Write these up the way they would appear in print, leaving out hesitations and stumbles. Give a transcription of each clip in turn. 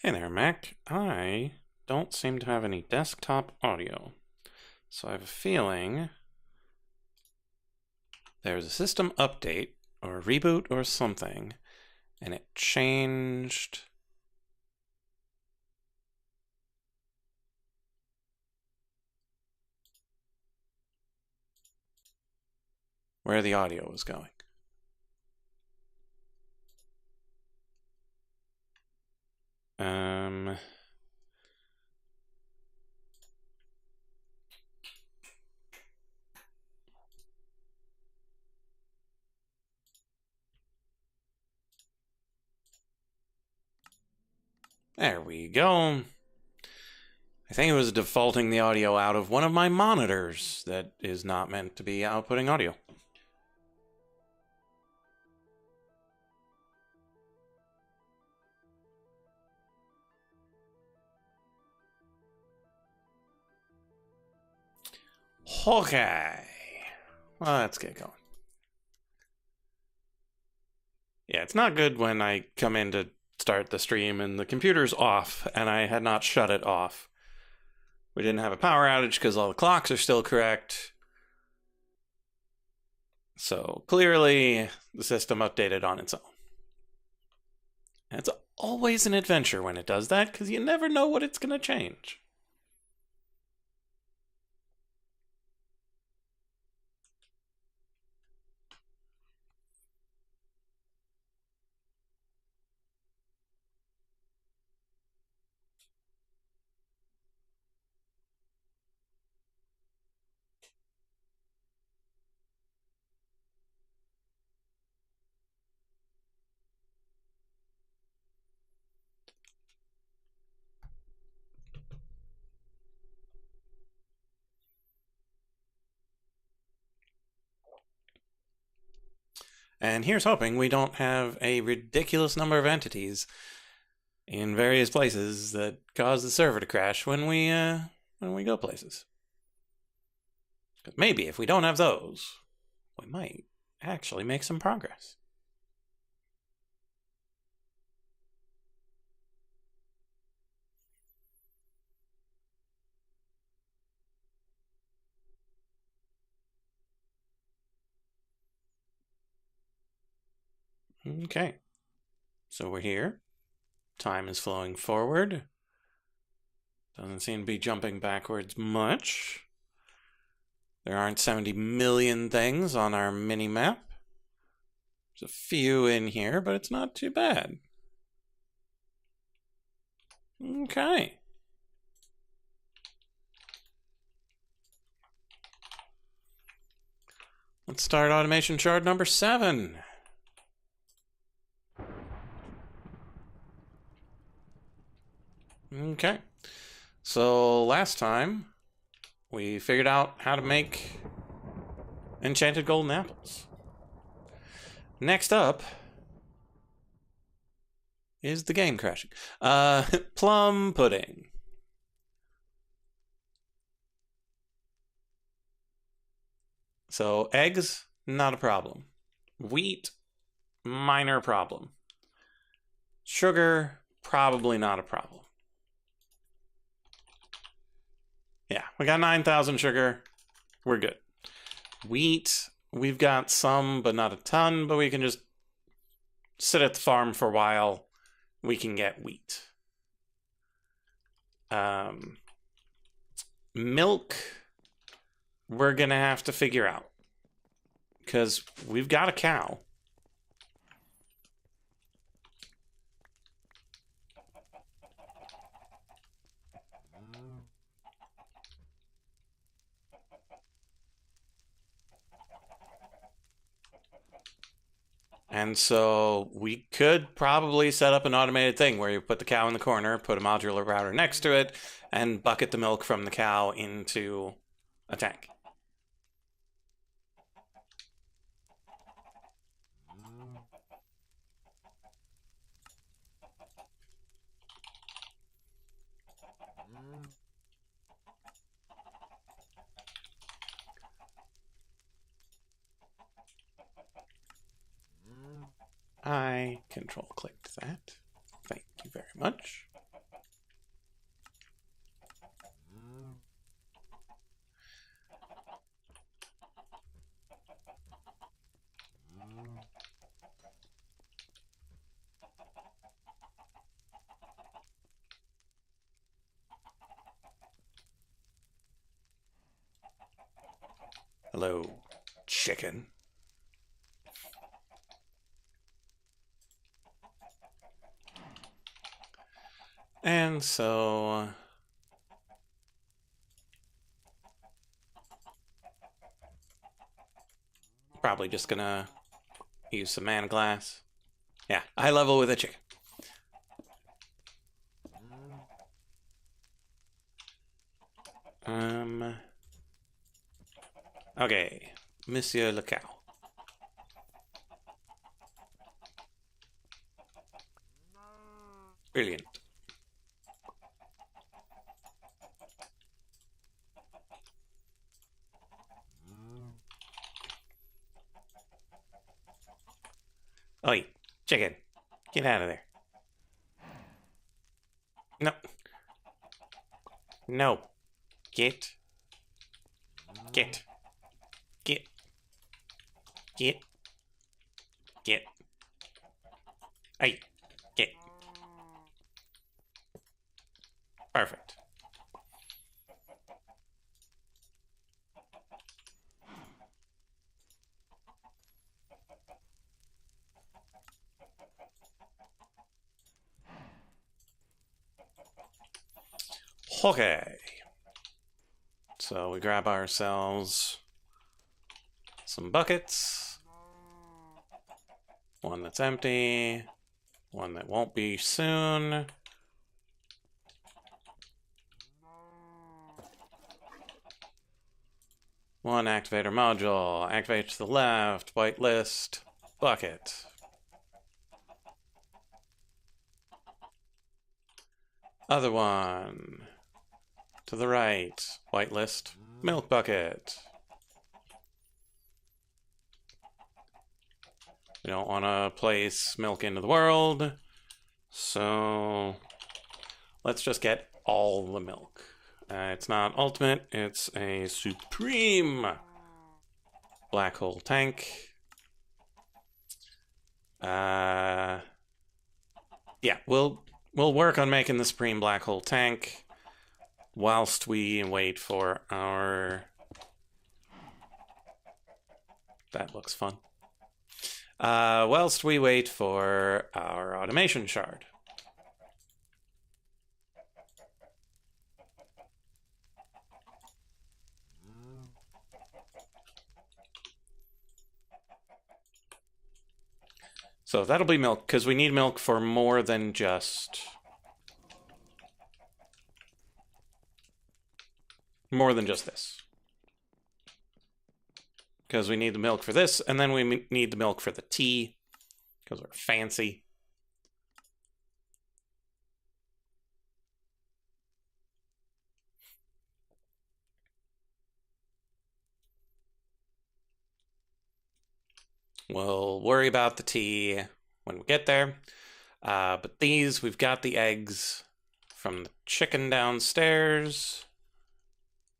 Hey there, Mac. I don't seem to have any desktop audio, so I have a feeling there's a system update or a reboot or something, and it changed. Where the audio was going. Um, there we go. I think it was defaulting the audio out of one of my monitors that is not meant to be outputting audio. Okay. Well, let's get going. Yeah, it's not good when I come in to start the stream and the computer's off and I had not shut it off. We didn't have a power outage because all the clocks are still correct. So clearly the system updated on its own. And it's always an adventure when it does that because you never know what it's going to change. And here's hoping we don't have a ridiculous number of entities in various places that cause the server to crash when we go places. Because maybe if we don't have those, we might actually make some progress. Okay. So we're here. Time is flowing forward. Doesn't seem to be jumping backwards much. There aren't 70 million things on our mini map. There's a few in here, but it's not too bad. Okay. Let's start automation shard number 7. Okay. So last time we figured out how to make enchanted golden apples. Next up is the game crashing. Plum pudding. So eggs, not a problem. Wheat, minor problem. Sugar, probably not a problem. Yeah, we got 9,000 sugar. We're good. Wheat, we've got some, but not a ton, but we can just sit at the farm for a while. We can get wheat. Milk, we're going to have to figure out. Because we've got a cow. And so we could probably set up an automated thing where you put the cow in the corner, put a modular router next to it, and bucket the milk from the cow into a tank. I control clicked that. Thank you very much. Hello, chicken. And so... probably just gonna use some mana glass. Yeah, eye level with a chicken. Okay, Monsieur Le Cow. Brilliant. Oi, chicken. Get out of there. No. No. Get. Get. Get. Get. Get. Hey. Get. Perfect. Okay. So we grab ourselves some buckets. One that's empty. One that won't be soon. One activator module. Activate to the left. Whitelist. Bucket. Other one. To the right. Whitelist. Milk bucket. We don't want to place milk into the world. So let's just get all the milk. It's not ultimate, it's a supreme black hole tank. Yeah, we'll work on making the supreme black hole tank whilst we wait for our... That looks fun. Whilst we wait for our automation shard. So that'll be milk, because we need milk for more than just... this. Because we need the milk for this, and then we need the milk for the tea, because we're fancy. We'll worry about the tea when we get there. But these, we've got the eggs from the chicken downstairs.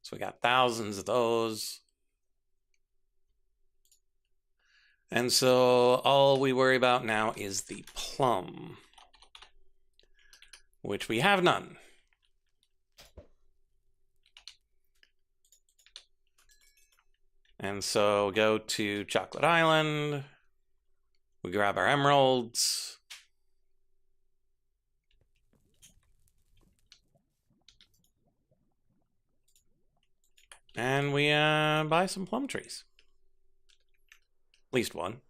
So we got thousands of those. And so all we worry about now is the plum, which we have none. And so go to Chocolate Island. We grab our emeralds. And we buy some plum trees. At least one.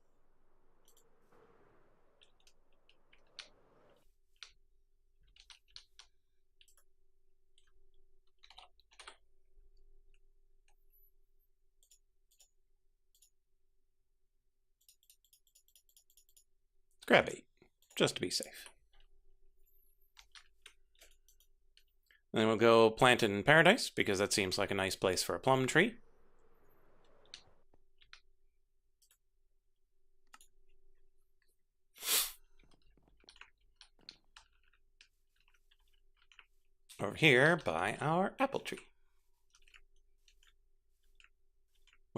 Grab 8, just to be safe. And then we'll go plant it in paradise, because that seems like a nice place for a plum tree. Over here by our apple tree.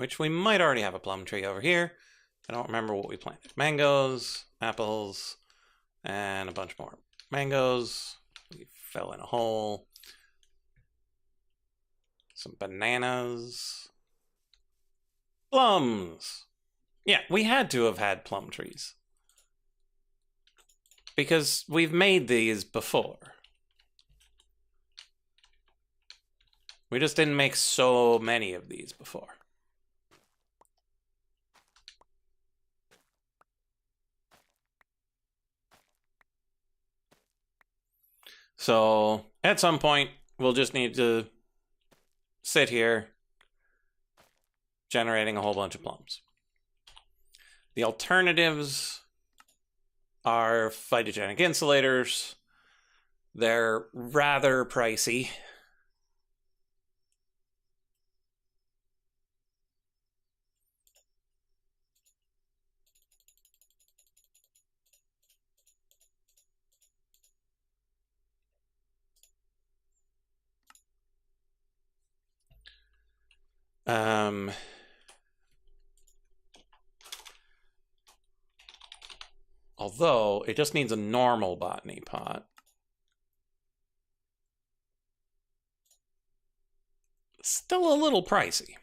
which we might already have a plum tree over here. I don't remember what we planted. Mangoes, apples, and a bunch more. Mangoes, we fell in a hole. Some bananas. Plums! Yeah, we had to have had plum trees. Because we've made these before. We just didn't make so many of these before. So, at some point, we'll just need to sit here generating a whole bunch of plums. The alternatives are phytogenic insulators. They're rather pricey. Although it just needs a normal botany pot. Still a little pricey.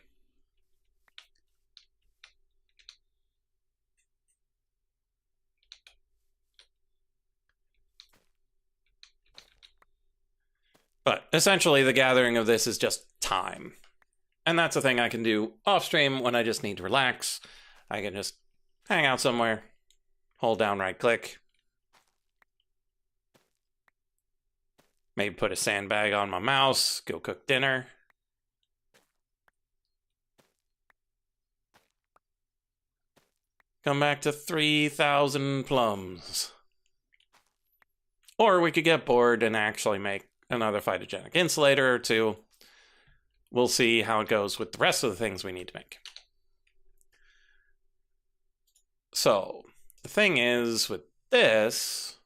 But essentially the gathering of this is just time. And that's a thing I can do off stream when I just need to relax. I can just hang out somewhere, hold down right click, maybe put a sandbag on my mouse, go cook dinner. Come back to 3,000 plums. Or we could get bored and actually make another phytogenic insulator or two. We'll see how it goes with the rest of the things we need to make. So, the thing is, with this,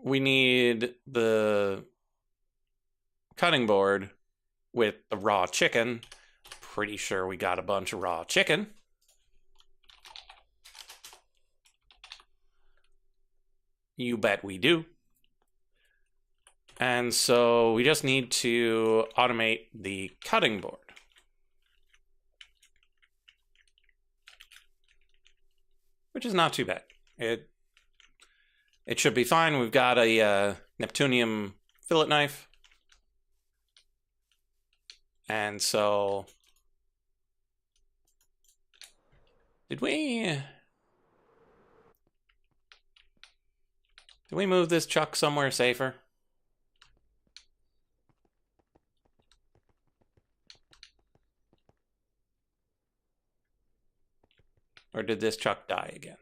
we need the cutting board with the raw chicken. Pretty sure we got a bunch of raw chicken. You bet we do. And so we just need to automate the cutting board. Which is not too bad. It should be fine. We've got a Neptunium fillet knife. And so... Did we move this chuck somewhere safer? Or did this chuck die again?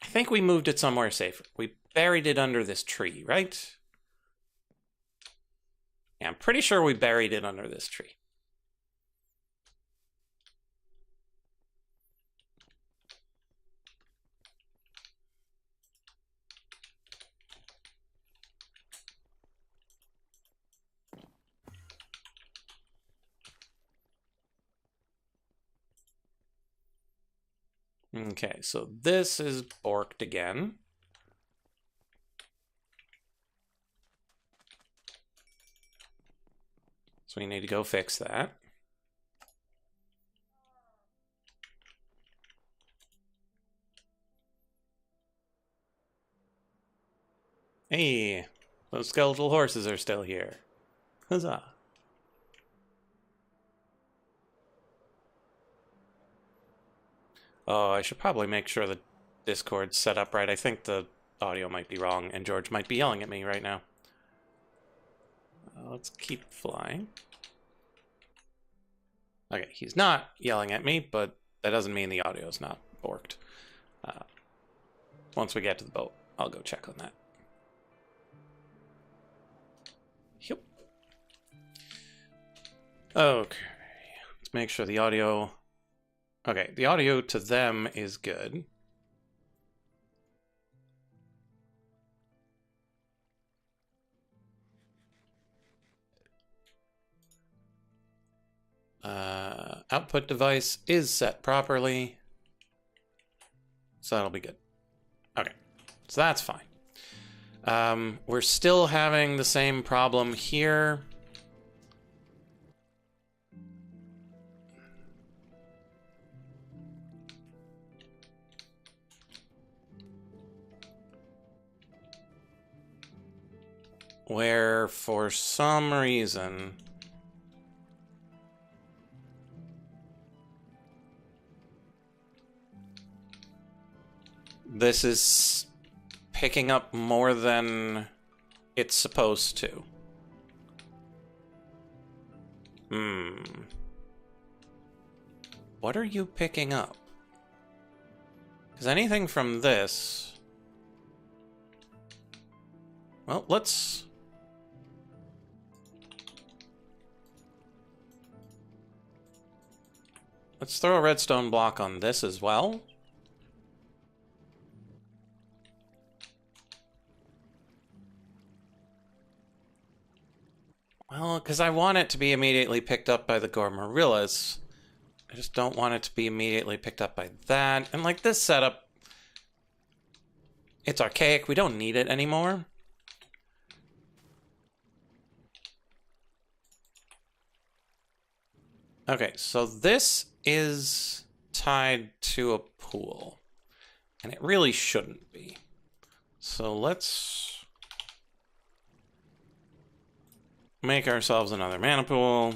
I think we moved it somewhere safer. We buried it under this tree, right? Yeah, I'm pretty sure we buried it under this tree. Okay, so this is borked again. So we need to go fix that. Hey, those skeletal horses are still here. Huzzah. Oh, I should probably make sure the Discord's set up right. I think the audio might be wrong, and George might be yelling at me right now. Let's keep flying. Okay, he's not yelling at me, but that doesn't mean the audio's not borked. Once we get to the boat, I'll go check on that. Yep. Okay, let's make sure the audio... Okay, the audio to them is good. Output device is set properly. So that'll be good. Okay, so that's fine. We're still having the same problem here. Where, for some reason, this is picking up more than it's supposed to. What are you picking up? Because anything from this... Well, let's throw a redstone block on this as well. Well, because I want it to be immediately picked up by the Gormarillas. I just don't want it to be immediately picked up by that. And like this setup, it's archaic. We don't need it anymore. Okay, so this is tied to a pool. And it really shouldn't be. So let's make ourselves another mana pool.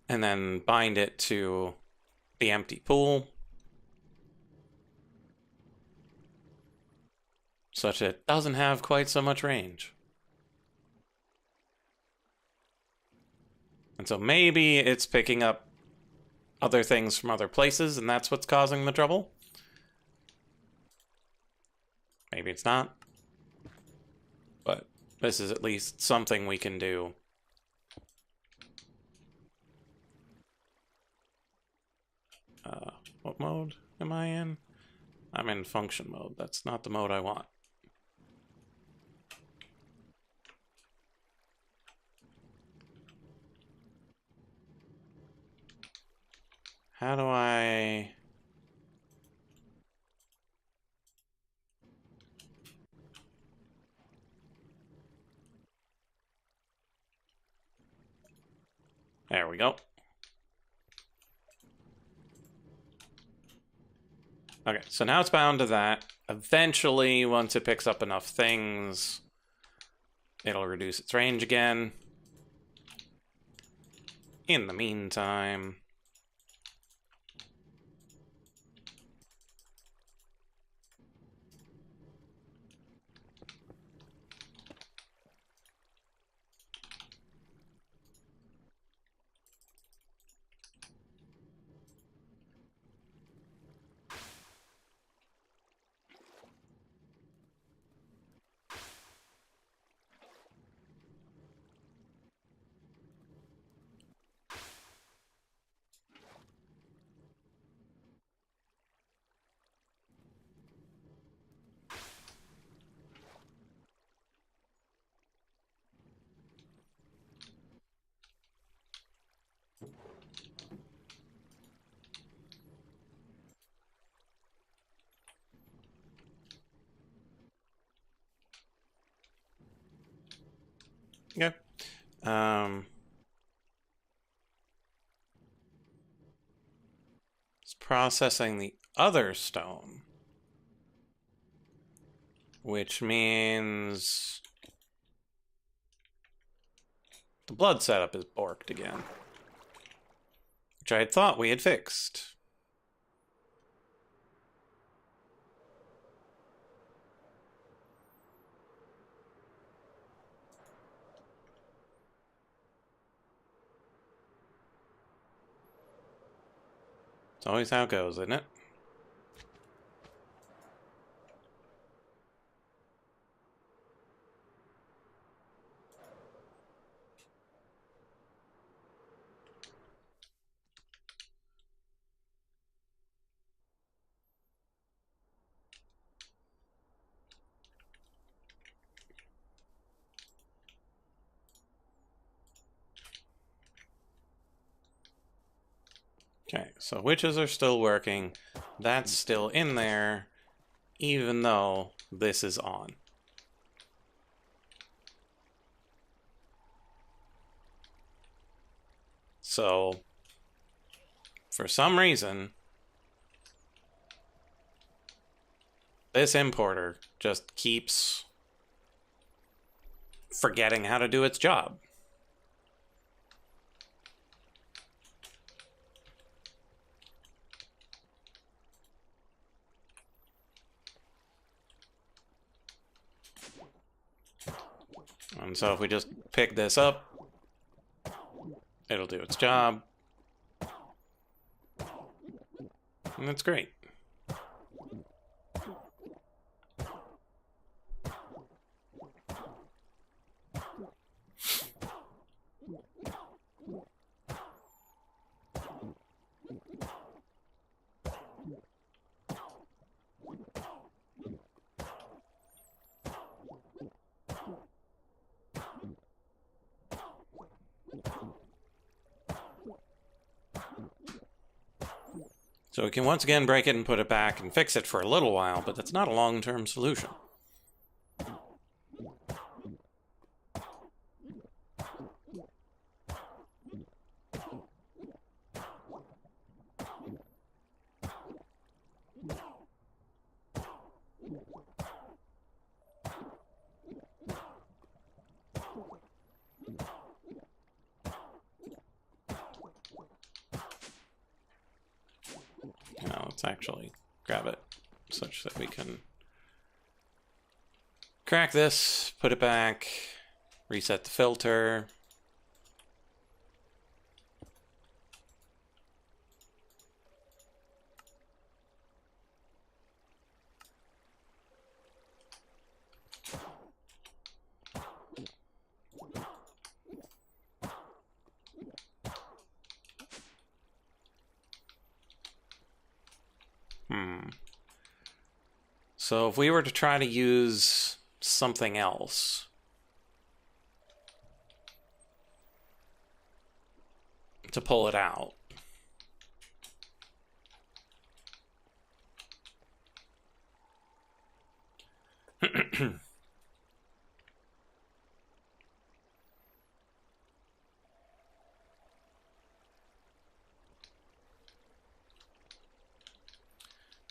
And then bind it to the empty pool. Such that it doesn't have quite so much range. And so maybe it's picking up other things from other places, and that's what's causing the trouble. Maybe it's not. But this is at least something we can do. What mode am I in? I'm in function mode. That's not the mode I want. How do I... There we go. Okay, so now it's bound to that. Eventually, once it picks up enough things, it'll reduce its range again. In the meantime... Okay. It's processing the other stone. Which means... the blood setup is borked again. Which I had thought we had fixed. It's always how it goes, isn't it? Okay, so witches are still working. That's still in there, even though this is on. So, for some reason, this importer just keeps forgetting how to do its job. And so if we just pick this up, it'll do its job. And that's great. So we can once again break it and put it back and fix it for a little while, but that's not a long-term solution. Now let's actually grab it such that we can crack this, put it back, reset the filter. So if we were to try to use something else to pull it out,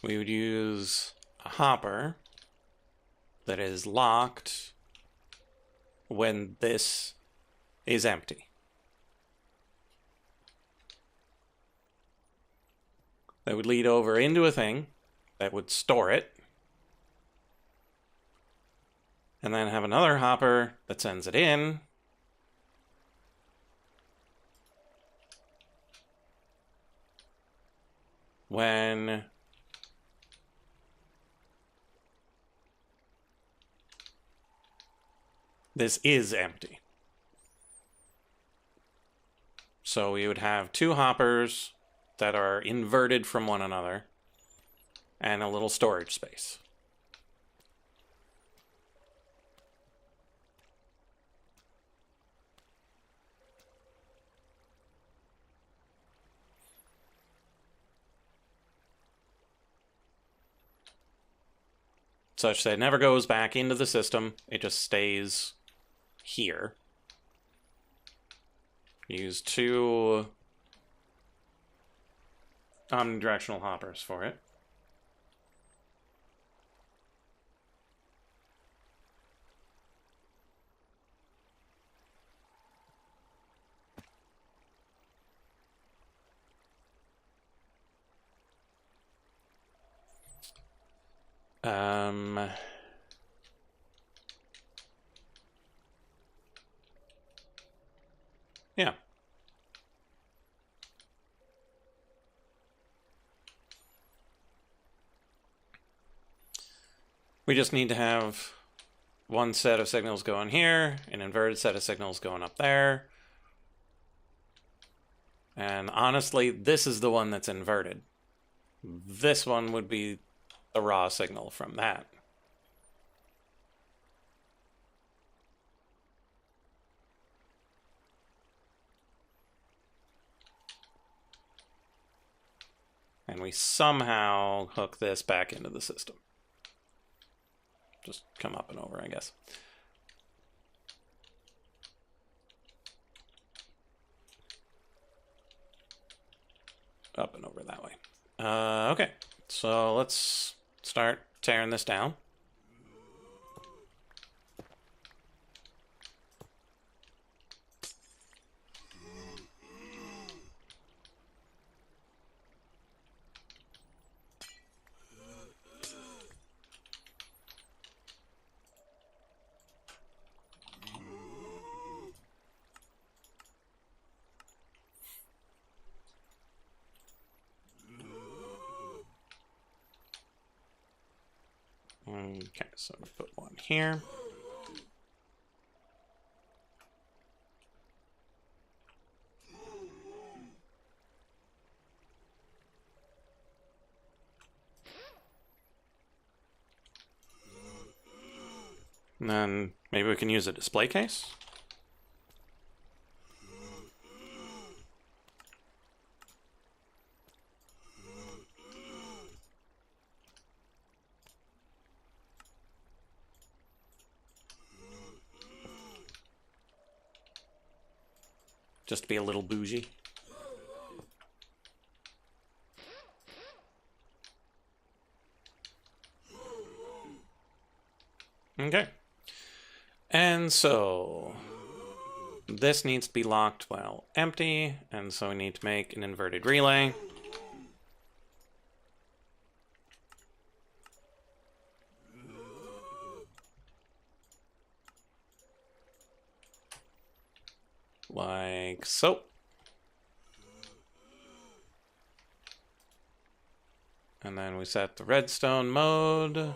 we would use a hopper that is locked when this is empty. That would lead over into a thing that would store it, and then have another hopper that sends it in, when this is empty. So we would have two hoppers that are inverted from one another and a little storage space. Such that it never goes back into the system, it just stays here. Use two omnidirectional hoppers for it. Yeah. We just need to have one set of signals going here, an inverted set of signals going up there. And honestly, this is the one that's inverted. This one would be the raw signal from that. And we somehow hook this back into the system. Just come up and over, I guess. Up and over that way. Okay, so let's start tearing this down. Okay, so we put one here. And then maybe we can use a display case. Just to be a little bougie. Okay. And so this needs to be locked while empty, and so we need to make an inverted relay. Like so. And then we set the redstone mode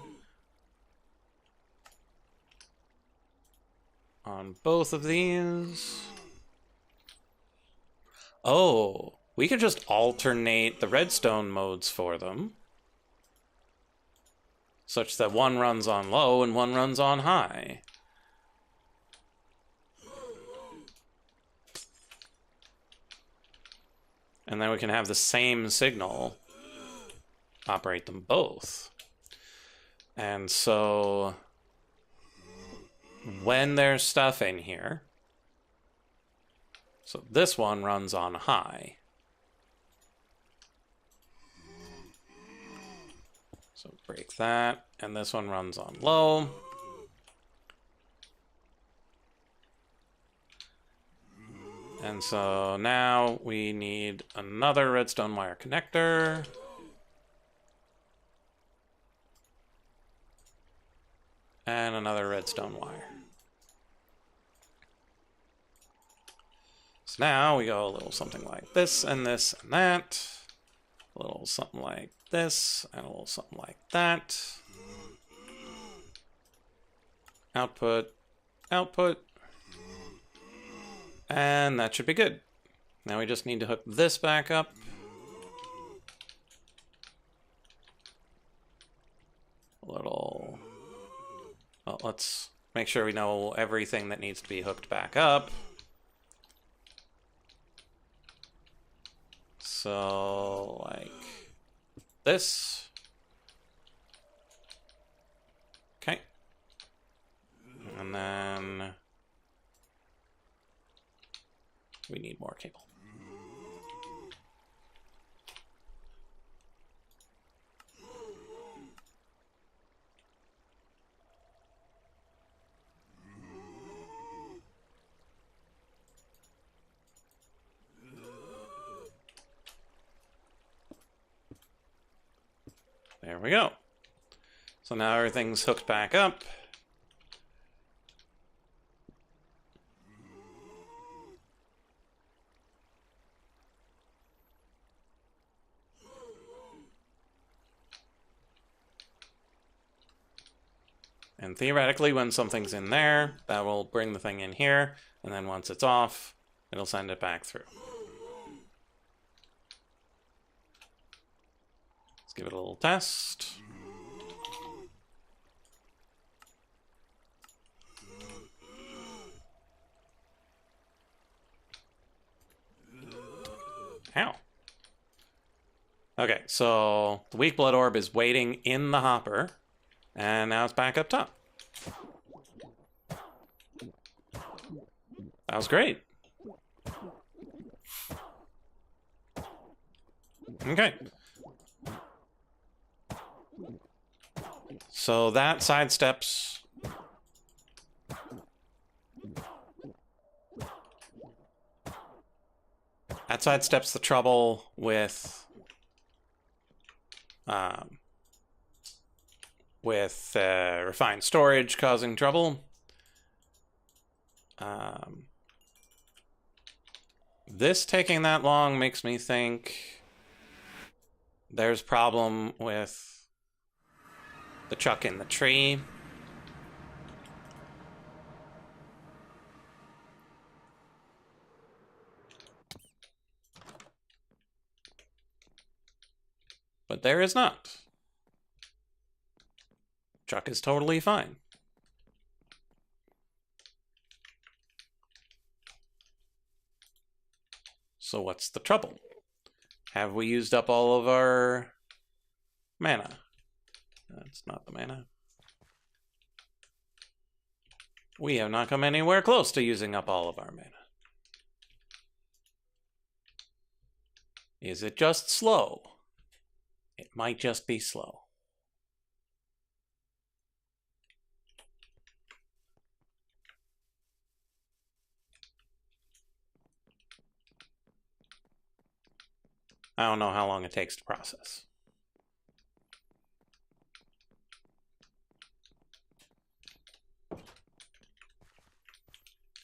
on both of these. Oh, we could just alternate the redstone modes for them, such that one runs on low and one runs on high. And then we can have the same signal operate them both. And so when there's stuff in here, so this one runs on high. So break that, and this one runs on low. And so now we need another redstone wire connector. And another redstone wire. So now we go a little something like this and that. A little something like this and a little something like that. Output, output. And that should be good. Now we just need to hook this back up. A little... Well, let's make sure we know everything that needs to be hooked back up. So, like this. Okay. And then we need more cable. There we go. So now everything's hooked back up. And theoretically, when something's in there, that will bring the thing in here, and then once it's off, it'll send it back through. Let's give it a little test. Ow. Okay, so the weak blood orb is waiting in the hopper, and now it's back up top. That was great. Okay. So that sidesteps. That sidesteps the trouble with refined storage causing trouble. This taking that long makes me think there's a problem with the chuck in the tree. But there is not. Chuck is totally fine. So what's the trouble? Have we used up all of our mana? That's not the mana. We have not come anywhere close to using up all of our mana. Is it just slow? It might just be slow. I don't know how long it takes to process.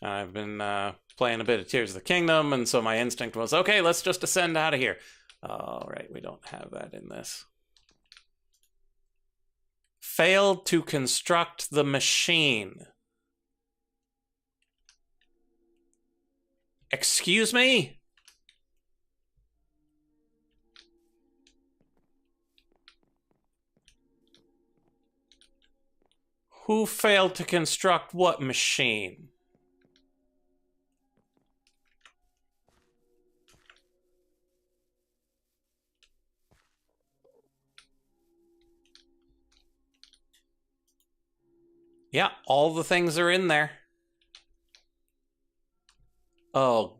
I've been playing a bit of Tears of the Kingdom, and so my instinct was, okay, let's just ascend out of here. All right, we don't have that in this. Failed to construct the machine. Excuse me? Who failed to construct what machine? Yeah, all the things are in there. Oh,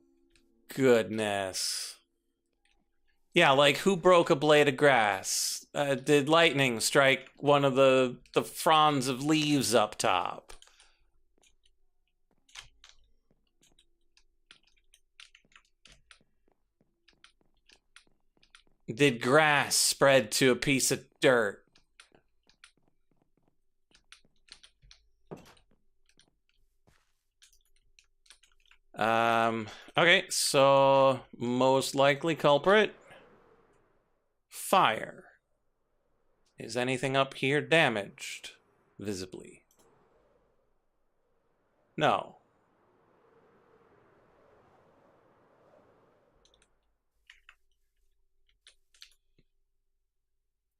goodness. Yeah, like who broke a blade of grass? Did lightning strike one of the fronds of leaves up top? Did grass spread to a piece of dirt? Okay, so most likely culprit. Fire. Is anything up here damaged? Visibly. No.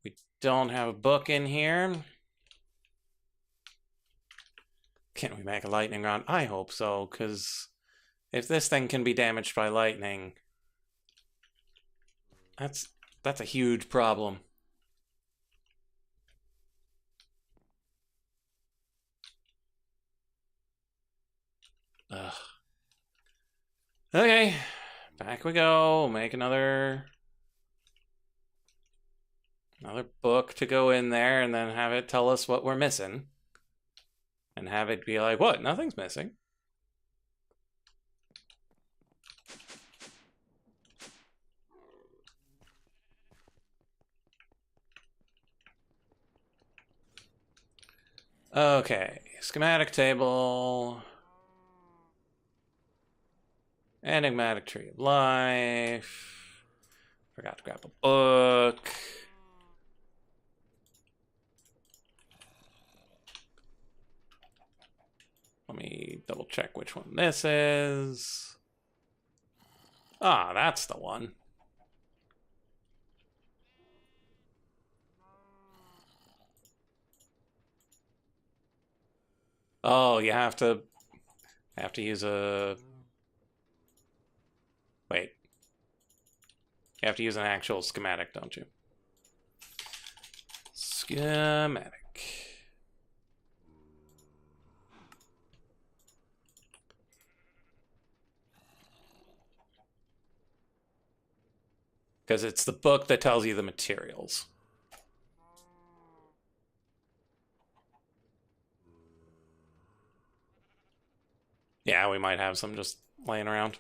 We don't have a book in here. Can we make a lightning round? I hope so, because if this thing can be damaged by lightning, that's a huge problem. Ugh. Okay, back we go. Make another book to go in there, and then have it tell us what we're missing. And have it be like, what? Nothing's missing. Okay, schematic table. Enigmatic Tree of Life. Forgot to grab a book. Let me double check which one this is. Ah, that's the one. Oh, you have to use a... Wait. You have to use an actual schematic, don't you? Schematic. Because it's the book that tells you the materials. Yeah, we might have some just laying around.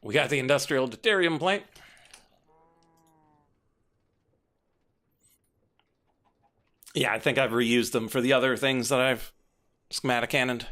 We got the industrial deuterium plate. Yeah, I think I've reused them for the other things that I've schematic cannoned.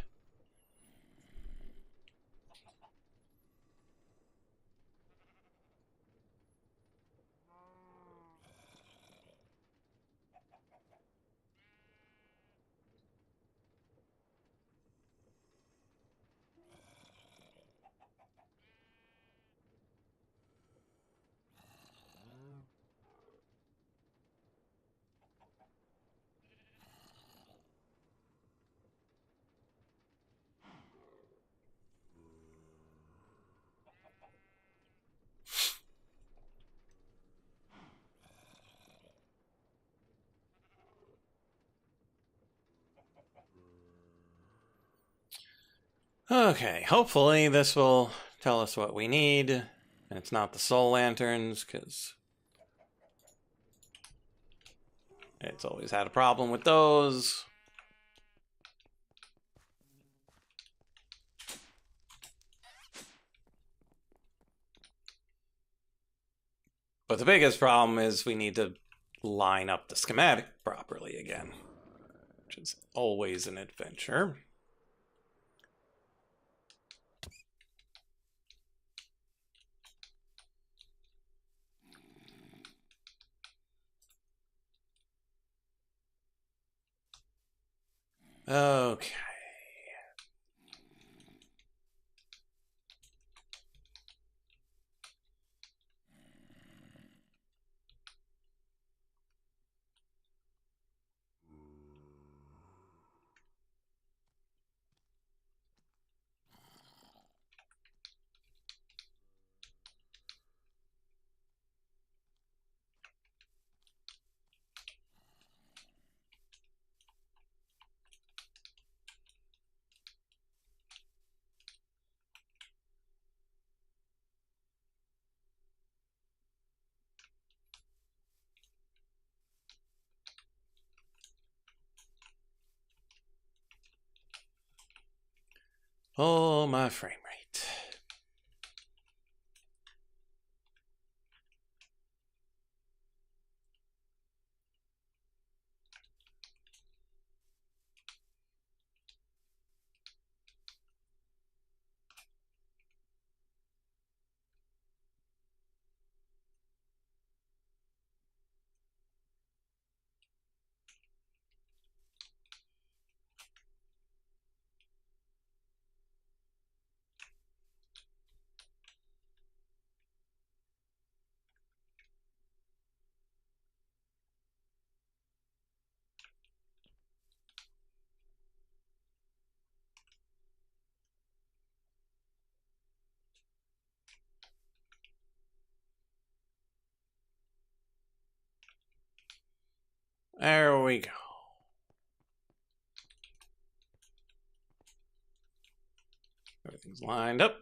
Okay, hopefully this will tell us what we need. And it's not the soul lanterns, because it's always had a problem with those. But the biggest problem is we need to line up the schematic properly again, which is always an adventure. Okay. Oh, my frame rate. There we go. Everything's lined up.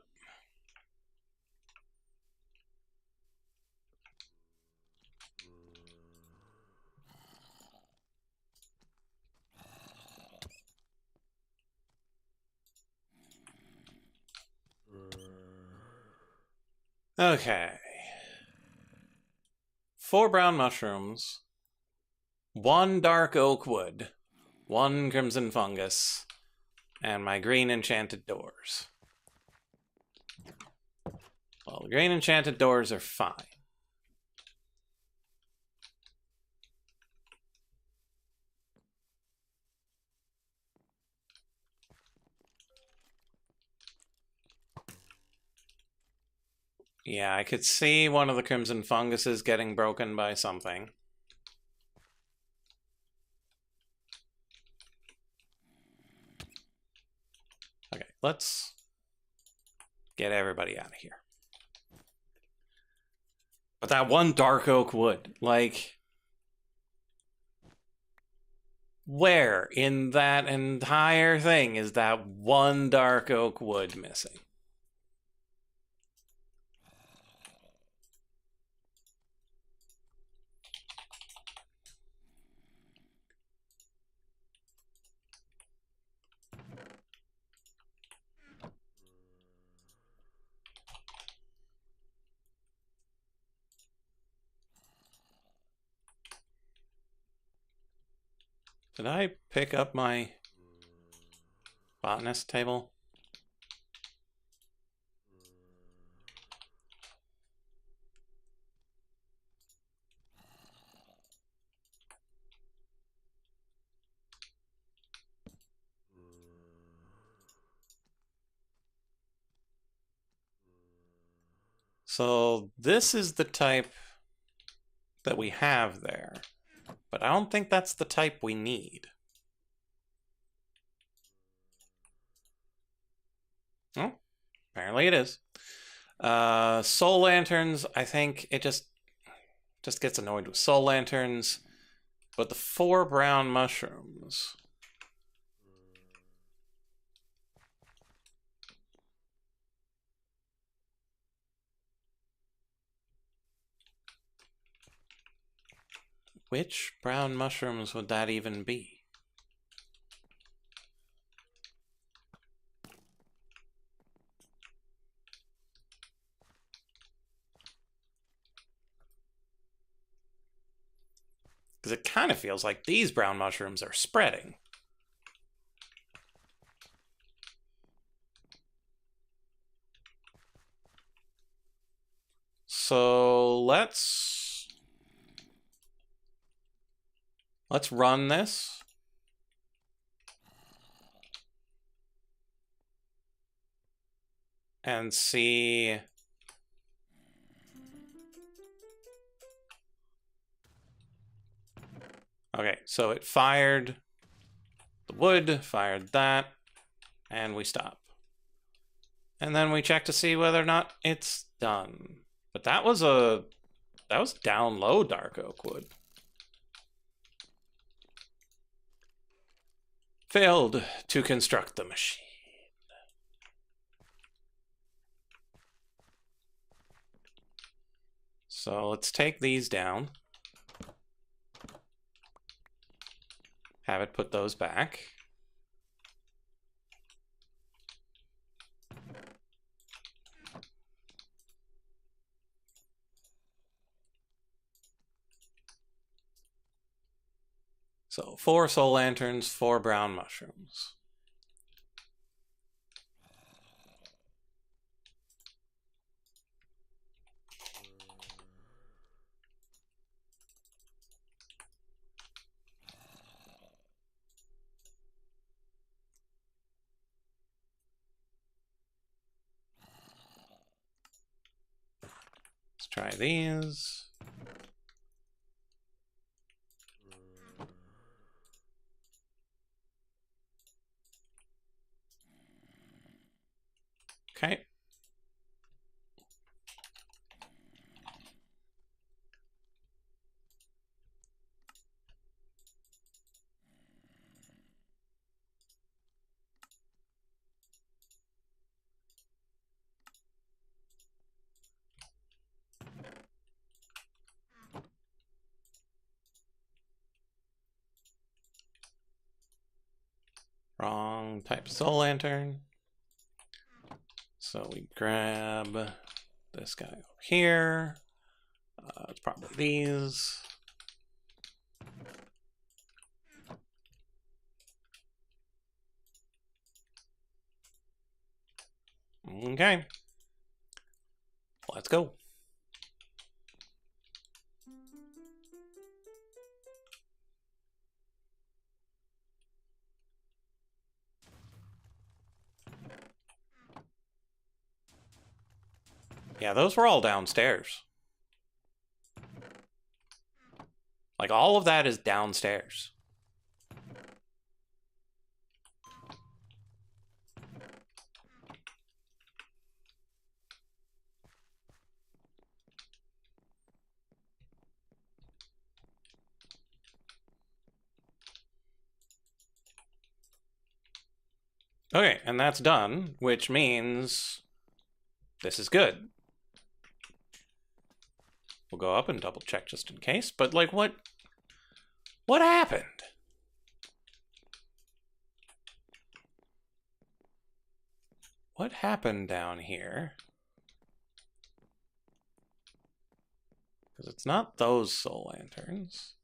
Okay. 4 brown mushrooms, 1 dark oak wood, 1 crimson fungus, and my green enchanted doors. Well, the green enchanted doors are fine. Yeah, I could see one of the crimson funguses getting broken by something. Okay, let's Get everybody out of here. But that one dark oak wood, like, where in that entire thing is that one dark oak wood missing? Did I pick up my botanist table? So this is the type that we have there, but I don't think that's the type we need. Oh, apparently it is. Soul lanterns, I think it just gets annoyed with soul lanterns, but the 4 brown mushrooms. Which brown mushrooms would that even be? Because it kind of feels like these brown mushrooms are spreading. So let's run this. And see. Okay, so it fired the wood, fired that, and we stop. And then we check to see whether or not it's done. But that was down low dark oak wood. Failed to construct the machine. So let's take these down. Have it put those back. So 4 soul lanterns, 4 brown mushrooms. Let's try these. Okay. Wrong type of soul lantern. So we grab this guy over here. It's probably these. Okay. Let's go. Yeah, those were all downstairs. Like, all of that is downstairs. Okay, and that's done, which means this is good. We'll go up and double check just in case, but like what happened? What happened down here? Because it's not those soul lanterns.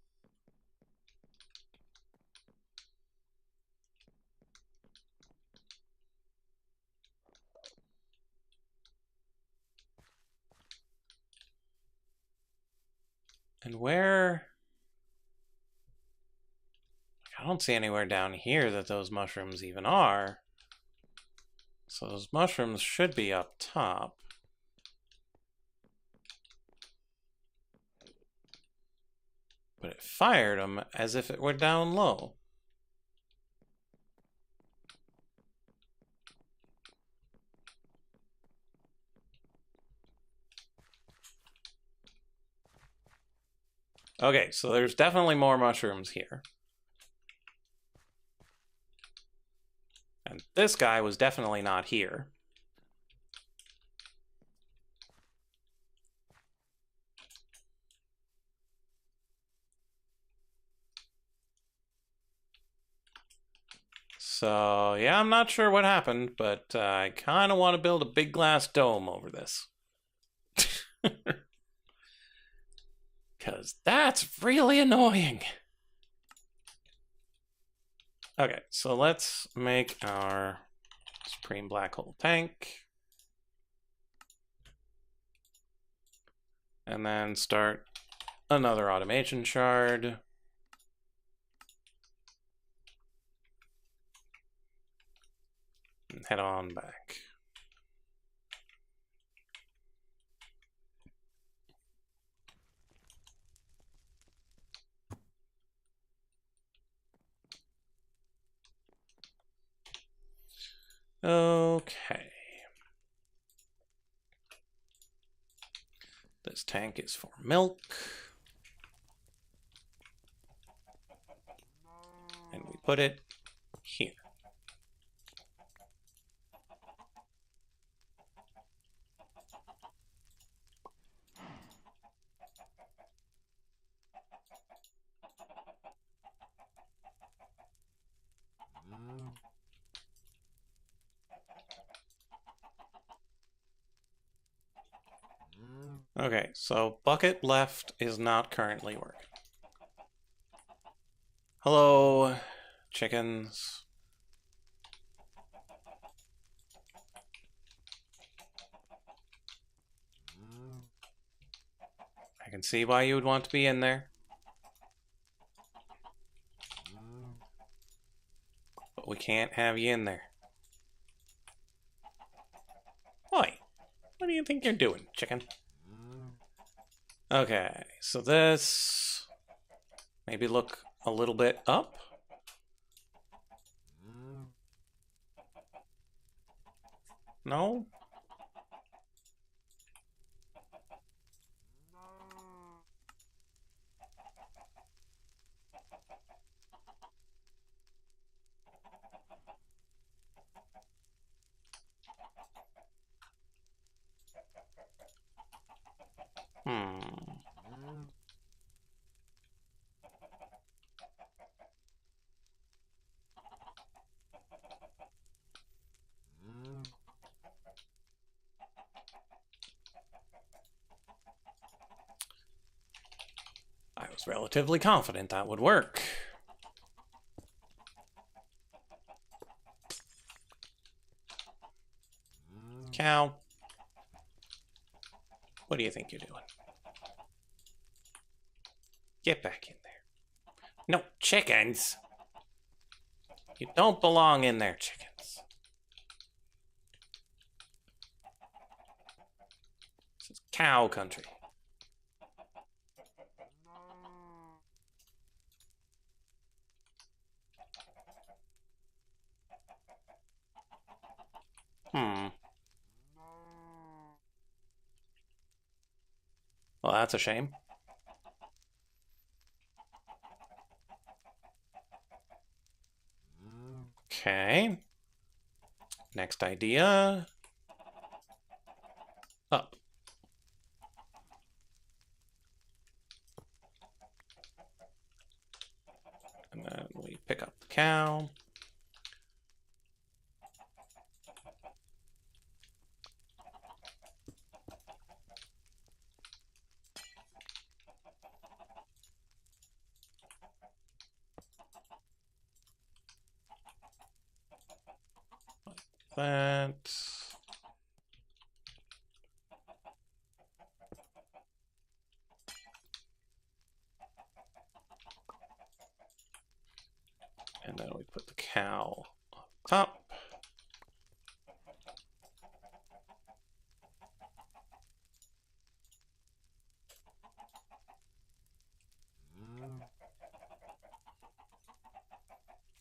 And where... I don't see anywhere down here that those mushrooms even are. So those mushrooms should be up top. But it fired them as if it were down low. Okay, so there's definitely more mushrooms here. And this guy was definitely not here. So, yeah, I'm not sure what happened, but I kind of want to build a big glass dome over this. Because that's really annoying. Okay, so let's make our Supreme Black Hole tank. And then start another automation shard. And head on back. Okay. This tank is for milk. And we put it here. Okay, so bucket left is not currently working. Hello, chickens. I can see why you would want to be in there. But we can't have you in there. Oi, what do you think you're doing, chicken? Okay, so this... maybe look a little bit up. No? I was relatively confident that would work. Cow. What do you think you're doing? Get back in there. No, chickens! You don't belong in there, chickens. This is cow country. Well, that's a shame. Okay. Next idea. Up. And then we pick up the cow. That. And then we put the cow up top.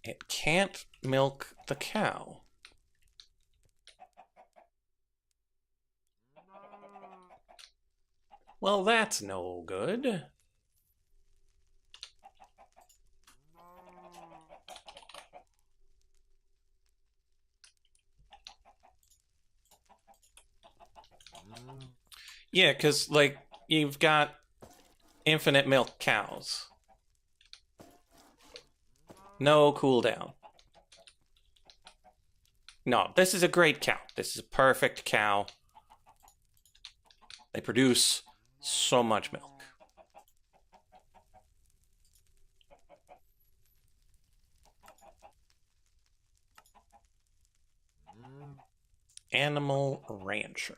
It can't milk the cow. Well, that's no good. Yeah, because, like, you've got infinite milk cows. No cooldown. No, this is a great cow. This is a perfect cow. They produce so much milk. Animal rancher.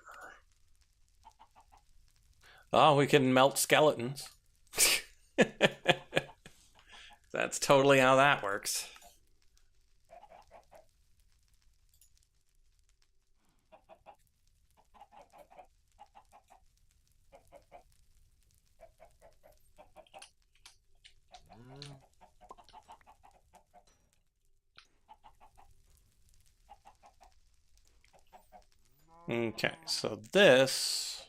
Oh, we can melt skeletons. That's totally how that works. Okay, so this...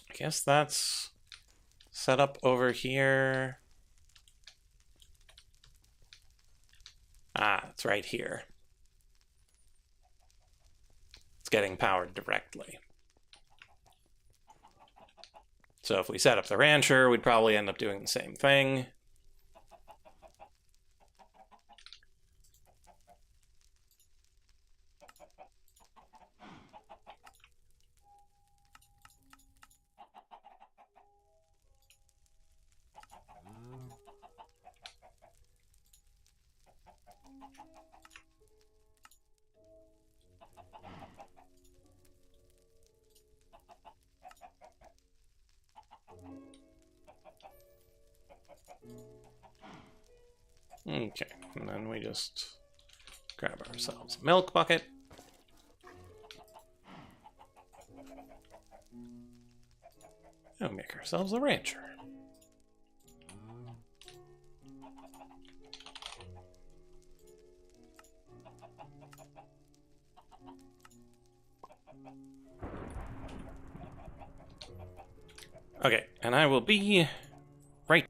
I guess that's set up over here. Ah, it's right here. It's getting powered directly. So if we set up the rancher, we'd probably end up doing the same thing. Okay, and then we just grab ourselves a milk bucket. And make ourselves a rancher. Okay, and I will be right.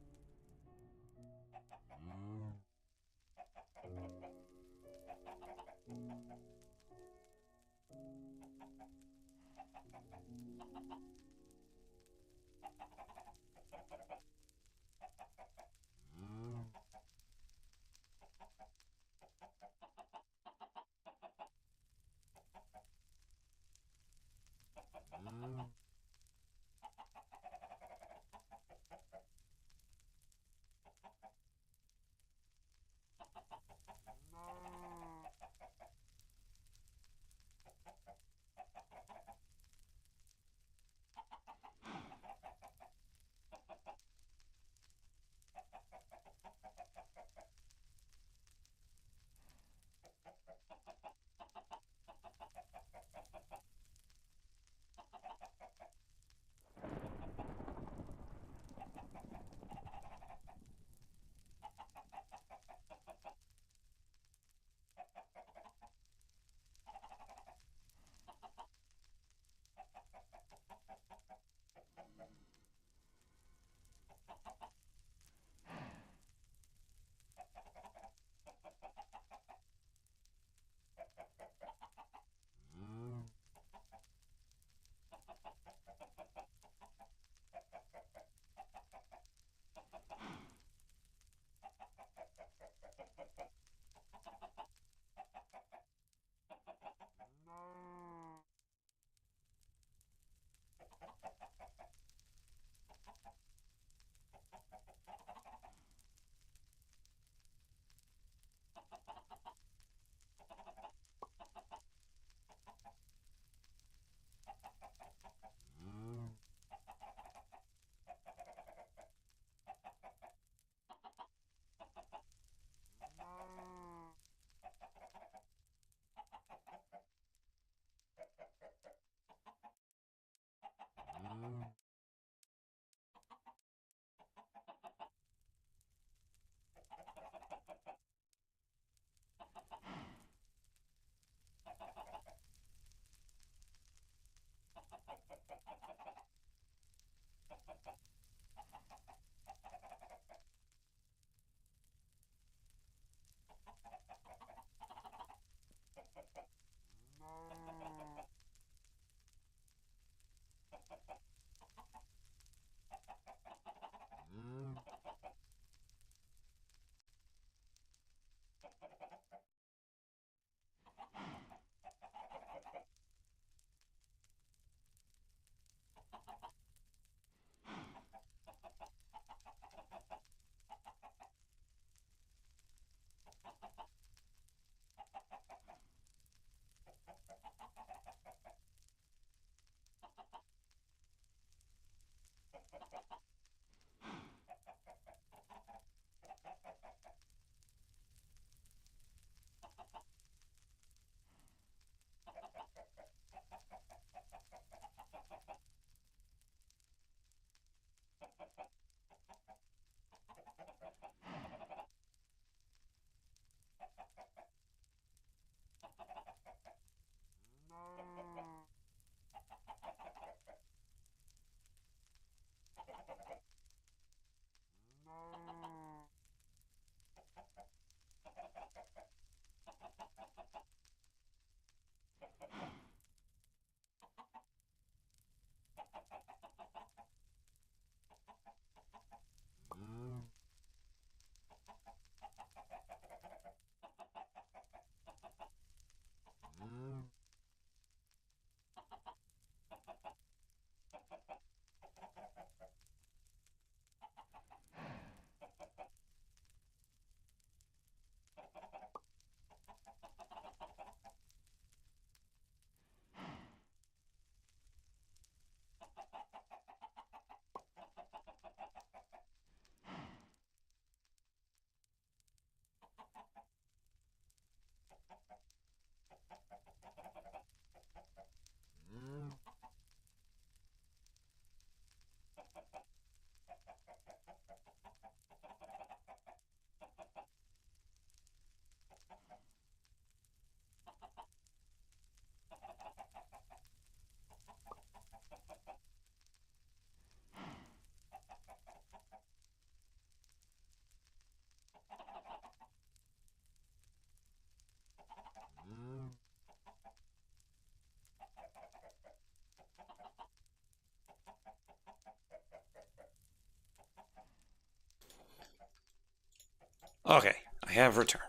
Okay, I have returned.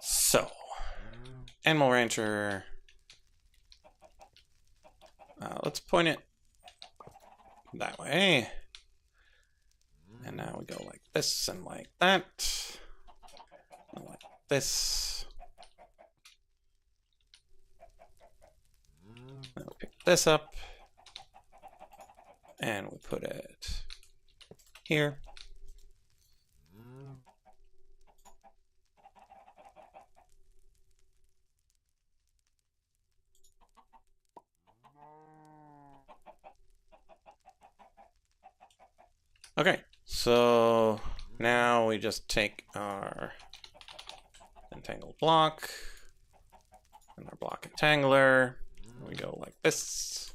So, Animal Rancher. Let's point it that way. And now we go like this and like that. And like this. Then we pick this up. And we put it here. Okay, so now we just take our entangled block and our block entangler. We go like this.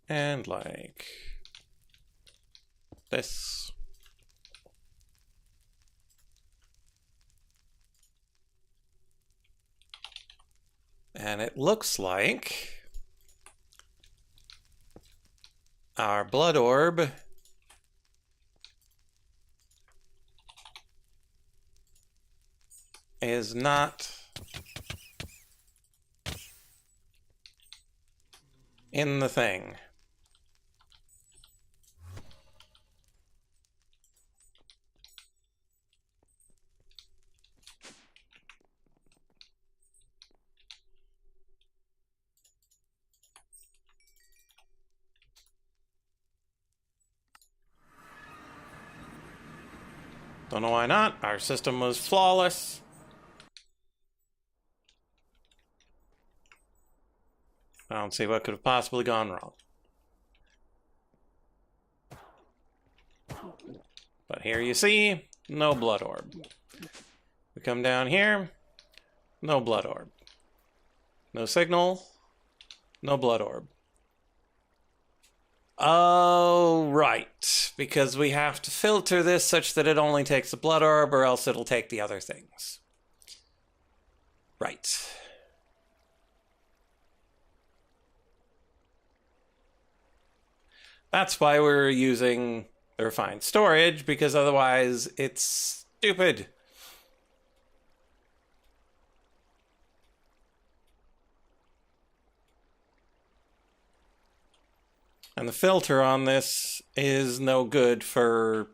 And like this. And it looks like our blood orb is not in the thing. Don't know why not. Our system was flawless. I don't see what could have possibly gone wrong. But here you see, no blood orb. We come down here, no blood orb. No signal, no blood orb. Oh, right. Because we have to filter this such that it only takes the blood orb or else it'll take the other things. Right. That's why we're using the refined storage, because otherwise it's stupid. And the filter on this is no good for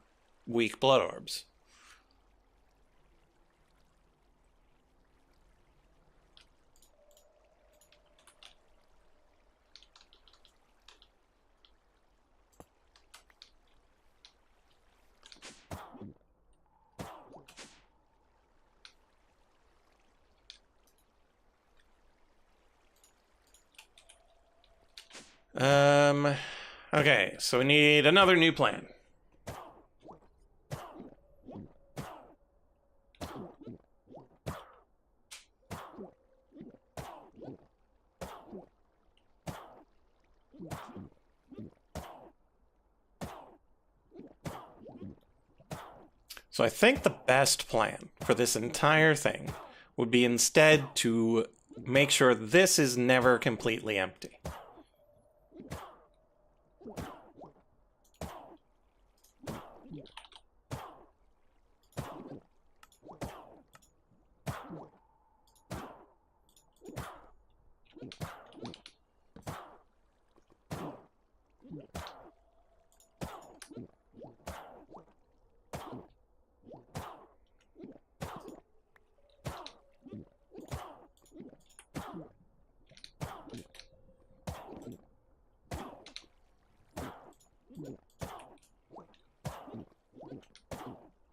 weak blood orbs. Okay, so we need another new plan. So I think the best plan for this entire thing would be instead to make sure this is never completely empty.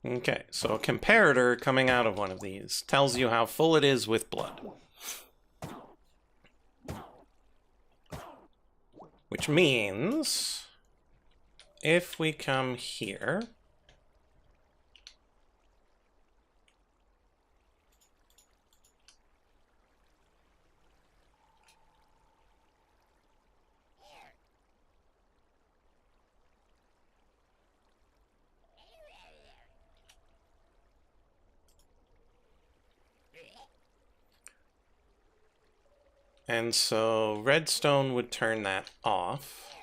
Okay, so a comparator coming out of one of these tells you how full it is with blood. Which means if we come here, and so redstone would turn that off.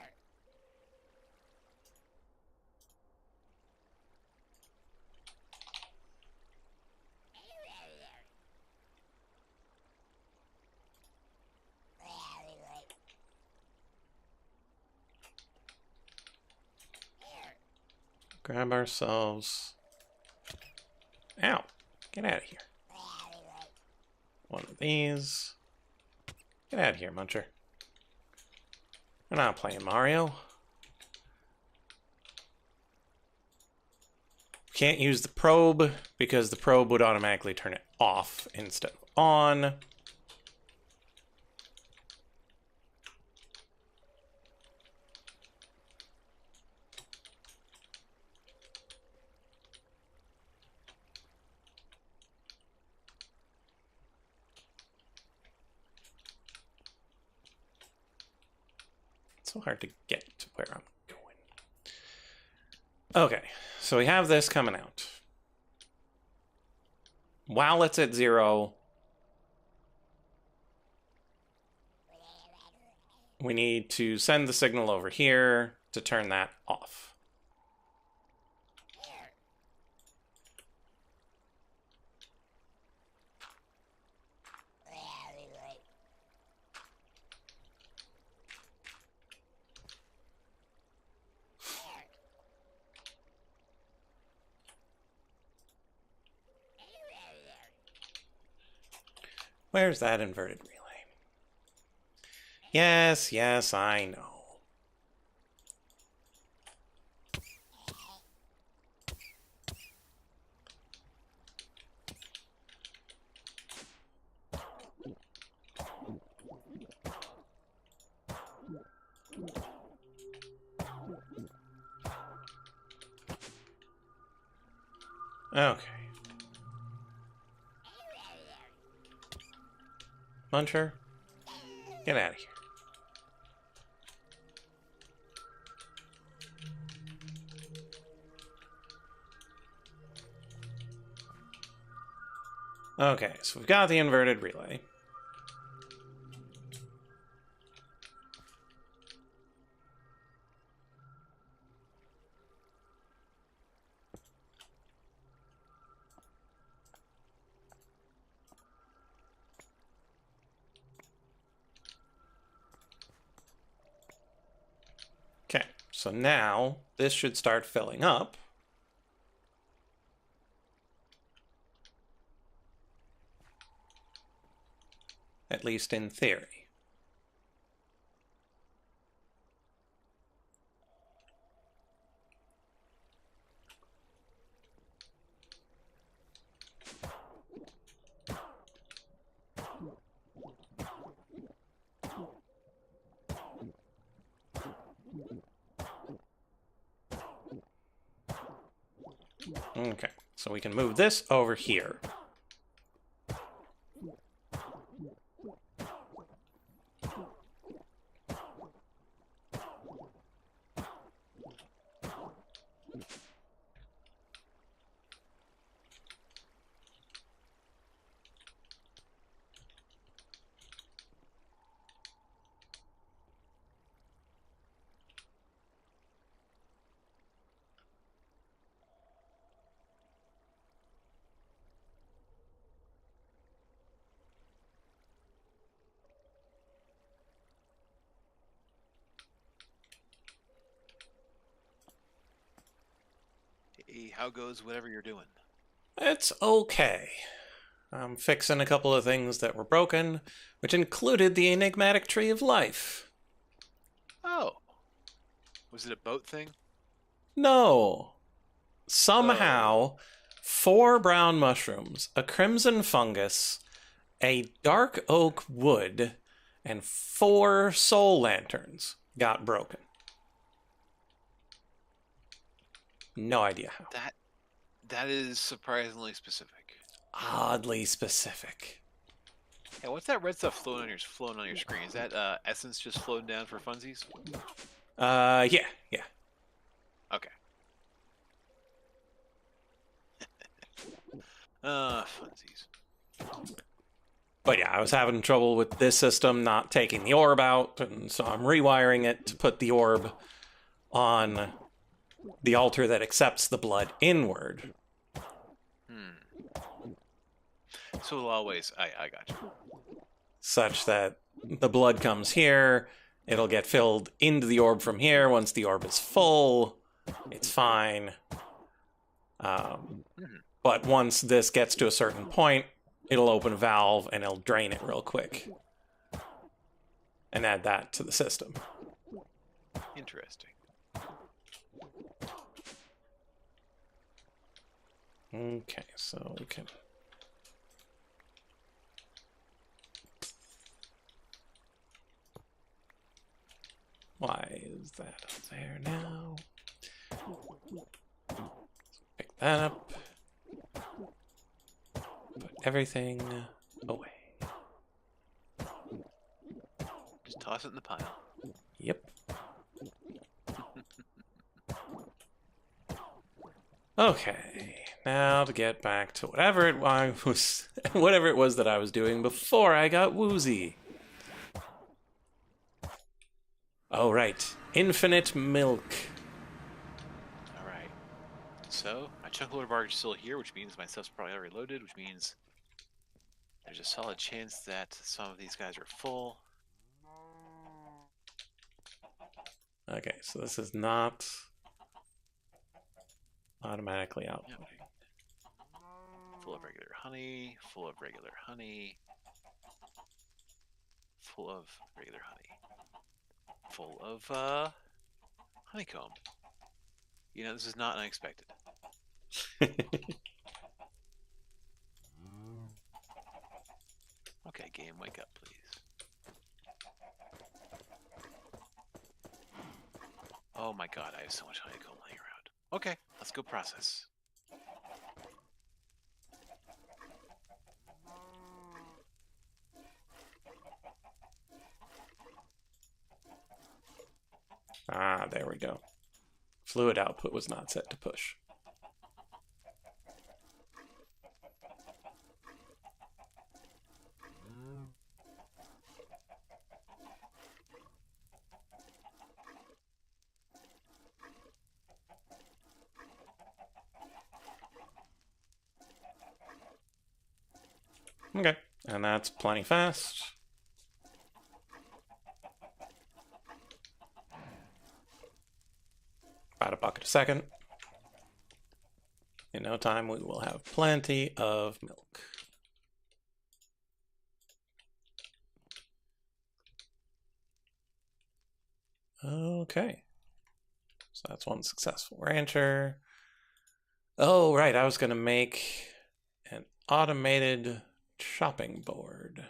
Grab ourselves... Ow! Get out of here. One of these. Get out of here, Muncher. We're not playing Mario. Can't use the probe because the probe would automatically turn it off instead of on. It's so hard to get to where I'm going. Okay, so we have this coming out. While it's at 0, we need to send the signal over here to turn that off. Where's that inverted relay? Yes, yes, I know. Okay. Muncher, get out of here. Okay, so we've got the inverted relay. Okay, so now this should start filling up. At least in theory. Okay, so we can move this over here. Hey, how goes whatever you're doing? It's okay. I'm fixing a couple of things that were broken, which included the enigmatic tree of life. Oh, was it a boat thing? No. Oh, Somehow, 4 brown mushrooms, a crimson fungus, a dark oak wood, and 4 soul lanterns got broken. No idea how. that is surprisingly specific. Oddly specific. Hey, what's that red stuff floating on your screen? Is that essence just floating down for funsies? Yeah, yeah. Okay. Funsies. But yeah, I was having trouble with this system not taking the orb out, and so I'm rewiring it to put the orb on the altar that accepts the blood inward. So in a lot of ways, I got you. Such that the blood comes here, it'll get filled into the orb from here. Once the orb is full, it's fine. But once this gets to a certain point, it'll open a valve and it'll drain it real quick and add that to the system. Interesting. Okay, so we can... Why is that up there now? Pick that up. Put everything away. Just toss it in the pile. Yep. Okay, now to get back to whatever it was, whatever it was that I was doing before I got woozy. Oh right, infinite milk. All right. So my chunk loader bar is still here, which means my stuff's probably already loaded, which means there's a solid chance that some of these guys are full. Okay, so this is not automatically outputting. Yep. Full of regular honey, full of regular honey, full of regular honey, full of honeycomb. You know, this is not unexpected. Okay, game, wake up, please. Oh my god, I have so much honeycomb laying around. Okay, let's go process. Ah, there we go. Fluid output was not set to push. Okay, and that's plenty fast. About a bucket a second. In no time, we will have plenty of milk. Okay. So that's one successful rancher. Oh, right. I was going to make an automated chopping board.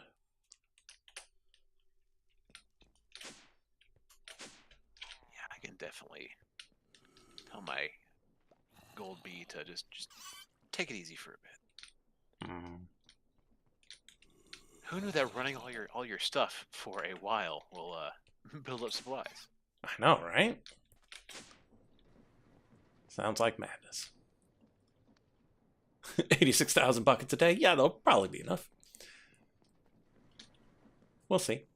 Yeah, I can definitely tell my gold be to just take it easy for a bit? Who knew that running all your stuff for a while will build up supplies? I know, right? Sounds like madness. 86,000 buckets a day? Yeah, that'll probably be enough. We'll see.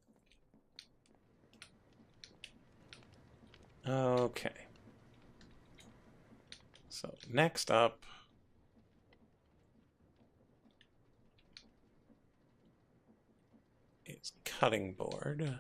Okay. So next up is cutting board.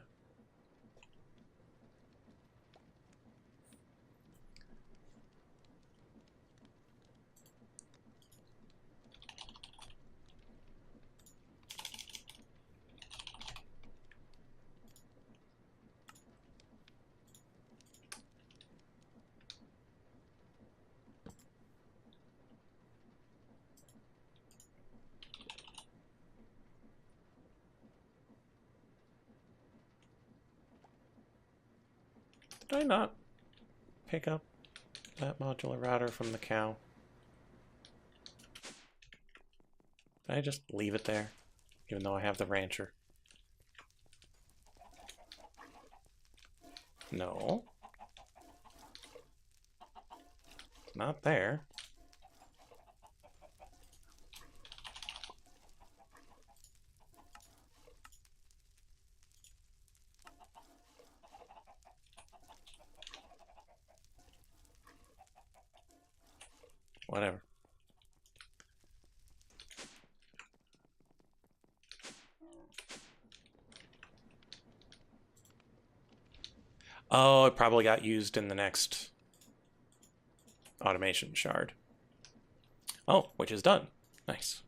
Did I not pick up that modular router from the cow? Did I just leave it there, even though I have the rancher? No. It's not there. Whatever. Oh, it probably got used in the next automation shard. Oh, which is done. Nice.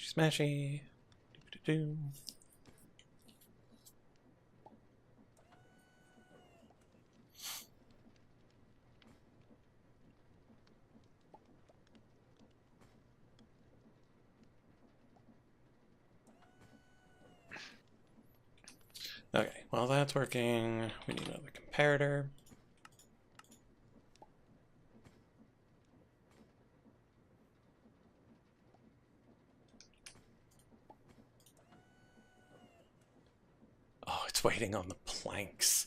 Smashy, smashy. Doo-doo-doo. Okay, well that's working. We need another comparator. Oh, it's waiting on the planks.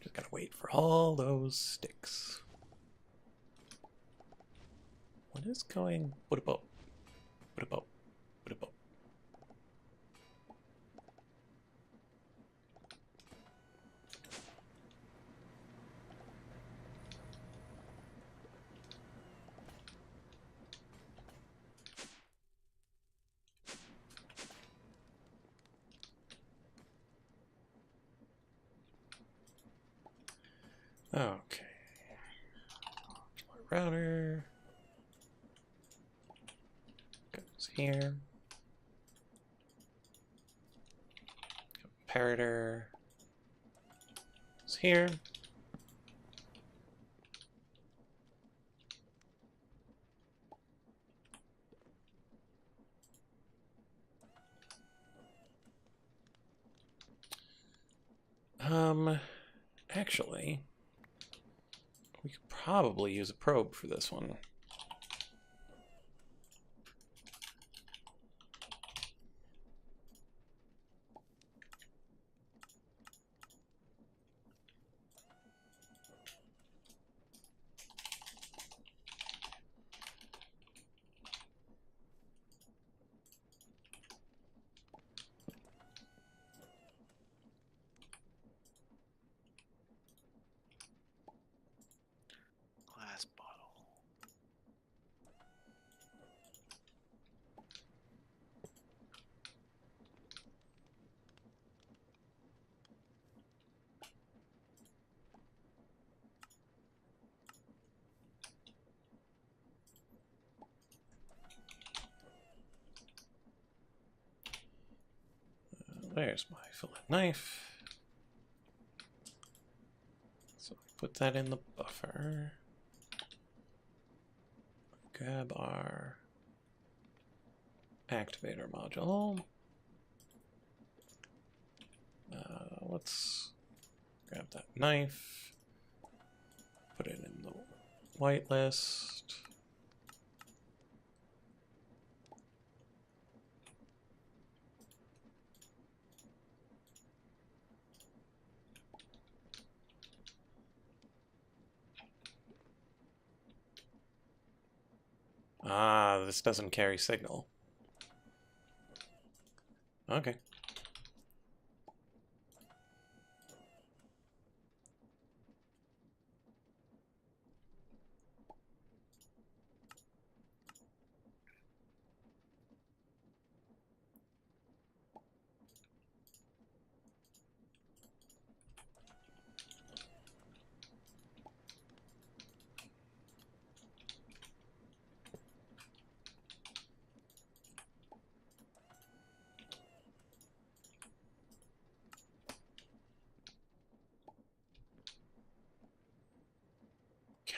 Just gotta wait for all those sticks. What is going? What about? What about? What about? Okay. Router goes here. Comparator is here. Actually, we could probably use a probe for this one. Glass bottle. There's my fillet knife. So put that in the buffer. Grab our activator module. Let's grab that knife. Put it in the whitelist. Ah, this doesn't carry signal. Okay.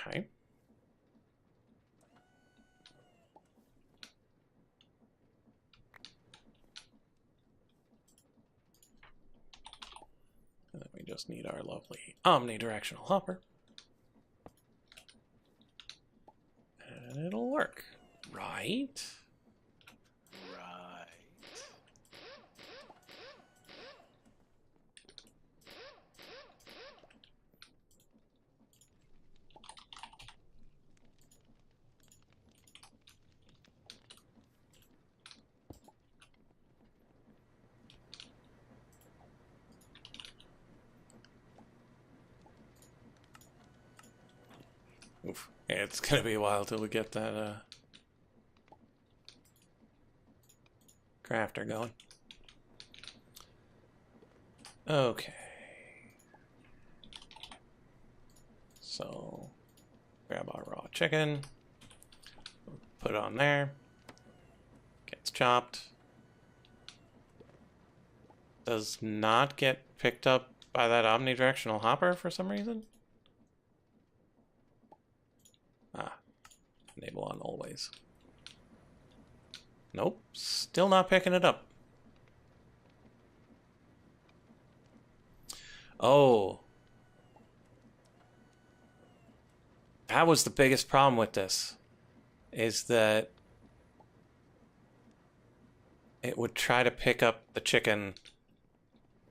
Okay. And then we just need our lovely omnidirectional hopper. And it'll work. Right? Right. Oof. Yeah, it's gonna be a while till we get that crafter going. Okay. So grab our raw chicken, put it on there, gets chopped. Does not get picked up by that omnidirectional hopper for some reason. Ah, enable on always. Nope, still not picking it up. Oh. That was the biggest problem with this, is that it would try to pick up the chicken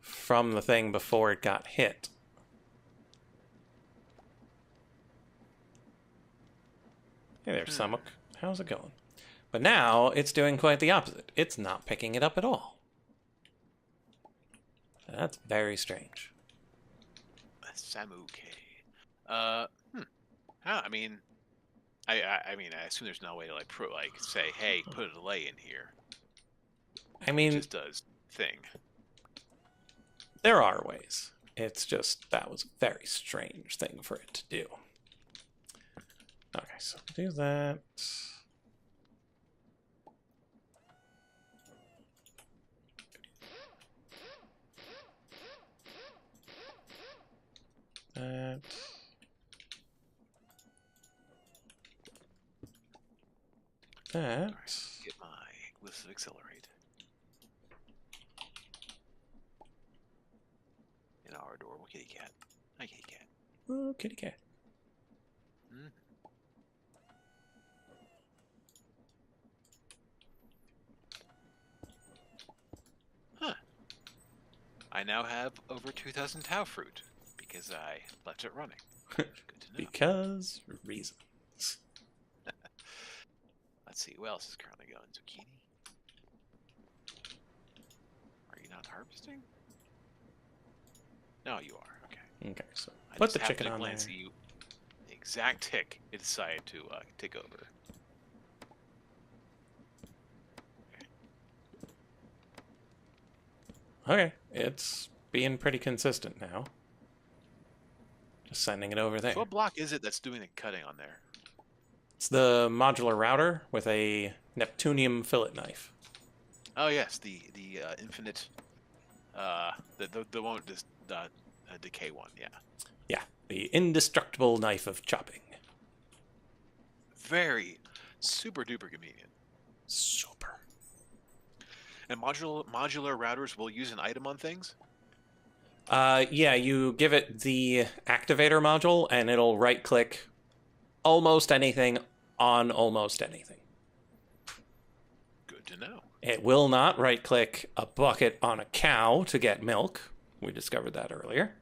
from the thing before it got hit. Hey there, Samuk. How's it going? But now it's doing quite the opposite. It's not picking it up at all. That's very strange. Samuke. I mean, I mean, I assume there's no way to like say, hey, put a delay in here. I mean, It just does thing. There are ways. It's just that was a very strange thing for it to do. Okay, so do that. That. That. Right, get my list of accelerate. And our door. Well, kitty cat. Hi, kitty cat. Oh, kitty cat. Mm. Huh. I now have over 2,000 Tau fruit because I left it running. Good to know. Because reasons. Let's see, who else is currently going? Zucchini? Are you not harvesting? No, you are. Okay. Okay, so I put just the happened chicken to on there. glance at you. The exact tick it decided to tick over. Okay, it's being pretty consistent now. Just sending it over there. So what block is it that's doing the cutting on there? It's the modular router with a Neptunium fillet knife. Oh yes, the infinite, the one with this decay one. Yeah. Yeah, the indestructible knife of chopping. Very super duper convenient. Super. And modular routers will use an item on things. Yeah, you give it the activator module, and it'll right-click almost anything on almost anything. Good to know. It will not right-click a bucket on a cow to get milk. We discovered that earlier.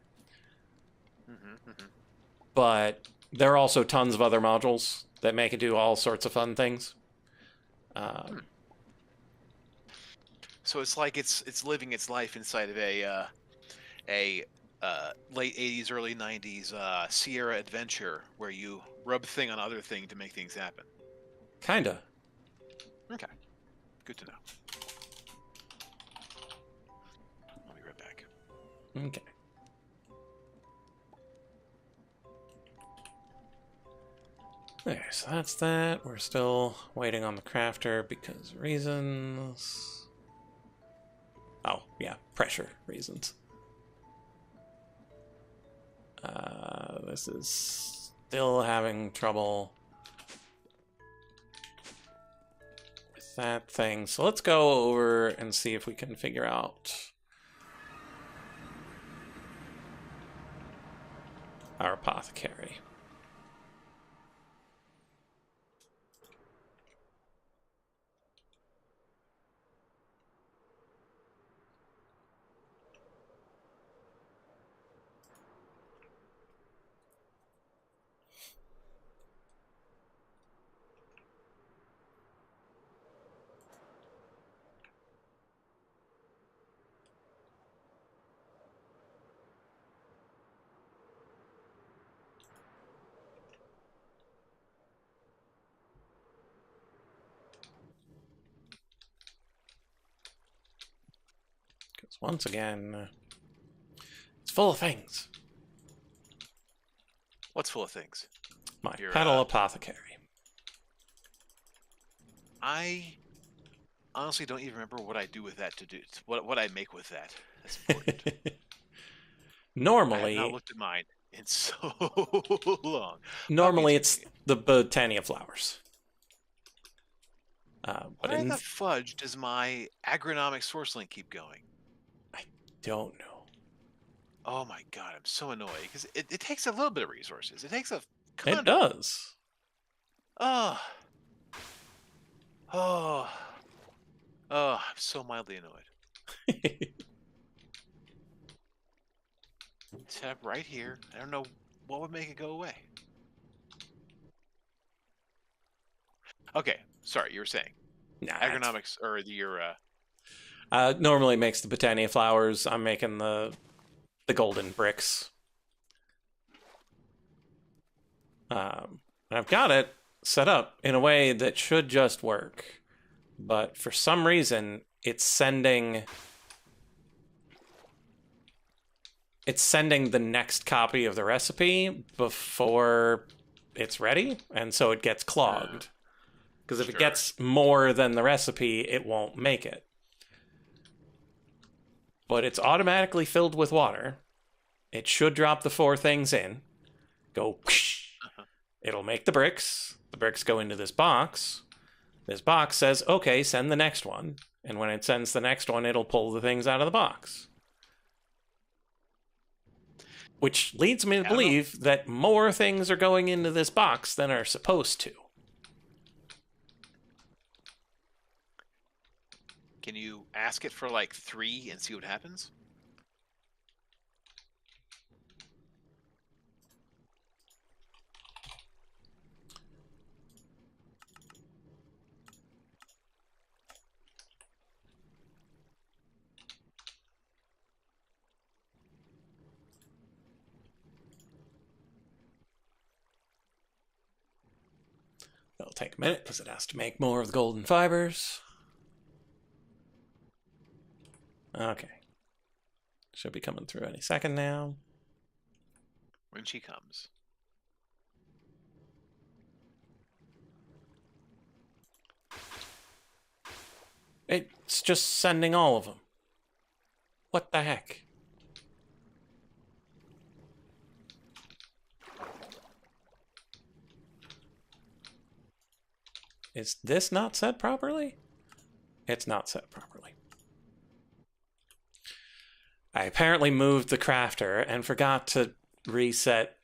But there are also tons of other modules that make it do all sorts of fun things. So it's like it's living its life inside of a late 80s, early 90s Sierra adventure where you rub thing on other thing to make things happen. Kinda. Okay. Good to know. I'll be right back. Okay. There, so that's that. We're still waiting on the crafter because reasons. Oh, yeah, pressure reasons. This is still having trouble with that thing. So let's go over and see if we can figure out our apothecary. Because once again, it's full of things. What's full of things? My pedal apothecary. I honestly don't even remember what I do with that to do. What I make with that. That's important. Normally, I have not looked at mine in so long. Normally, it's the botania flowers. But why the fudge does my agronomic source link keep going? I don't know. Oh my god, I'm so annoyed because it takes a little bit of resources. It takes a It does. Oh, I'm so mildly annoyed. Tab right here. I don't know what would make it go away. Okay, sorry, you were saying agronomics or your. Normally it makes the botania flowers. I'm making the golden bricks. And I've got it set up in a way that should just work, but for some reason it's sending the next copy of the recipe before it's ready, and so it gets clogged. Because if it gets more than the recipe, it won't make it. But it's automatically filled with water. It should drop the 4 things in. Go whoosh. It'll make the bricks. The bricks go into this box. This box says, okay, send the next one. And when it sends the next one, it'll pull the things out of the box. Which leads me to I don't know. believe that more things are going into this box than are supposed to. Can you ask it for like 3 and see what happens? It'll take a minute because it has to make more of the golden fibers. Okay. Should be coming through any second now. When she comes. It's just sending all of them. What the heck? Is this not set properly? It's not set properly. I apparently moved the crafter and forgot to reset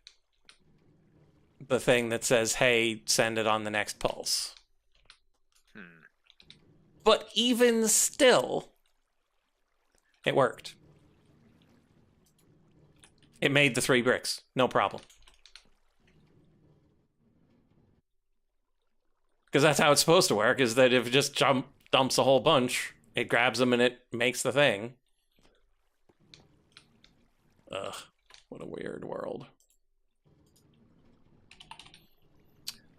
the thing that says, hey, send it on the next pulse. But even still, it worked. It made the 3 bricks. No problem. Because that's how it's supposed to work, is that if it just dumps a whole bunch, it grabs them and it makes the thing. Ugh, what a weird world.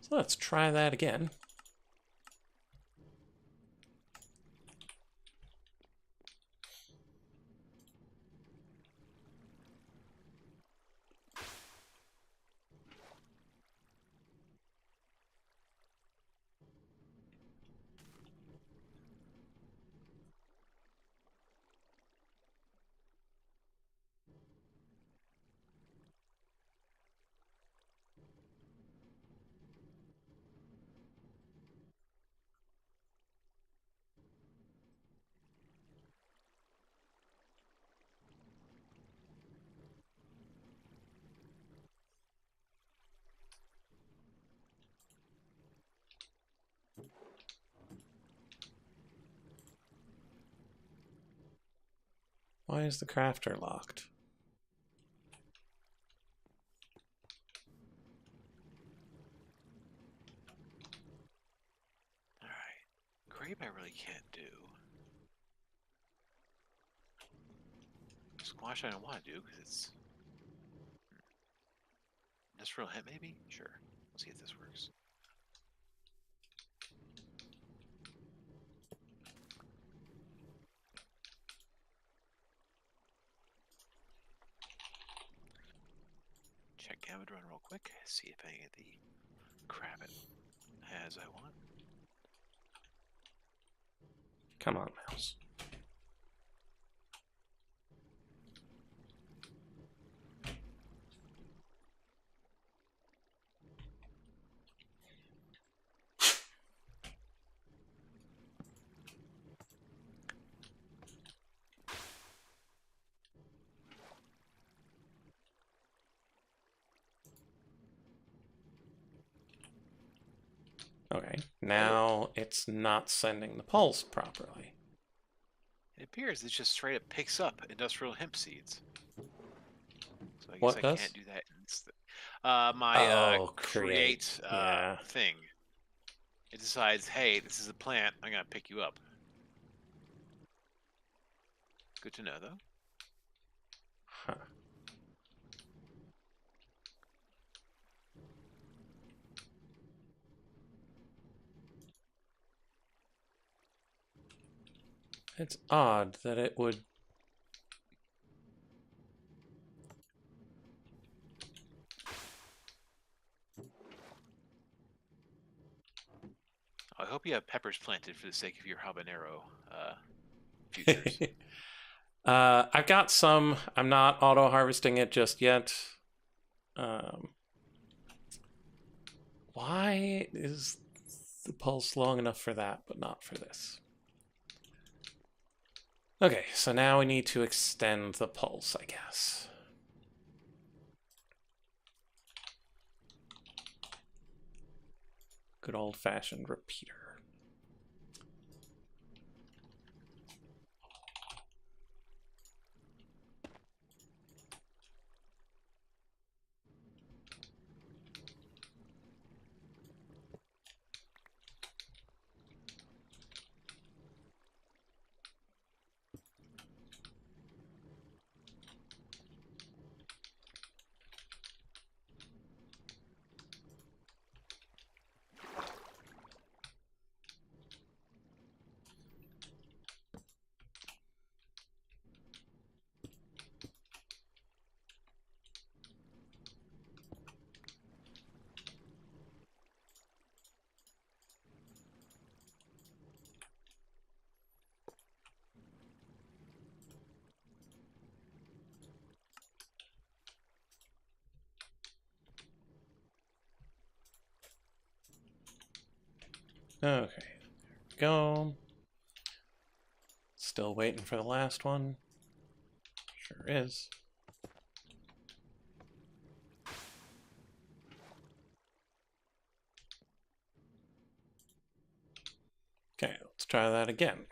So let's try that again. Why is the crafter locked? Alright. Grape I really can't do. Squash I don't want to do because it's... Industrial hemp maybe? Sure. We'll see if this works. Check Gamma Run real quick. See if any of the crap it has I want. Come on, mouse. Okay, now it's not sending the pulse properly. It appears it just straight up picks up industrial hemp seeds. So I guess What I does? can't do that. My create yeah. thing. It decides, hey, this is a plant. I'm gonna pick you up. Good to know, though. Huh. It's odd that it would... I hope you have peppers planted for the sake of your habanero futures. I've got some. I'm not auto-harvesting it just yet. Why is the pulse long enough for that, but not for this? Okay, so now we need to extend the pulse, I guess. Good old-fashioned repeater. Okay, there we go. Still waiting for the last one. Sure is. Okay, let's try that again.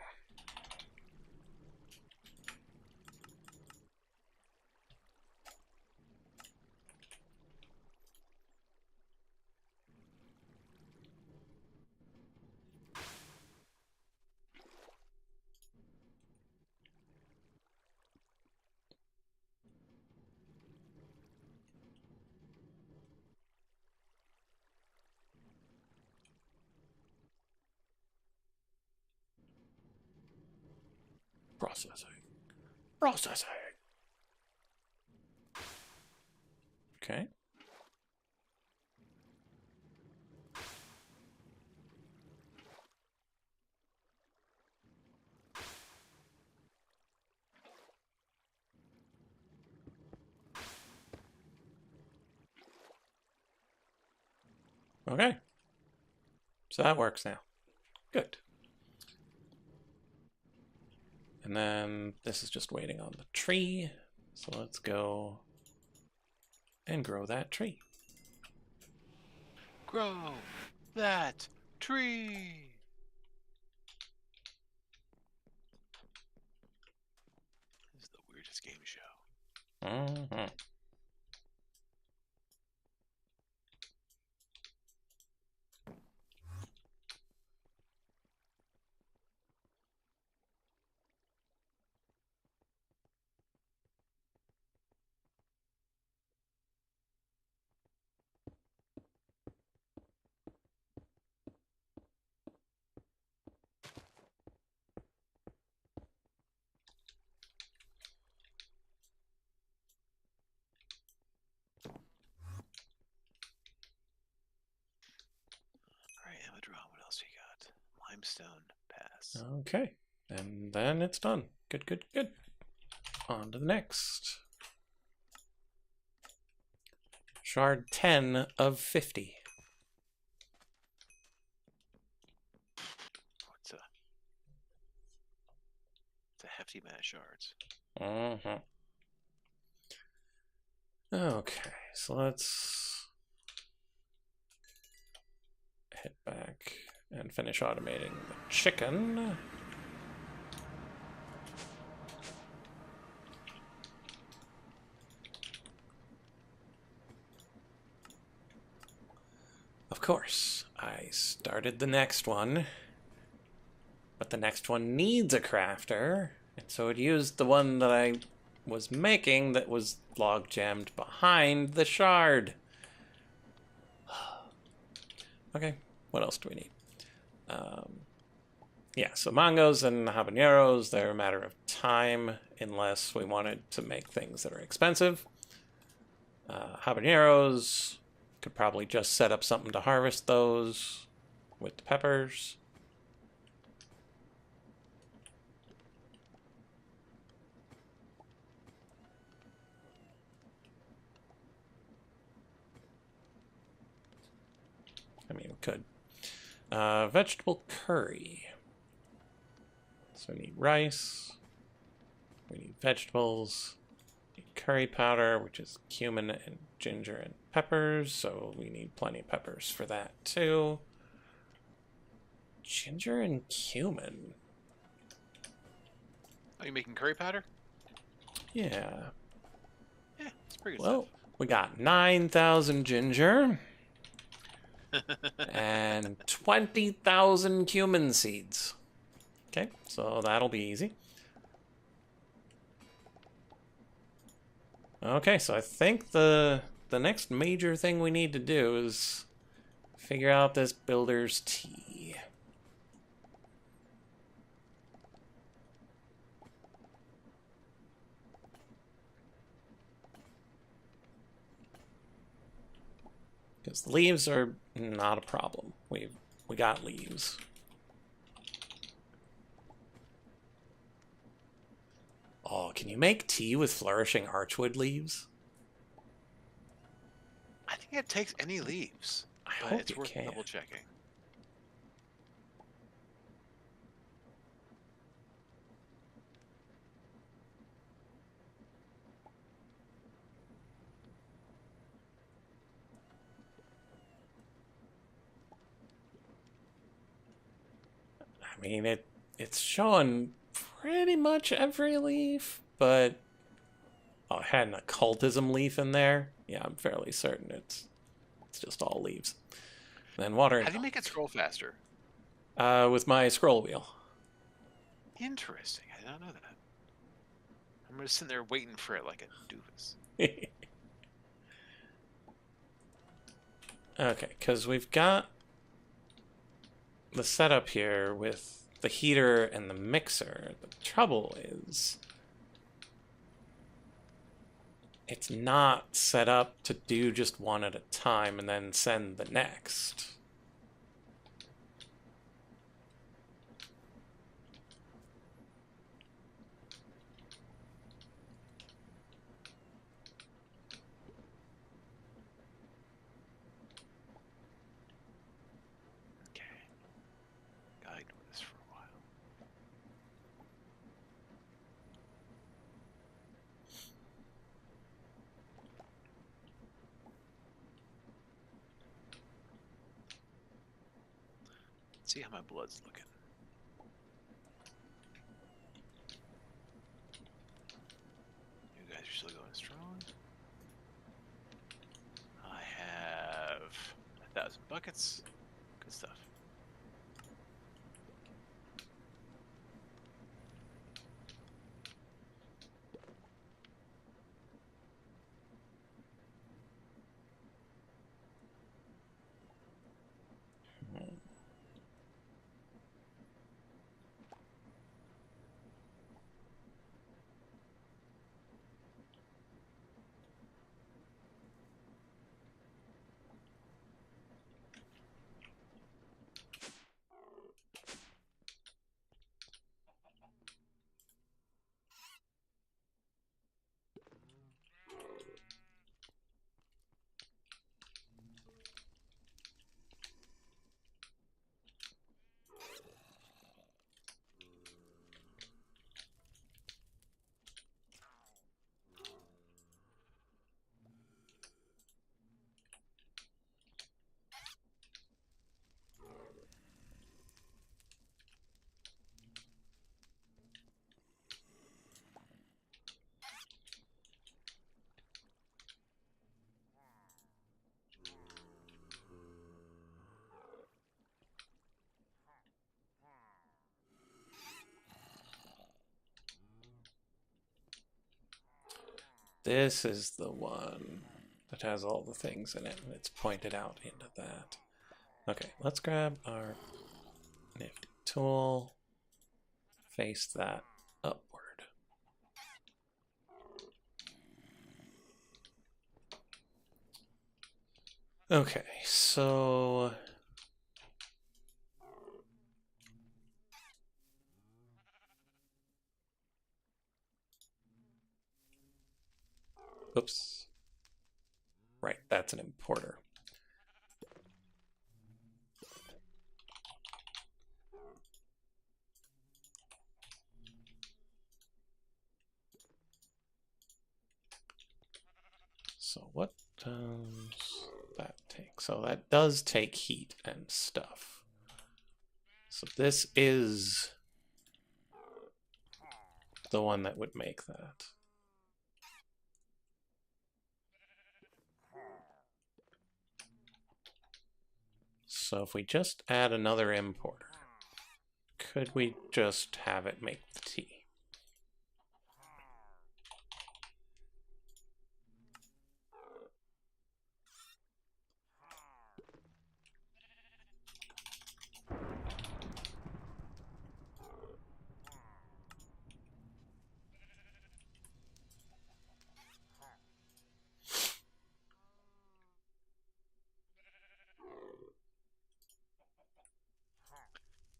Processing. Processing. Okay. Okay. So that works now. Good. And then this is just waiting on the tree. So let's go and grow that tree. Grow that tree! This is the weirdest game show. Mm-hmm. Alright, Amadron, what else we got? Limestone pass. Okay. And then it's done. Good, good, good. On to the next. Shard 10 of 50. It's a hefty amount of shards. Mm-hmm. Okay, so let's head back and finish automating the chicken. Of course, I started the next one, but the next one needs a crafter, and so it used the one that I was making that was log jammed behind the shard. Okay, what else do we need? Yeah, so mangos and habaneros, they're a matter of time unless we wanted to make things that are expensive. Habaneros, could probably just set up something to harvest those with the peppers. I mean, we could. Vegetable curry. So we need rice. We need vegetables. We need curry powder, which is cumin and ginger and peppers. So we need plenty of peppers for that too. ginger and cumin. Oh, you making curry powder? Yeah. Yeah, it's pretty good Well, we got 9,000 ginger stuff. and 20,000 cumin seeds. Okay, so that'll be easy. Okay, so I think the next major thing we need to do is figure out this builder's tea. Because leaves are not a problem. We got leaves. Oh, can you make tea with flourishing archwood leaves? I think it takes any leaves, I but hope it's you worth can. double checking. I mean, it's showing pretty much every leaf, but oh, it had an occultism leaf in there. Yeah, I'm fairly certain it's just all leaves. Then water and How do you make it scroll faster? with my scroll wheel. Interesting. I did not know that. I'm just sitting there waiting for it like a doofus. Okay, because we've got the setup here with the heater and the mixer. The trouble is it's not set up to do just one at a time and then send the next. Okay. Gotta ignore this for a while. Let's see how my blood's looking. You guys are still going strong. I have 1,000 buckets. Good stuff. This is the one that has all the things in it, and it's pointed out into that. Okay, let's grab our nifty tool, face that upward. Okay, so oops. Right, that's an importer. So what does that take? So that does take heat and stuff. So this is the one that would make that. So if we just add another importer, could we just have it make the tea?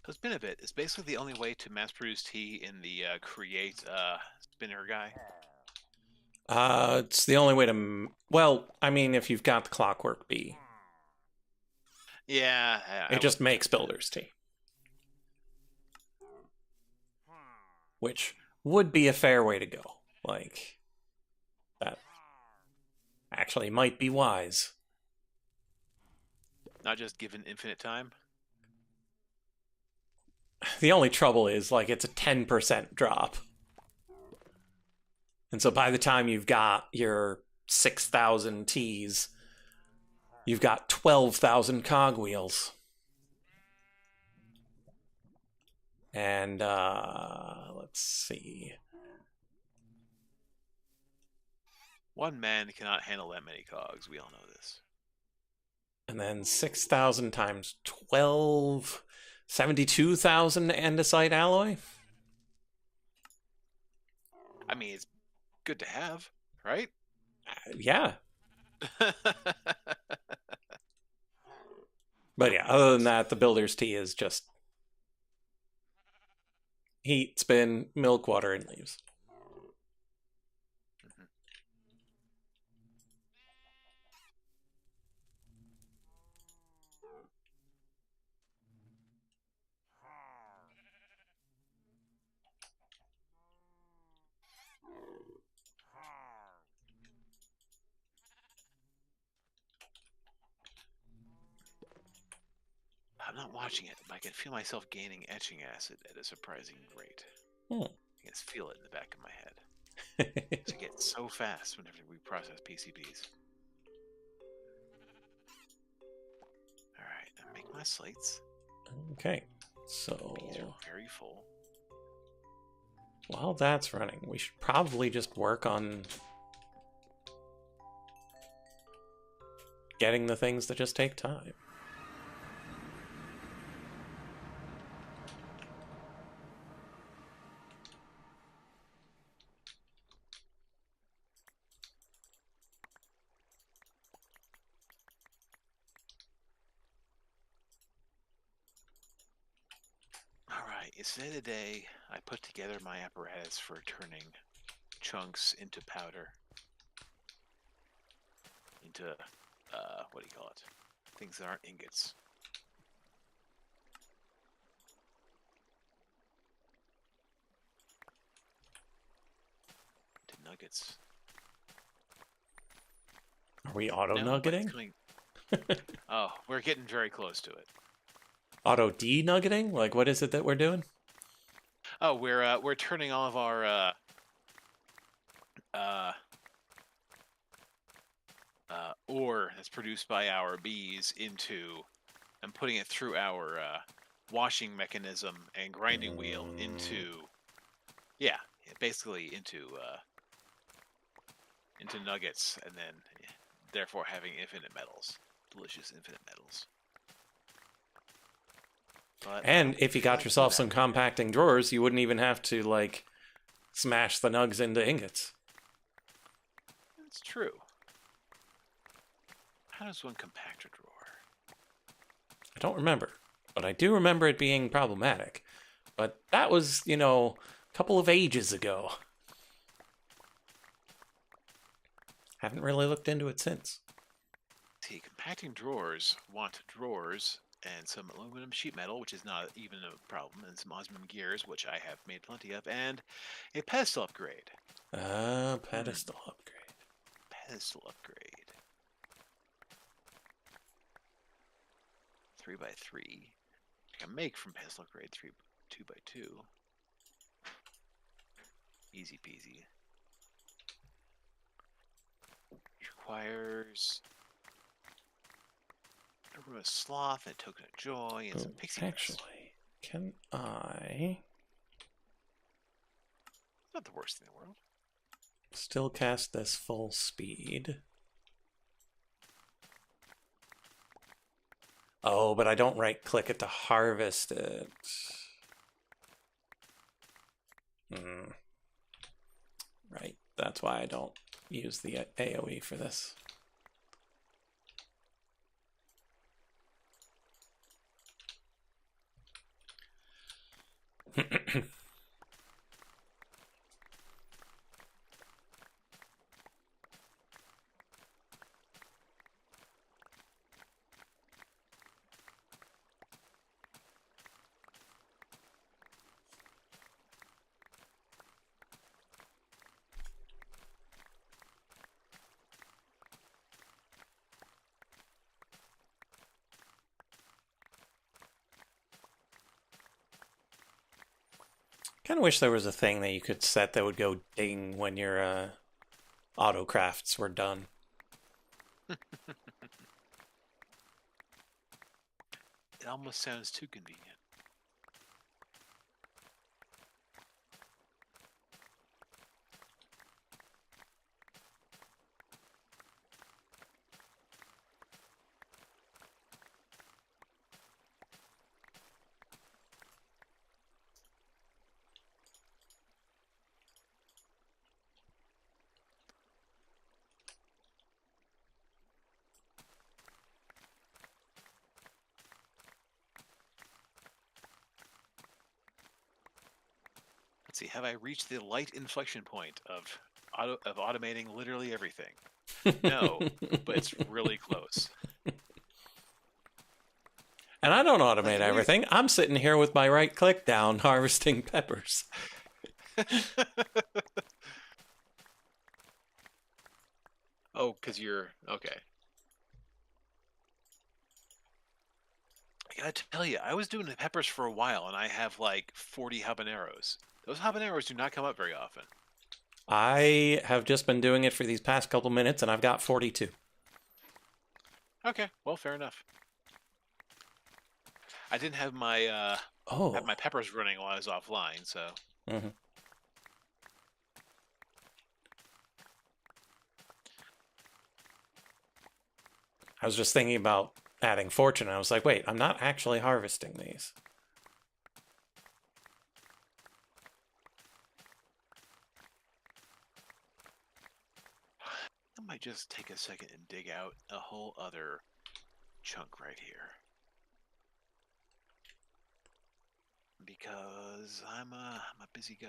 So it's been a bit. It's basically the only way to mass produce tea in the create spinner guy. It's the only way to. Well, I mean, if you've got the Clockwork Bee, Yeah, it just makes builder's tea, which would be a fair way to go. Like, that actually might be wise. not just given infinite time. The only trouble is, like, it's a 10% drop. And so by the time you've got your 6,000 Ts, you've got 12,000 cogwheels. And, let's see. One man cannot handle that many cogs. We all know this. And then 6,000 times 12, 72,000 andesite alloy. I mean, it's good to have, right? Yeah. But yeah, other than that, the builder's tea is just heat, spin, milk, water, and leaves. I'm not watching it, but I can feel myself gaining etching acid at a surprising rate. Hmm. I can feel it in the back of my head. I get so fast whenever we process PCBs. Alright, I make my slates. Okay, so These are very full. while that's running, we should probably just work on getting the things that just take time. Alright, yesterday today I put together my apparatus for turning chunks into powder. Into, what do you call it? Things that aren't ingots. Into nuggets. Are we auto No, but it's nuggeting? coming... Oh, we're getting very close to it. Auto de-nuggeting? Like, what is it that we're doing? Oh, we're turning all of our ore that's produced by our bees into, and putting it through our washing mechanism and grinding wheel into, yeah, basically into nuggets, and then therefore having infinite metals, delicious infinite metals. But And if you got yourself some compacting drawers, you wouldn't even have to, like, smash the nugs into ingots. It's true. How does one compact a drawer? I don't remember, but I do remember it being problematic. But that was, you know, a couple of ages ago. Haven't really looked into it since. See, compacting drawers want drawers and some aluminum sheet metal, which is not even a problem, and some osmium gears, which I have made plenty of, and a pedestal upgrade. Pedestal upgrade. Pedestal upgrade. 3x3. I can make from pencil grade 2x2. Easy peasy. Requires a sloth, and a token of joy, and some pixie dust. Actually, can I Not the worst thing in the world. still cast this full speed? Oh, but I don't right-click it to harvest it. Right, that's why I don't use the AoE for this. Kind of wish there was a thing that you could set that would go ding when your auto crafts were done. It almost sounds too convenient. Let's see, have I reached the light inflection point of automating literally everything? No, but it's really close. And I don't automate everything. I'm sitting here with my right click down harvesting peppers. Oh, because you're... Okay. I gotta tell you, I was doing the peppers for a while, and I have like 40 habaneros. Those habaneros do not come up very often. I have just been doing it for these past couple minutes, and I've got 42. Okay, well, fair enough. I didn't have my peppers running while I was offline, so... I was just thinking about adding fortune, and I was like, wait, I'm not actually harvesting these. I might just take a second and dig out a whole other chunk right here. Because I'm a busy guy.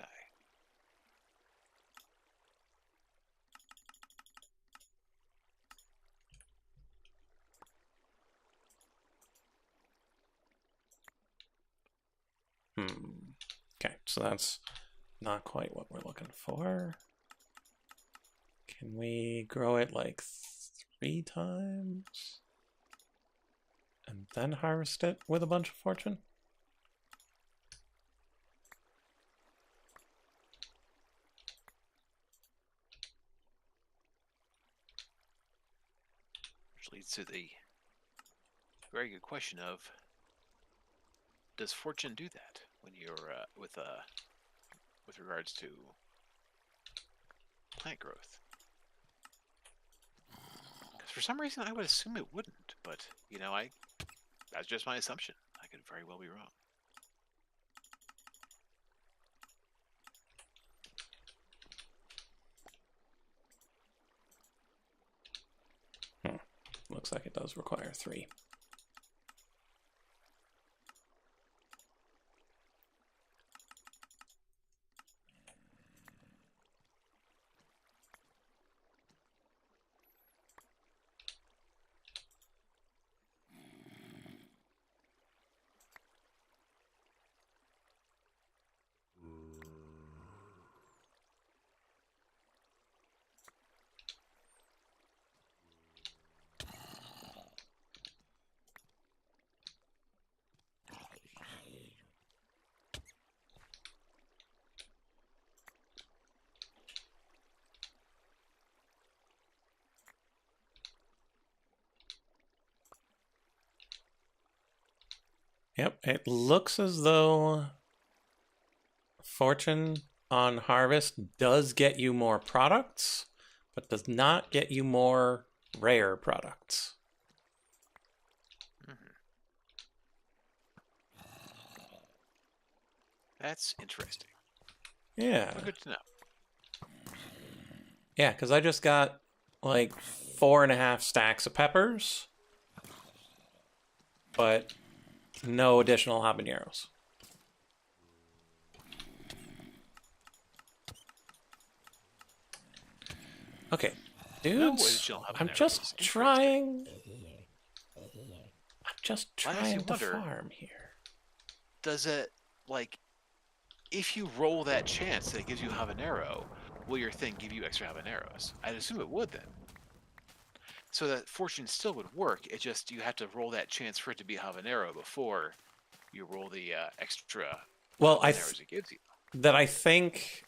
Okay, so that's not quite what we're looking for. Can we grow it like 3 times? And then harvest it with a bunch of fortune? Which leads to the very good question of, does fortune do that when you're with regards to plant growth? Because for some reason I would assume it wouldn't, but you know, that's just my assumption. I could very well be wrong. Looks like it does require 3. Yep, it looks as though Fortune on Harvest does get you more products, but does not get you more rare products. That's interesting. Yeah. Well, good to know. Yeah, because I just got like 4.5 stacks of peppers, but no additional habaneros. Okay, No dudes, additional I'm habaneros. just Interesting. trying. I'm just Well, that makes trying me to wonder, farm here. does it, like, if you roll that chance that it gives you habanero, will your thing give you extra habaneros? I'd assume it would then. So that fortune still would work. It just, you have to roll that chance for it to be habanero before you roll the extra Well, habaneros it gives you. I think.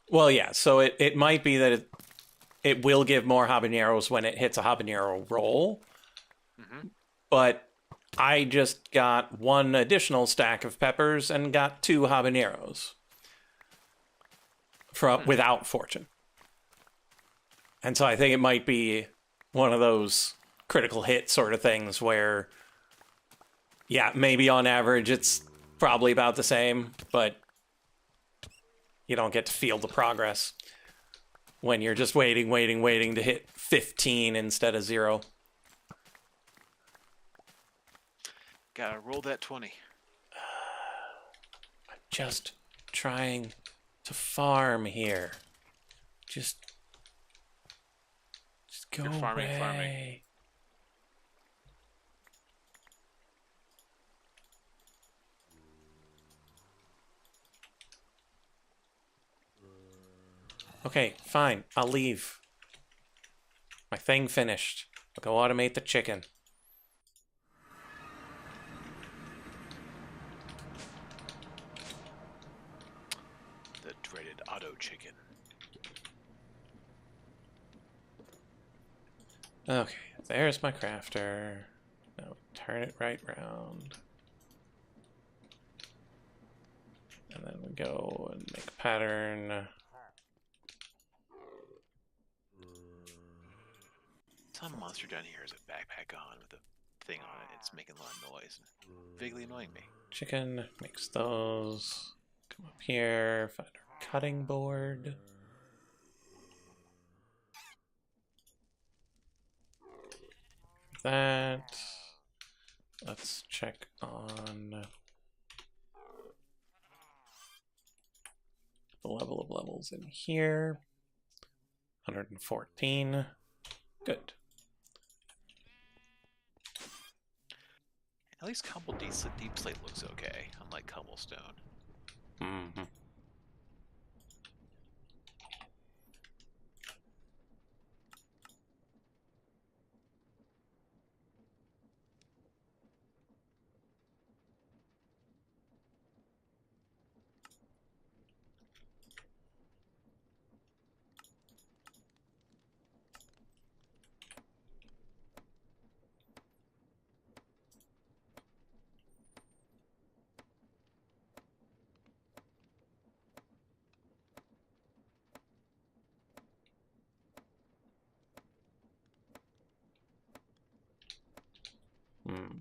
Well, yeah. So it might be that it will give more habaneros when it hits a habanero roll, but I just got 1 additional stack of peppers and got 2 habaneros without fortune. And so I think it might be one of those critical hit sort of things where, yeah, maybe on average it's probably about the same, but you don't get to feel the progress when you're just waiting to hit 15 instead of 0. Gotta roll that 20. I'm just trying to farm here. Just go You're farming, away. farming. Okay, fine. I'll leave. My thing finished. I'll go automate the chicken. The dreaded auto chicken. Okay, there's my crafter. Now we turn it right round. And then we go and make a pattern. Some monster down here has a backpack on with a thing on it. It's making a lot of noise and vaguely annoying me. Chicken, mix those. Come up here, find our cutting board. That. Let's check on the level of levels in here. 114. Good. At least cobble deep slate looks okay, unlike cobblestone. Mm-hmm. Hmm.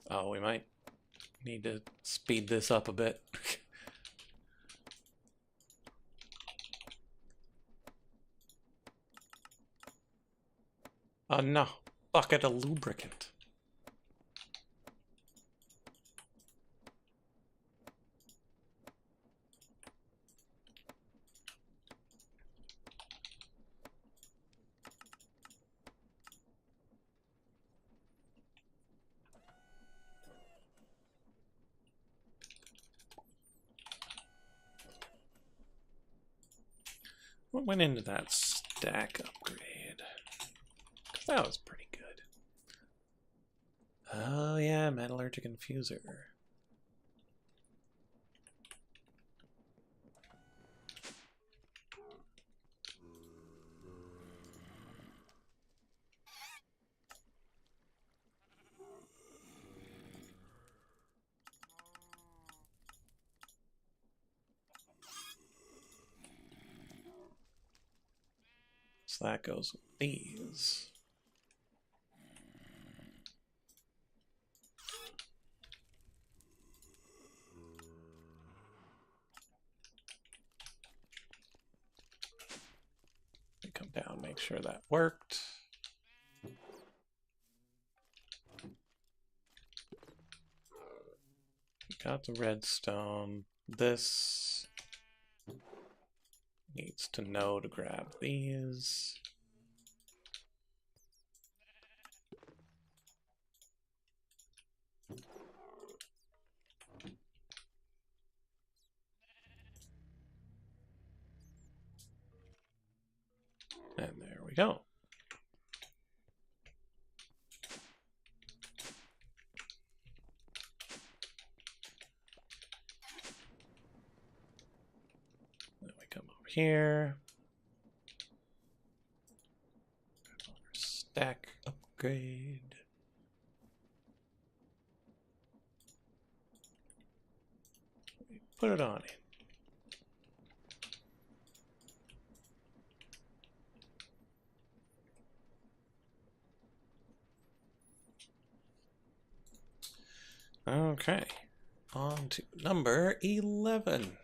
Oh, we might need to speed this up a bit. Oh no, bucket of lubricant. What went into that stack upgrade? 'Cause that was pretty good. Oh, yeah, metallurgic infuser. So that goes with these. Come down, make sure that worked. Got the redstone. This needs to know to grab these. And there we go. Then we come over here. Stack upgrade. Put it on in. Okay. On to number 11.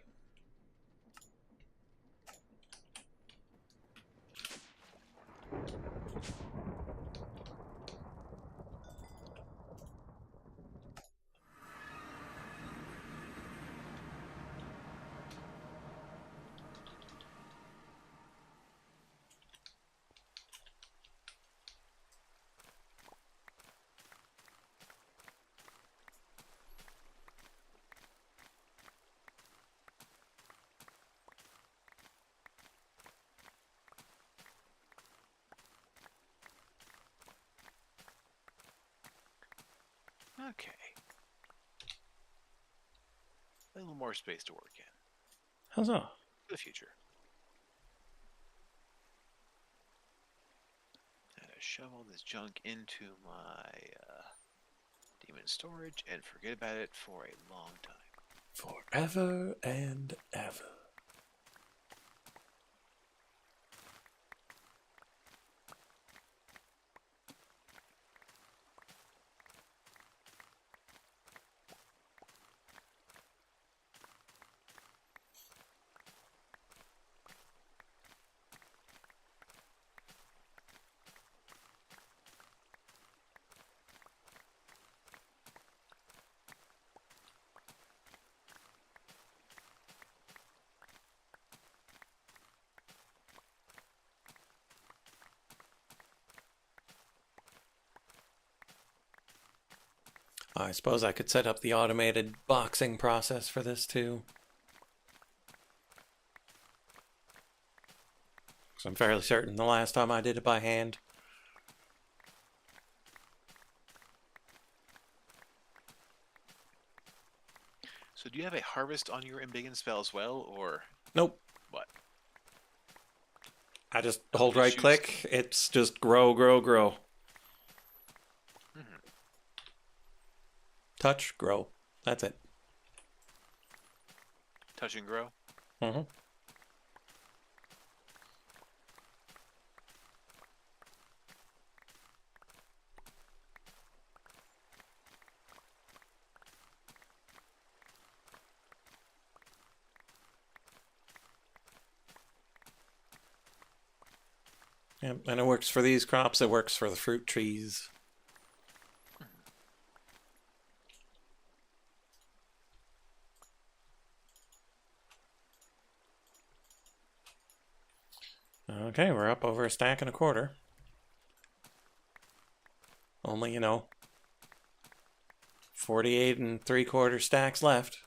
Okay. A little more space to work in. How's that? For the future. And I shovel this junk into my demon storage and forget about it for a long time. Forever and ever. I suppose I could set up the automated boxing process for this too. Because I'm fairly certain the last time I did it by hand. So do you have a harvest on your embiggen spell as well, or Nope. what? I just hold right click. It's just grow, grow, grow. Mm-hmm. Touch, grow. That's it. Touch and grow? Mm-hmm. Yep, and it works for these crops. It works for the fruit trees. Okay, we're up over a stack and a quarter. Only, 48 and 3/4 stacks left.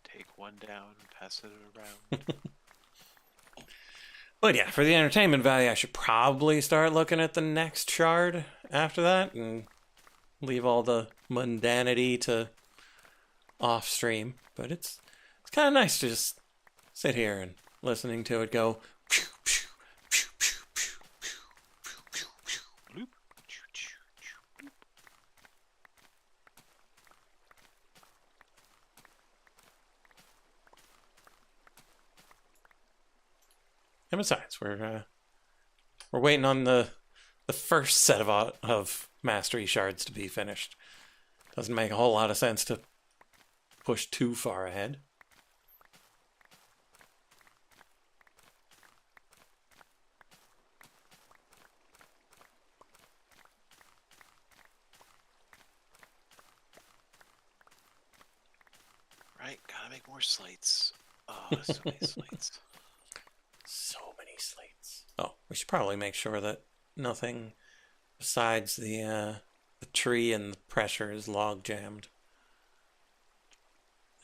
Take one down, pass it around. But yeah, for the entertainment value, I should probably start looking at the next shard after that and leave all the mundanity to off stream. But it's kind of nice to just sit here and listening to it go. And besides, we're waiting on the first set of mastery shards to be finished. Doesn't make a whole lot of sense to push too far ahead. Right, gotta make more slates. Oh, so many slates. So many slates. Oh, we should probably make sure that nothing besides the tree and the pressure is log jammed.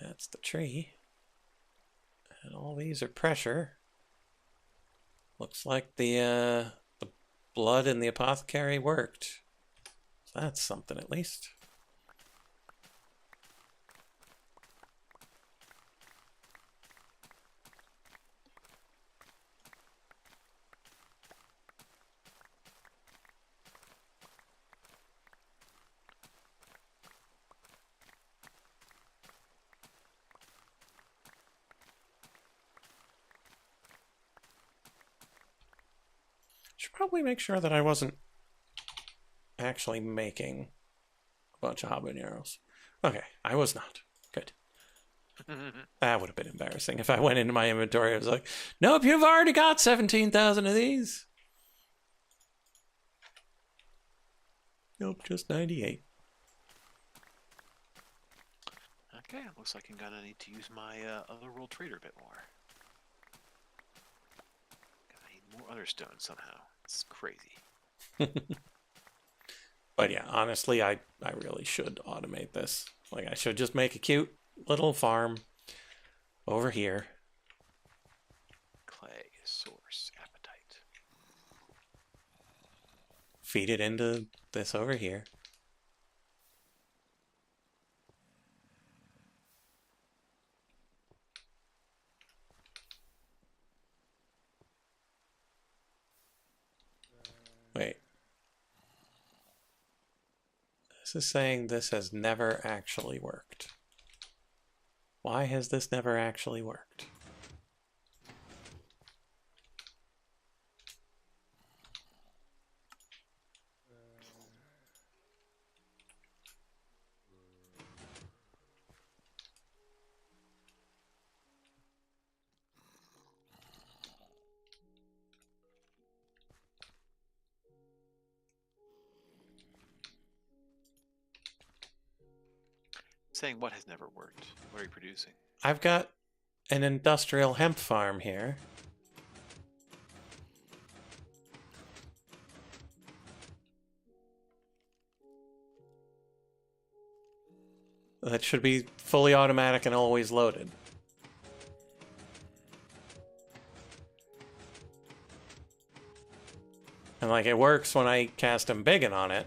That's the tree. And all these are pressure. Looks like the blood in the apothecary worked. So that's something at least. Should probably make sure that I wasn't actually making a bunch of habaneros. Okay, I was not. Good. That would have been embarrassing if I went into my inventory and was like, nope, you've already got 17,000 of these. Nope, just 98. Okay, looks like I'm gonna need to use my other world trader a bit more. I need more other stones somehow. It's crazy. But yeah, honestly, I really should automate this. Like, I should just make a cute little farm over here. Clay, source, appetite. Feed it into this over here. Wait. This is saying this has never actually worked. Why has this never actually worked? Saying what has never worked? What are you producing? I've got an industrial hemp farm here. That should be fully automatic and always loaded. And like, it works when I cast Embiggen on it.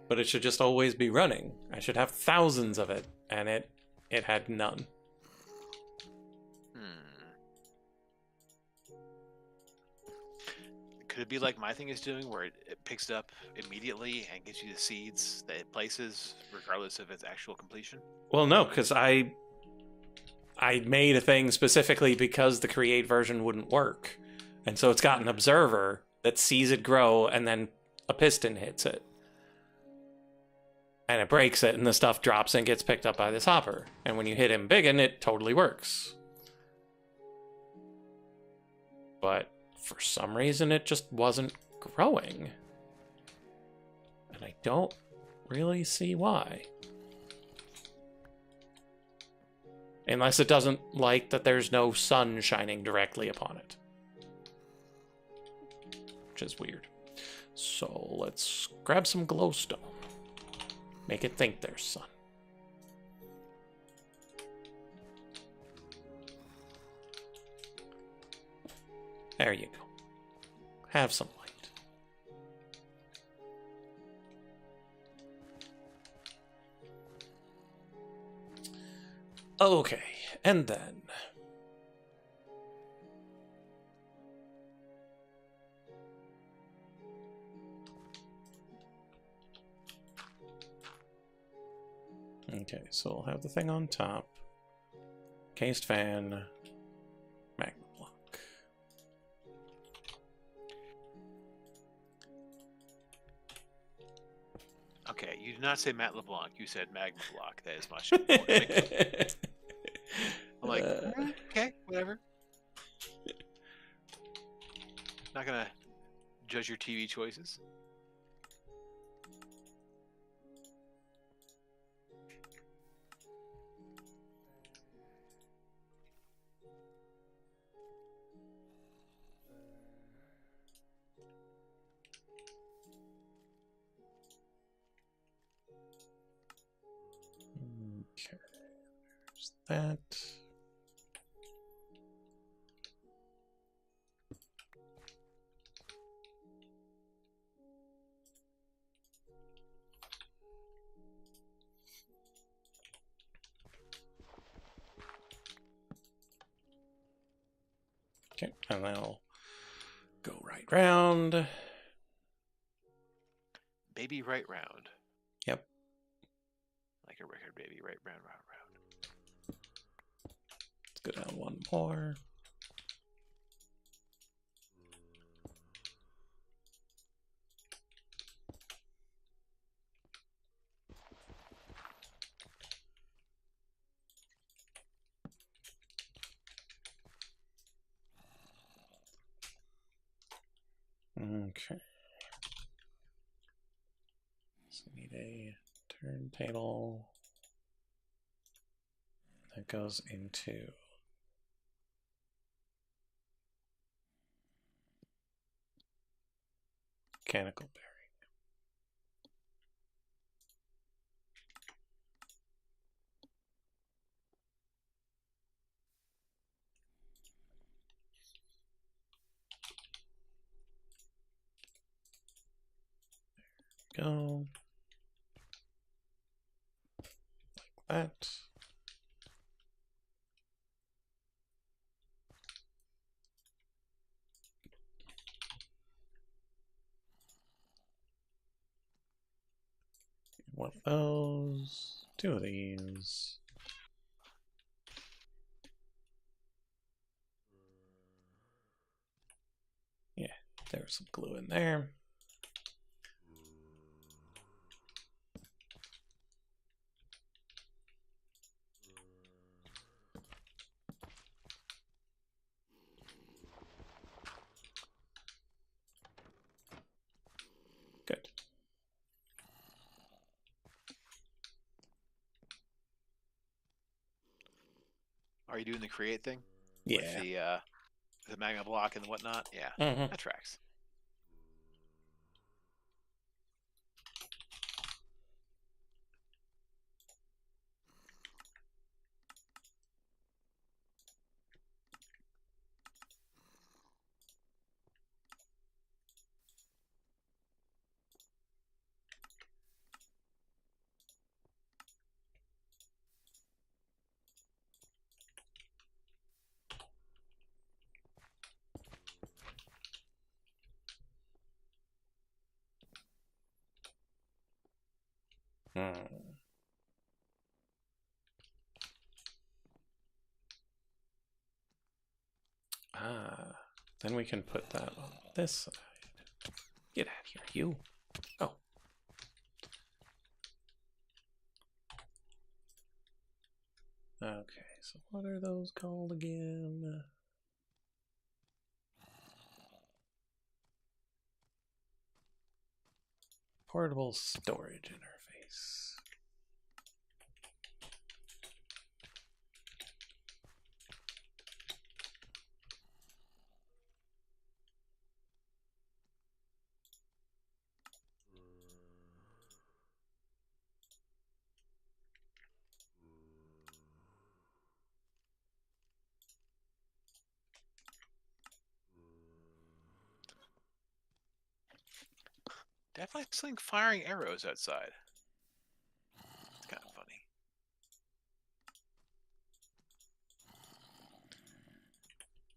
But it should just always be running. I should have thousands of it, and it had none. Could it be like my thing is doing, where it picks it up immediately and gives you the seeds that it places, regardless of its actual completion? Well, no, because I made a thing specifically because the create version wouldn't work. And so it's got an observer that sees it grow, and then a piston hits it. And it breaks it, and the stuff drops and gets picked up by this hopper. And when you hit Embiggen, it totally works. But for some reason, it just wasn't growing. And I don't really see why. Unless it doesn't like that there's no sun shining directly upon it. Which is weird. So let's grab some glowstone. Make it think there's sun. There you go. Have some light. Okay, and then... Okay, so we'll have the thing on top. Cased fan. Magma block. Okay, you did not say Matt LeBlanc. You said Magma Block. That is much more effective. I'm like, okay, whatever. Not gonna judge your TV choices. Okay, there's that. Okay, and then I'll go right round. Baby right round. Yep. Like a record baby, right round, round, round. Let's go down one more. Okay. So we need a turntable that goes into mechanical bearing. Go like that. One of those, two of these. Yeah, there's some glue in there. Good. Are you doing the create thing? Yeah. With the magma block and whatnot? Yeah, that tracks. Then we can put that on this side. Get out of here, you. Oh. Okay, so what are those called again? Portable storage interface. Definitely something firing arrows outside. It's kind of funny.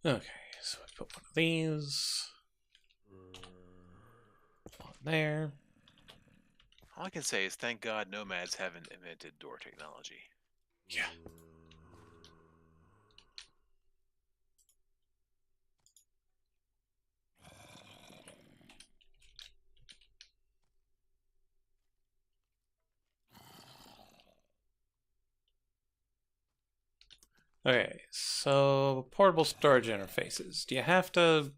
Okay, so I put one of these on there. All I can say is thank God nomads haven't invented door technology. Yeah. Okay, so portable storage interfaces. Do you have to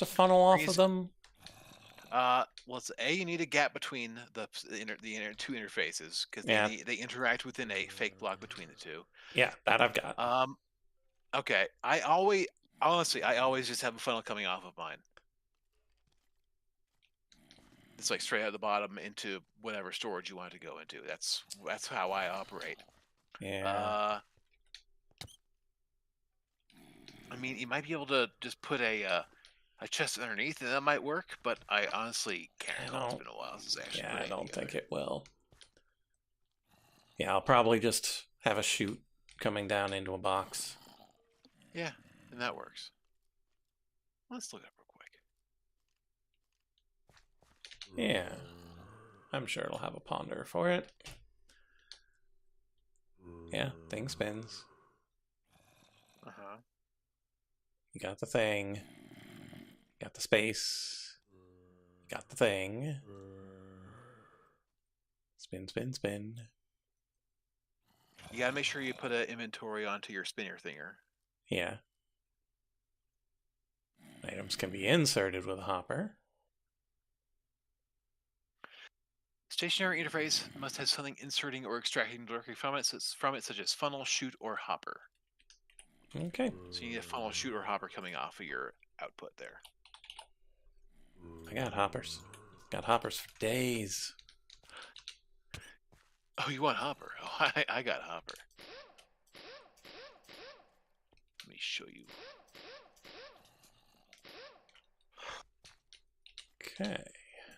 funnel off of them? Well, it's A, you need a gap between the two interfaces because Yeah, they interact within a fake block between the two. yeah, that I've got. Okay. I always just have a funnel coming off of mine. It's like straight out the bottom into whatever storage you want it to go into. That's how I operate. Yeah. I mean, you might be able to just put a chest underneath, and that might work. But I honestly can't recall. It's been a while since I actually put I it don't together. think it will. Yeah, I'll probably just have a chute coming down into a box. Yeah, and that works. Let's look it up real quick. Yeah. I'm sure it'll have a ponder for it. Yeah, thing spins. Uh-huh. You got the thing. You got the space. You got the thing. Spin, spin, spin. You gotta make sure you put an inventory onto your spinner thinger. Yeah. Items can be inserted with a hopper. Stationary interface must have something inserting or extracting directly from it, such as funnel, chute, or hopper. Okay. So you need a funnel, chute, or hopper coming off of your output there. I got hoppers. Got hoppers for days. Oh, you want hopper? Oh, I got hopper. Let me show you. Okay.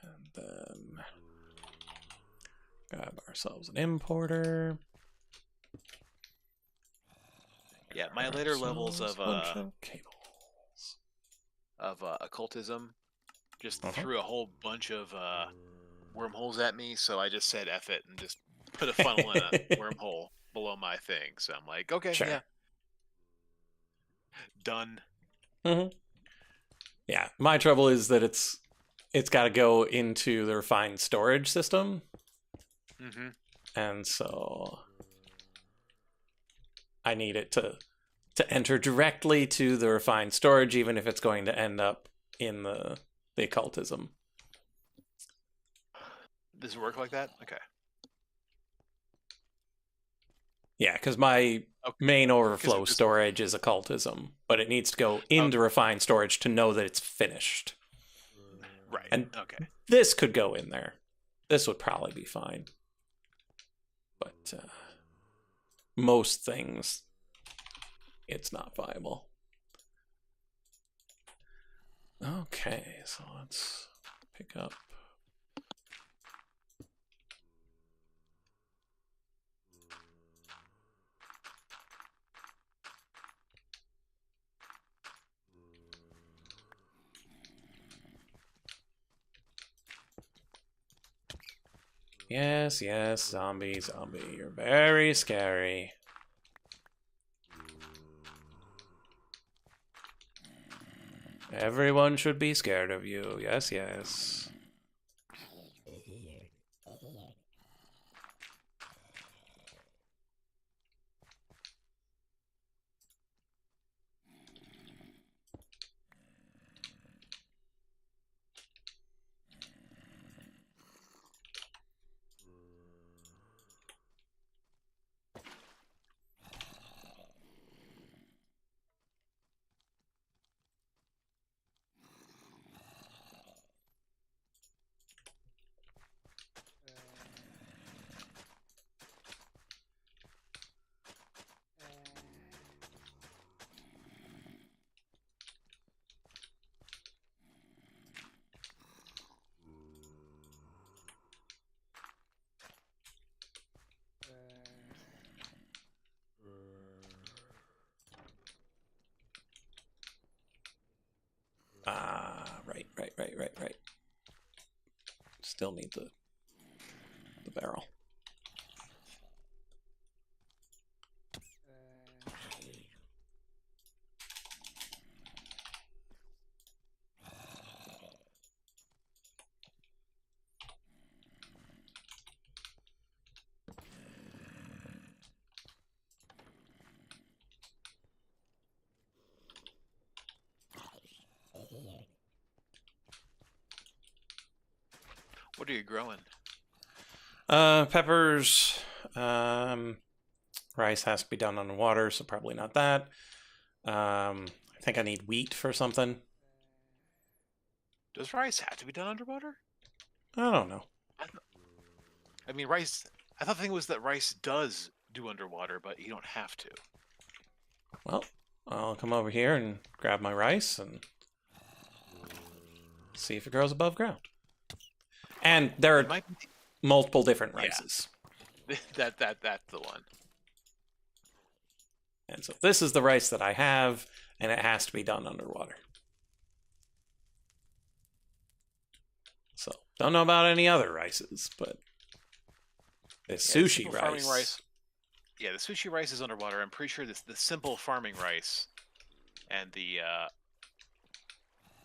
And then grab ourselves an importer. Yeah, my later levels of cables. Occultism just threw a whole bunch of wormholes at me, so I just said F it and just put a funnel in a wormhole below my thing. So I'm like, okay, Sure. yeah. Done. Yeah, my trouble is that it's got to go into the refined storage system. And so I need it to enter directly to the refined storage, even if it's going to end up in the occultism. Does it work like that? Okay. Yeah, because my main overflow storage is occultism, but it needs to go into refined storage to know that it's finished. Right. And okay. This could go in there. This would probably be fine. But most things, it's not viable. Okay, so let's pick up. Yes, yes, zombie, zombie. You're very scary. Everyone should be scared of you. Yes, yes. Right. Still need the barrel. What are you growing? Peppers. Rice has to be done underwater, so probably not that. I think I need wheat for something. Does rice have to be done underwater? I don't know. I mean, rice. I thought the thing was that rice does do underwater, but you don't have to. Well, I'll come over here and grab my rice and see if it grows above ground. And there are multiple different rices. Yeah. That's the one. And so this is the rice that I have, and it has to be done underwater. So, don't know about any other rices, but this sushi rice. Yeah, the sushi rice is underwater. I'm pretty sure the simple farming rice and the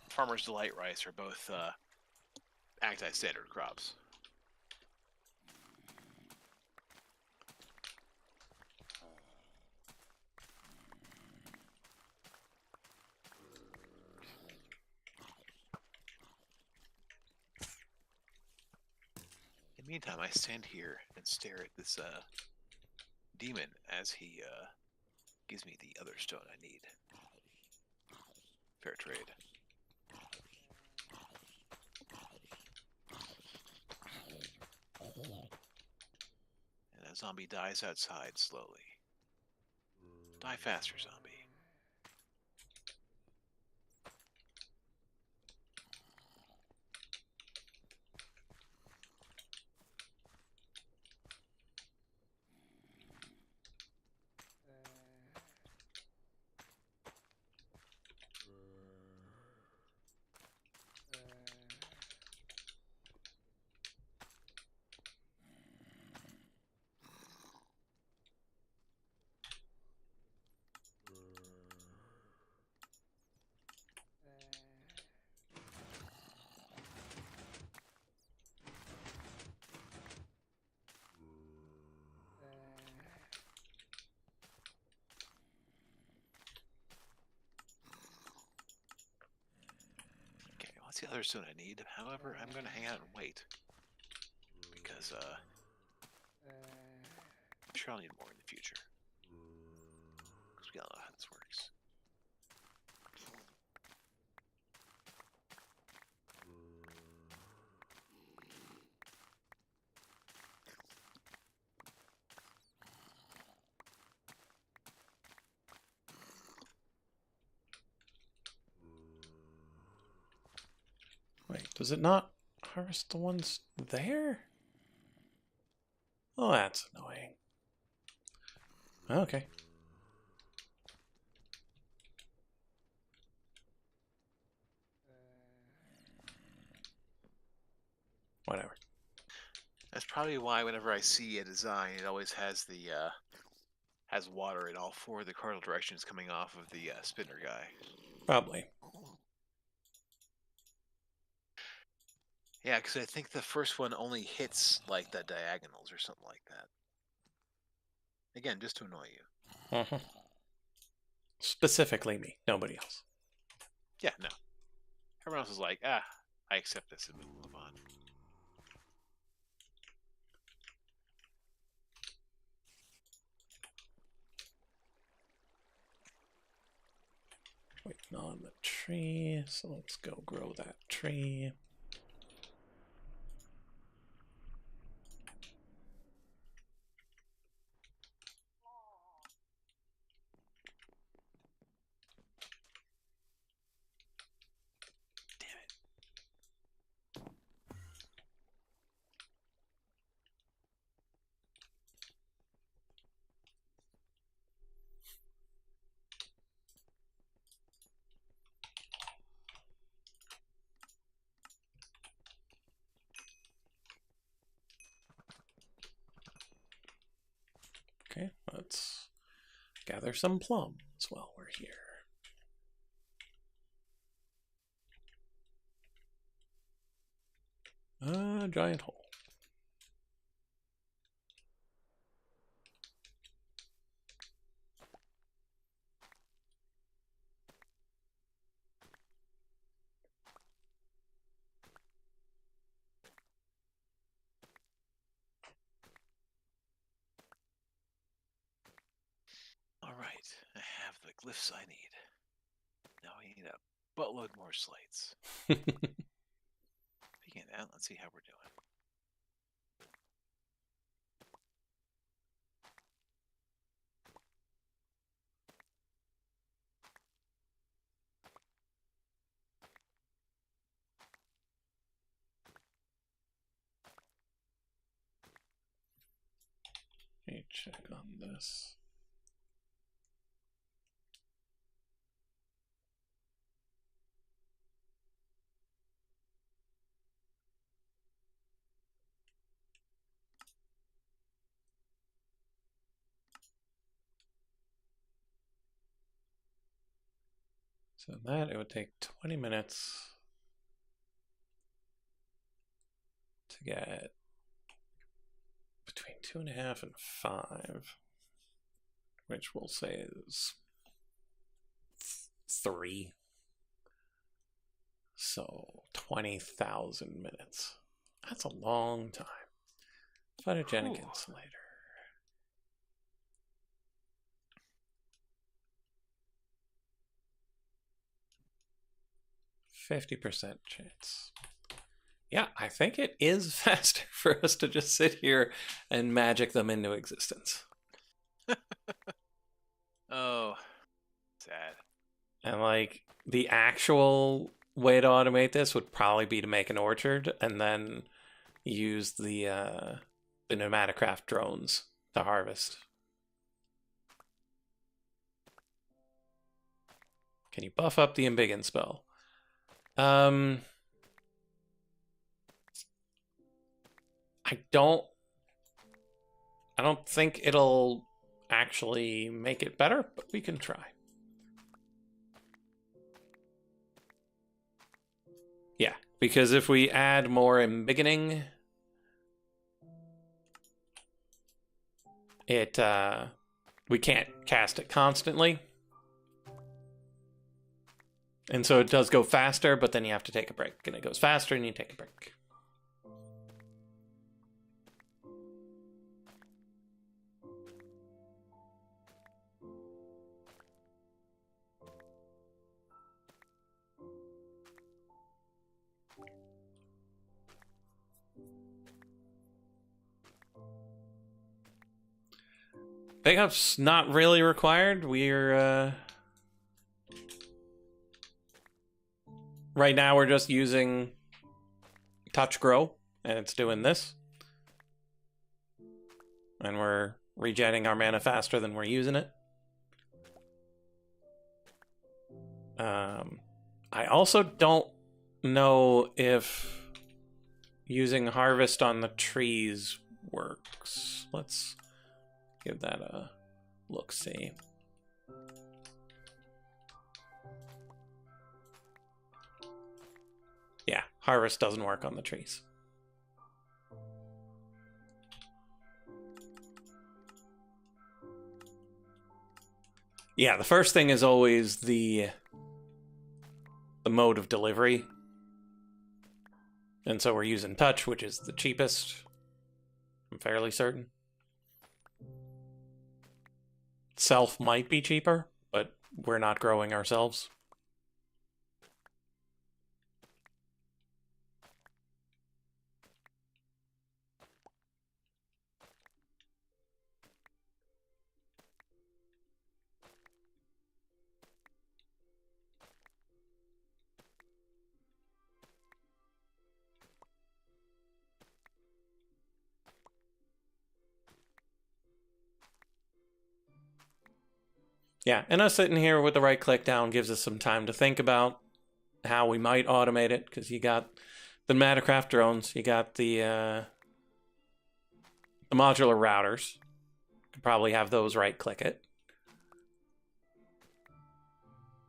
Farmer's Delight rice are both anti-standard crops. In the meantime, I stand here and stare at this demon as he gives me the other stone I need. Fair trade. And a zombie dies outside slowly. Die faster, zombie. That's the other stone I need. However, I'm going to hang out and wait. Because, I'm sure I'll need more in the future. Because we all know how this works. Wait, does it not harvest the ones there? Oh, that's annoying. Okay. Whatever. That's probably why whenever I see a design, it always has the, has water in all four of the cardinal directions coming off of the spinner guy. Probably. Yeah, because I think the first one only hits, like, the diagonals or something like that. Again, just to annoy you. Mm-hmm. Specifically me, nobody else. Yeah, no. Everyone else is like, I accept this and move on. Waiting on the tree, so let's go grow that tree. let's gather some plums while we're here. A giant hole. All right, I have the glyphs I need. Now I need a buttload more slates. Speaking of that, let's see how we're doing. Let me check on this. So that it would take 20 minutes to get between 2.5 and 5, which we'll say is 3. So 20,000 minutes. That's a long time. Photogenic insulator. 50% chance. Yeah, I think it is faster for us to just sit here and magic them into existence. Oh, sad. And like the actual way to automate this would probably be to make an orchard and then use the pneumaticraft drones to harvest. Can you buff up the embiggen spell? I don't think it'll actually make it better, but we can try. Yeah, because if we add more embiggening, we can't cast it constantly. And so it does go faster, but then you have to take a break. And it goes faster and you take a break. Pickup's not really required. We're right now we're just using touch grow, and it's doing this. And we're regenerating our mana faster than we're using it. I also don't know if using harvest on the trees works. Let's give that a look-see. Yeah, harvest doesn't work on the trees. Yeah, the first thing is always the mode of delivery. And so we're using touch, which is the cheapest. I'm fairly certain. Self might be cheaper, but we're not growing ourselves. Yeah, and us sitting here with the right click down gives us some time to think about how we might automate it, because you got the Mattercraft drones, you got the modular routers, Could probably have those right-click it.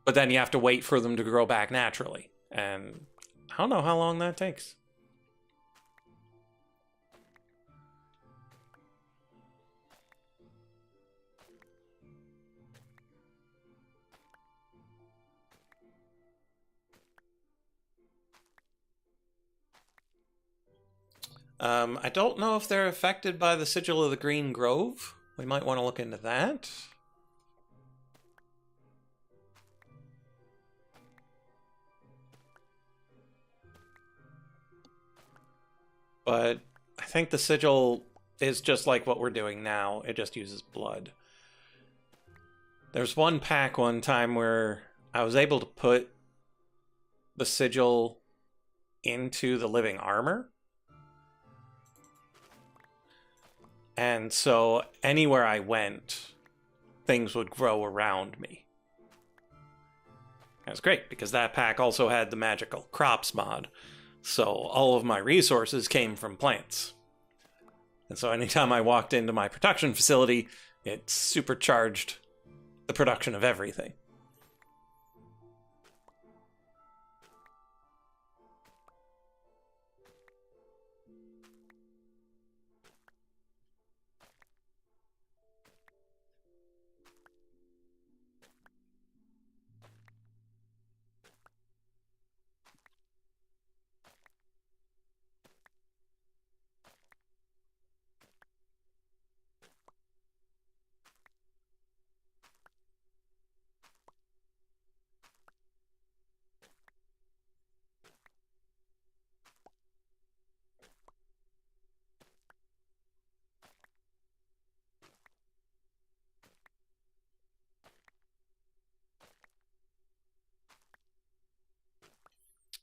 But then you have to wait for them to grow back naturally. And I don't know how long that takes. I don't know if they're affected by the Sigil of the Green Grove. We might want to look into that. But I think the Sigil is just like what we're doing now. It just uses blood. There's one pack one time where I was able to put the Sigil into the living armor. And so anywhere I went, things would grow around me. That's great, because that pack also had the magical crops mod. So all of my resources came from plants. And so anytime I walked into my production facility, it supercharged the production of everything.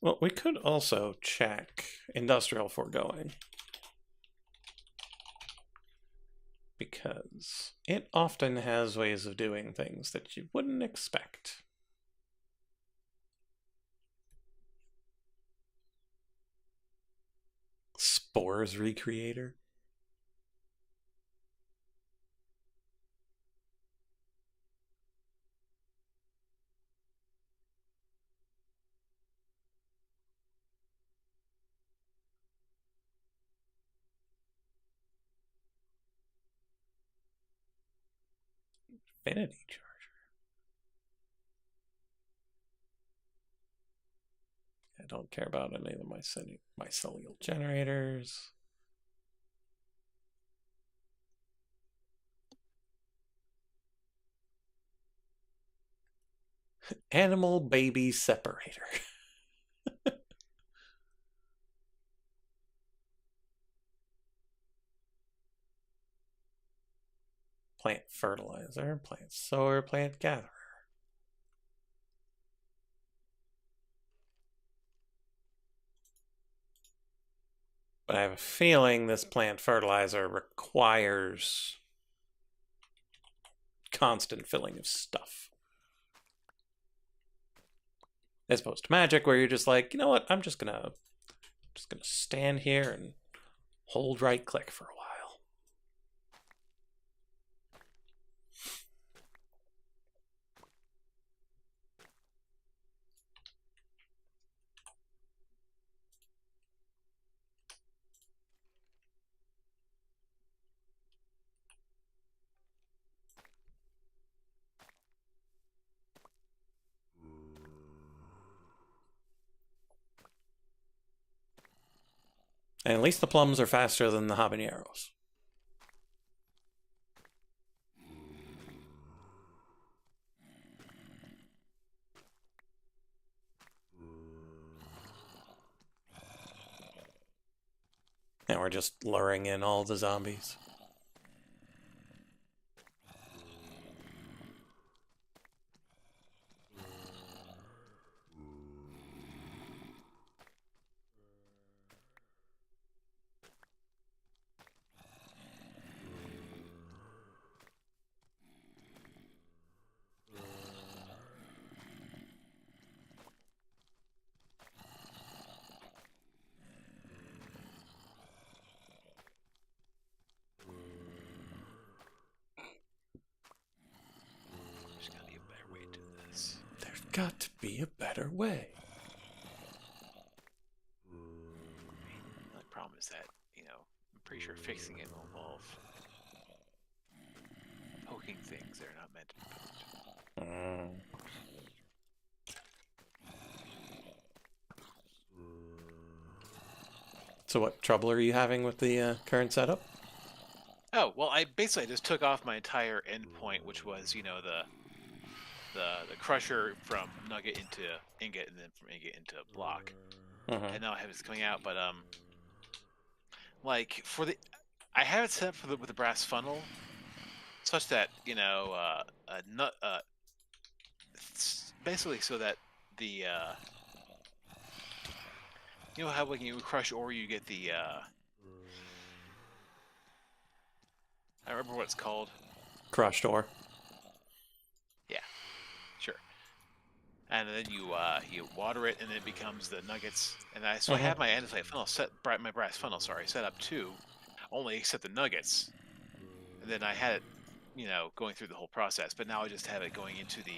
Well, we could also check industrial foregoing, because it often has ways of doing things that you wouldn't expect. Spores Recreator. Infinity Charger. I don't care about any of the mycelial generators. Animal Baby Separator. Plant fertilizer, plant sower, plant gatherer. But I have a feeling this plant fertilizer requires constant filling of stuff. As opposed to magic, where you're just like, you know what, I'm just gonna stand here and hold right click for a while. And at least the plums are faster than the habaneros. And we're just luring in all the zombies. got to be a better way. The problem is that, I'm pretty sure fixing it will involve poking things that are not meant to be poked. So what trouble are you having with the current setup? Oh, well, I basically just took off my entire endpoint, which was, the crusher from nugget into ingot and then from ingot into block. And now I have it coming out, but like I have it set up with the brass funnel, such that basically so that the how when you crush ore you get the I don't remember what it's called. Crushed ore. Yeah, sure. And then you water it, and then it becomes the nuggets. And I have my andesite funnel my brass funnel, set up too, only except the nuggets. And then I had it, going through the whole process. But now I just have it going into the.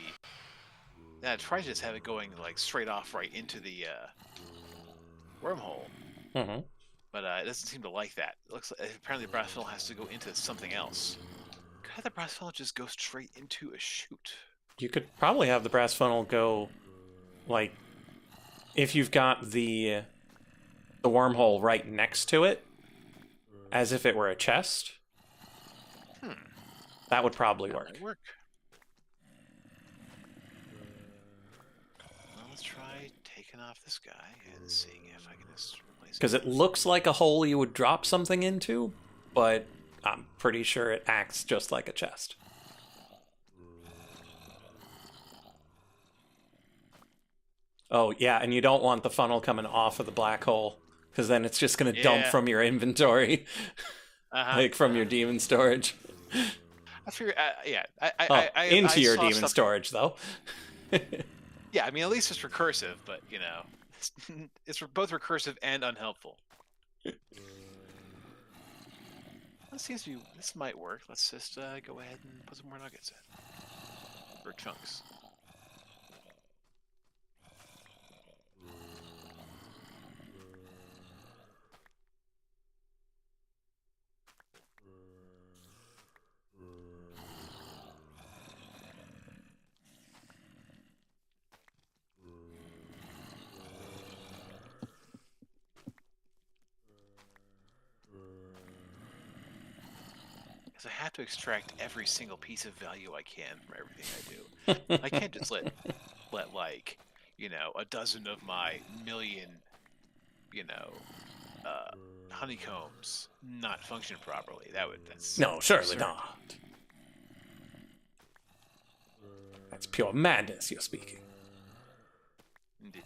I tried to just have it going like straight off right into the wormhole. But it doesn't seem to like that. It looks like apparently the brass funnel has to go into something else. Could have the brass funnel just go straight into a chute? You could probably have the brass funnel go, like, if you've got the wormhole right next to it, as if it were a chest. That would probably work. Well, let's try taking off this guy and seeing if I can just replace it. Because it looks like a hole you would drop something into, but I'm pretty sure it acts just like a chest. Oh, yeah, and you don't want the funnel coming off of the black hole, because then it's just going to dump from your inventory, like from your demon storage. I figure, into your demon storage, though. Yeah, I mean, at least it's recursive, but, it's both recursive and unhelpful. This might work. Let's just go ahead and put some more nuggets in. Or chunks. I have to extract every single piece of value I can from everything I do. I can't just let like, a dozen of my million, honeycombs not function properly. That's no, surely not. That's pure madness you're speaking. Indeed.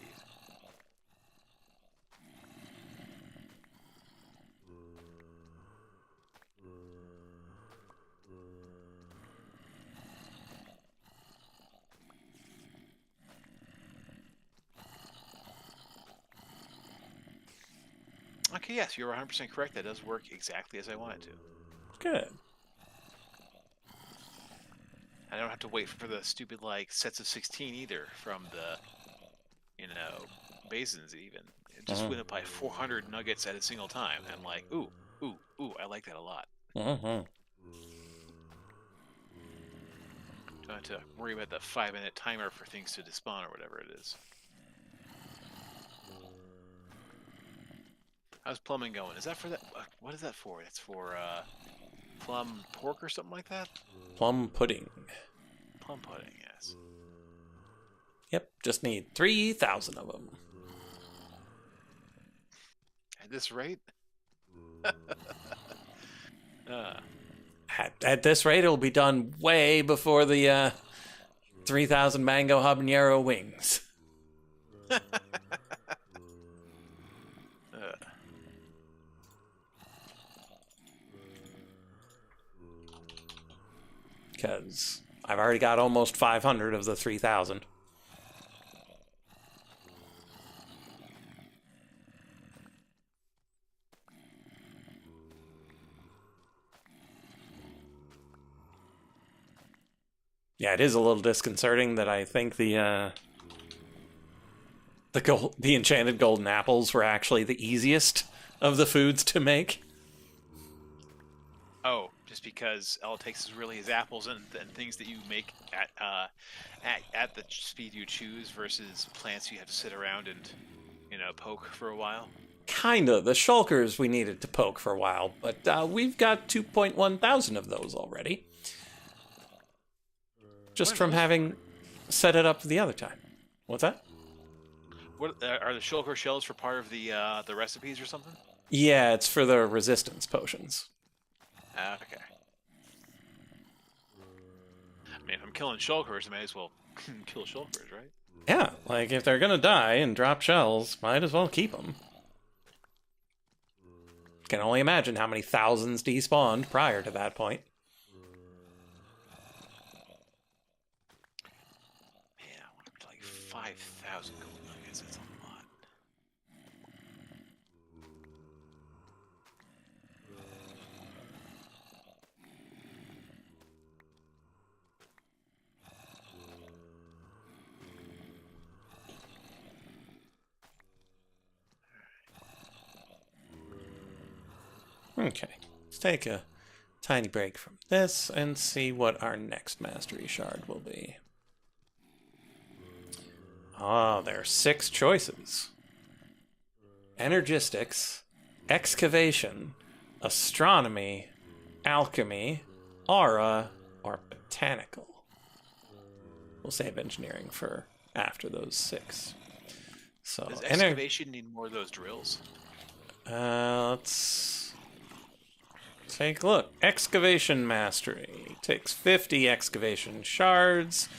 Okay, yes, you're 100% correct. That does work exactly as I want it to. Good. I don't have to wait for the stupid, sets of 16 either from the, basins even. It just went up by 400 nuggets at a single time. And I'm like, ooh, I like that a lot. Don't have to worry about the 5-minute timer for things to despawn or whatever it is. How's plumbing going? Is that for that? What is that for? It's for plum pork or something like that? Plum pudding. Plum pudding, yes. Yep, just need 3,000 of them. At this rate? At this rate, it'll be done way before the 3,000 mango habanero wings. Because I've already got almost 500 of the 3,000. Yeah, it is a little disconcerting that I think the the enchanted golden apples were actually the easiest of the foods to make. Oh, just because all it takes is really is apples and things that you make at the speed you choose versus plants you have to sit around and poke for a while. Kinda. The shulkers we needed to poke for a while, but we've got 2.1 thousand of those already. Just from having set it up the other time. What's that? What are the shulker shells for part of the recipes or something? Yeah, it's for the resistance potions. Okay. I mean, if I'm killing shulkers, I may as well kill shulkers, right? Yeah, like if they're gonna die and drop shells, might as well keep them. Can only imagine how many thousands despawned prior to that point. Man, I want up to like 5,000 gold nuggets. That's a lot. Okay, let's take a tiny break from this and see what our next mastery shard will be. Ah, there are 6 choices. Energistics, excavation, astronomy, alchemy, aura, or botanical. We'll save engineering for after those 6. So, does excavation need more of those drills? Let's take a look. Excavation mastery takes 50 excavation shards.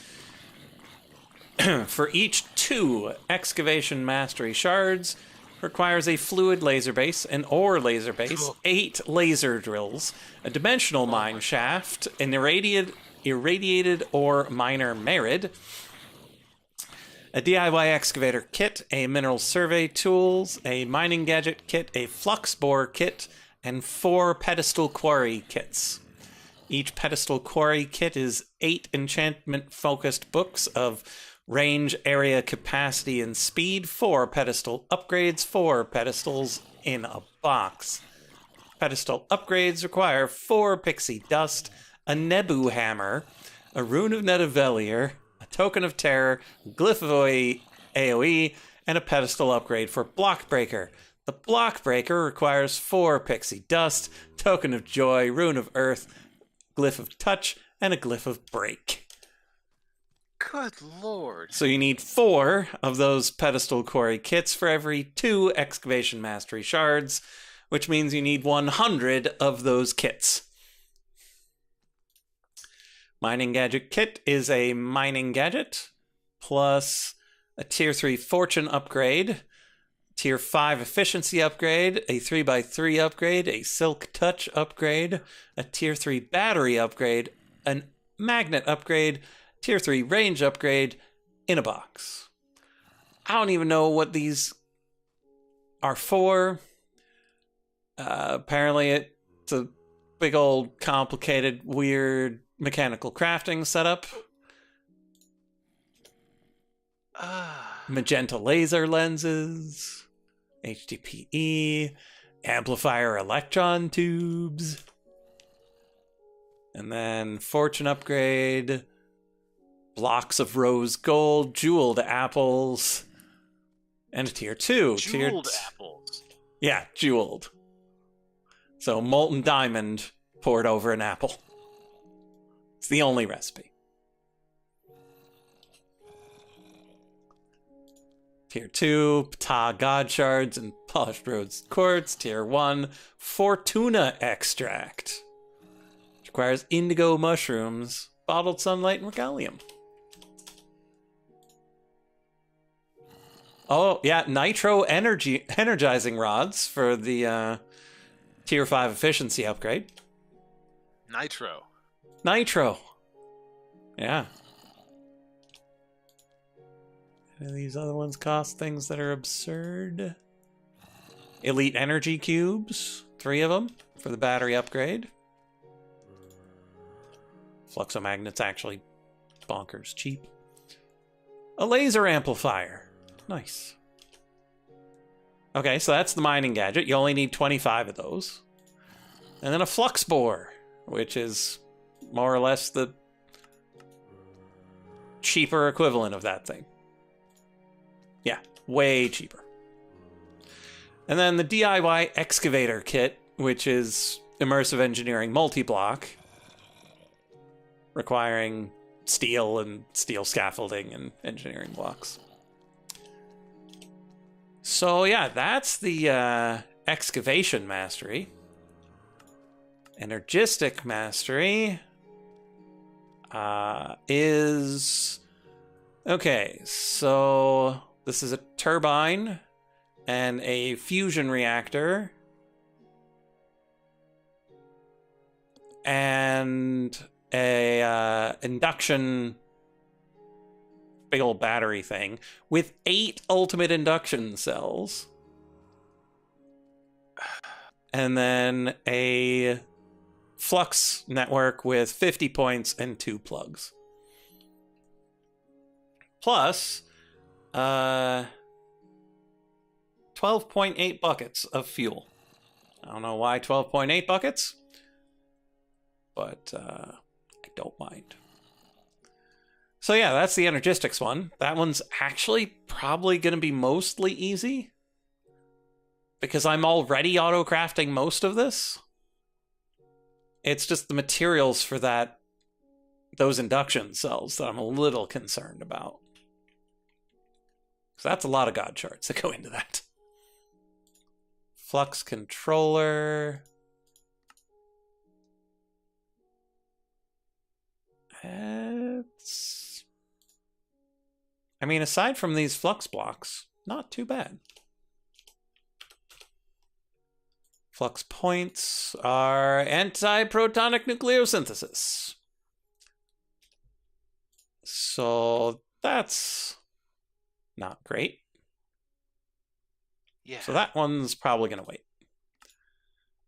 For each 2 excavation mastery shards, requires a fluid laser base, an ore laser base, 8 laser drills, a dimensional mine shaft, an irradiated ore miner merid, a DIY excavator kit, a mineral survey tools, a mining gadget kit, a flux bore kit, and 4 pedestal quarry kits. Each pedestal quarry kit is 8 enchantment-focused books of range, area, capacity, and speed, 4 pedestal upgrades, 4 pedestals in a box. Pedestal upgrades require 4 pixie dust, a Nebu hammer, a rune of Netavelier, a token of terror, a glyph of AoE, and a pedestal upgrade for block breaker. The block breaker requires 4 pixie dust, token of joy, rune of earth, glyph of touch, and a glyph of break. Good lord. So you need 4 of those pedestal quarry kits for every 2 excavation mastery shards, which means you need 100 of those kits. Mining gadget kit is a mining gadget plus a tier 3 fortune upgrade, tier 5 efficiency upgrade, a 3x3 upgrade, a silk touch upgrade, a tier 3 battery upgrade, an magnet upgrade, tier 3 range upgrade in a box. I don't even know what these are for. Apparently it's a big old complicated weird mechanical crafting setup. Magenta laser lenses, HDPE, amplifier electron tubes, and then fortune upgrade, blocks of rose gold, jeweled apples, and a tier 2. Jeweled apples. Yeah, jeweled. So molten diamond poured over an apple. It's the only recipe. Tier 2, Ptah God Shards and Polished Rose Quartz. Tier 1, Fortuna Extract. Which requires indigo mushrooms, bottled sunlight, and regalium. Oh, yeah, Nitro Energizing Rods for the Tier 5 Efficiency upgrade. Nitro. Yeah. And these other ones cost things that are absurd. Elite Energy Cubes, 3 of them for the battery upgrade. Fluxomagnet's actually bonkers cheap. A laser amplifier. Nice. Okay, so that's the mining gadget. You only need 25 of those. And then a flux bore, which is more or less the cheaper equivalent of that thing. Yeah, way cheaper. And then the DIY excavator kit, which is immersive engineering multi-block, requiring steel and steel scaffolding and engineering blocks. So yeah, that's the excavation mastery. Energistic mastery is... Okay, so this is a turbine and a fusion reactor and a induction big old battery thing with 8 ultimate induction cells. And then a flux network with 50 points and 2 plugs. Plus, 12.8 buckets of fuel. I don't know why 12.8 buckets, but I don't mind. So yeah, that's the Energistics one. That one's actually probably going to be mostly easy, because I'm already auto-crafting most of this. It's just the materials for those induction cells that I'm a little concerned about. So that's a lot of God charts that go into that. Flux controller. I mean, aside from these flux blocks, not too bad. Flux points are anti-protonic nucleosynthesis. So that's not great. Yeah. So that one's probably going to wait.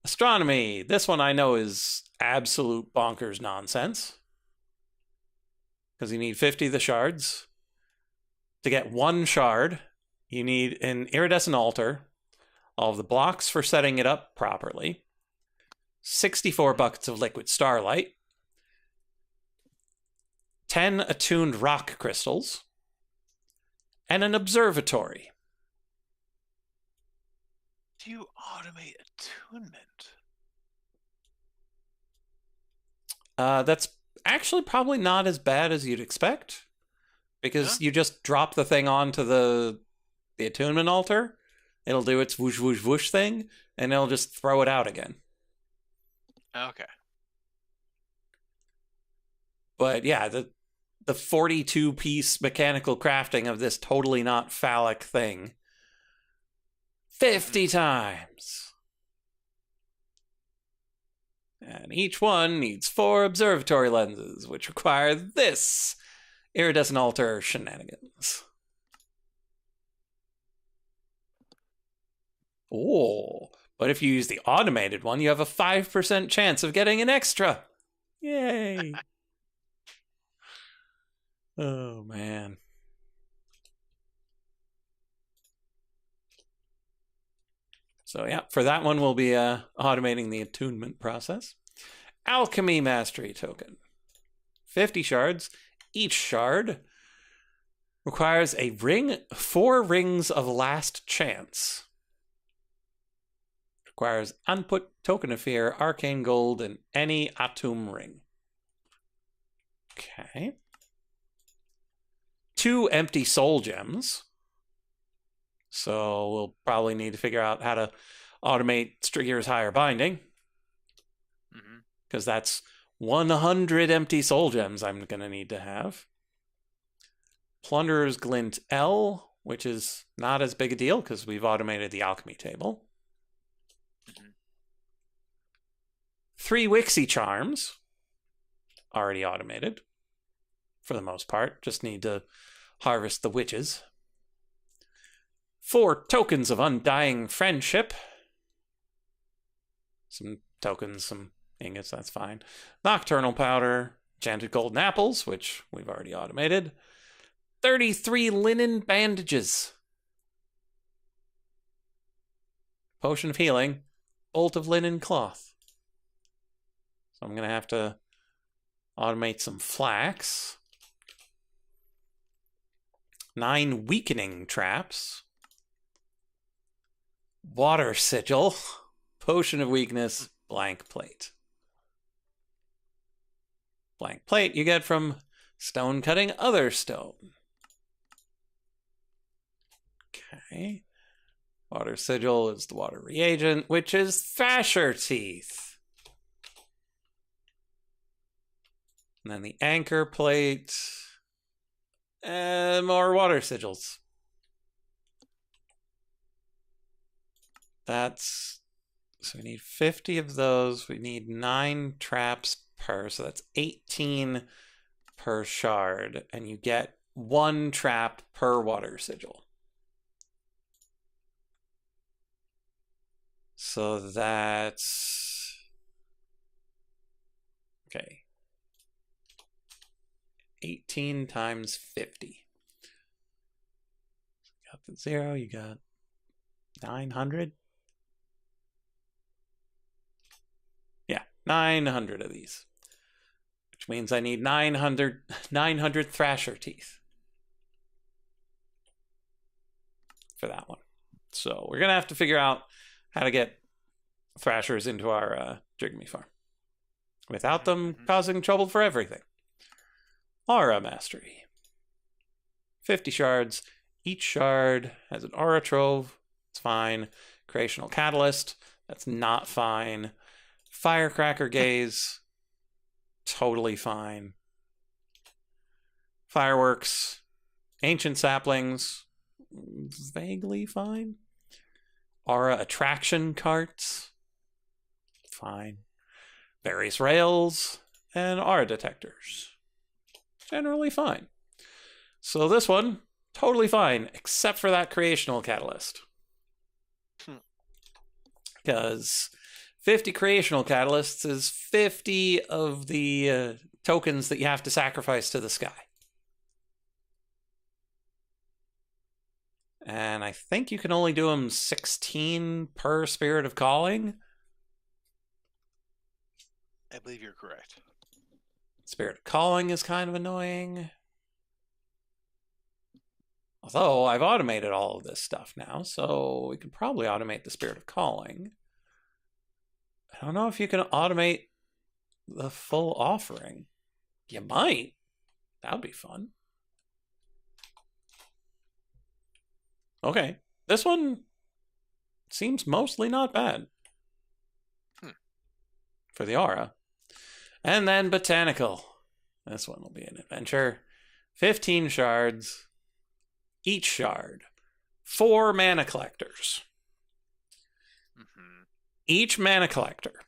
Astronomy. This one I know is absolute bonkers nonsense, because you need 50 of the shards. To get 1 shard, you need an iridescent altar, all of the blocks for setting it up properly, 64 buckets of liquid starlight, 10 attuned rock crystals, and an observatory. Do you automate attunement? That's actually probably not as bad as you'd expect, because you just drop the thing onto the attunement altar, it'll do its whoosh whoosh whoosh thing, and it'll just throw it out again. Okay. But yeah, the 42-piece mechanical crafting of this totally not phallic thing 50 times. And each one needs 4 observatory lenses, which require this iridescent altar shenanigans. Oh, but if you use the automated one, you have a 5% chance of getting an extra. Yay. Oh, man. So yeah, for that one, we'll be automating the attunement process. Alchemy Mastery Token. 50 shards. Each shard requires a ring, 4 rings of last chance. Requires Unput, Token of Fear, Arcane Gold, and any Atum ring. Okay. 2 empty soul gems. So we'll probably need to figure out how to automate Strigger's Higher Binding. Because that's 100 empty soul gems I'm going to need to have. Plunderer's Glint L, which is not as big a deal because we've automated the alchemy table. 3 Wixie Charms, already automated for the most part. Just need to harvest the witches. 4 Tokens of Undying Friendship. Some tokens, some ingots, that's fine. Nocturnal Powder, Enchanted Golden Apples, which we've already automated. 33 Linen Bandages. Potion of healing. Bolt of linen cloth. So I'm going to have to automate some flax. 9 weakening traps. Water sigil. Potion of weakness. Blank plate. Blank plate you get from stone cutting other stone. Okay. Water sigil is the water reagent, which is Thrasher teeth. And then the anchor plate. And more water sigils. That's... So we need 50 of those. We need 9 traps per. So that's 18 per shard. And you get 1 trap per water sigil. So that's... Okay. 18 times 50. Got the 0, you got 900. Yeah, 900 of these. Which means I need 900 Thrasher teeth. For that one. So we're going to have to figure out how to get Thrashers into our Jigme farm. Without them causing trouble for everything. Aura Mastery. 50 shards. Each shard has an Aura Trove. It's fine. Creational Catalyst. That's not fine. Firecracker Gaze. Totally fine. Fireworks. Ancient Saplings. Vaguely fine. Aura Attraction Carts. Fine. Various Rails. And Aura Detectors. Generally fine. So this one, totally fine, except for that creational catalyst. Because 50 creational catalysts is 50 of the tokens that you have to sacrifice to the sky. And I think you can only do them 16 per Spirit of Calling. I believe you're correct. Spirit of Calling is kind of annoying. Although I've automated all of this stuff now, so we could probably automate the Spirit of Calling. I don't know if you can automate the full offering. You might. That would be fun. Okay. This one seems mostly not bad. For the aura. And then Botanical. This one will be an adventure. 15 shards. Each shard. 4 mana collectors. Each mana collector.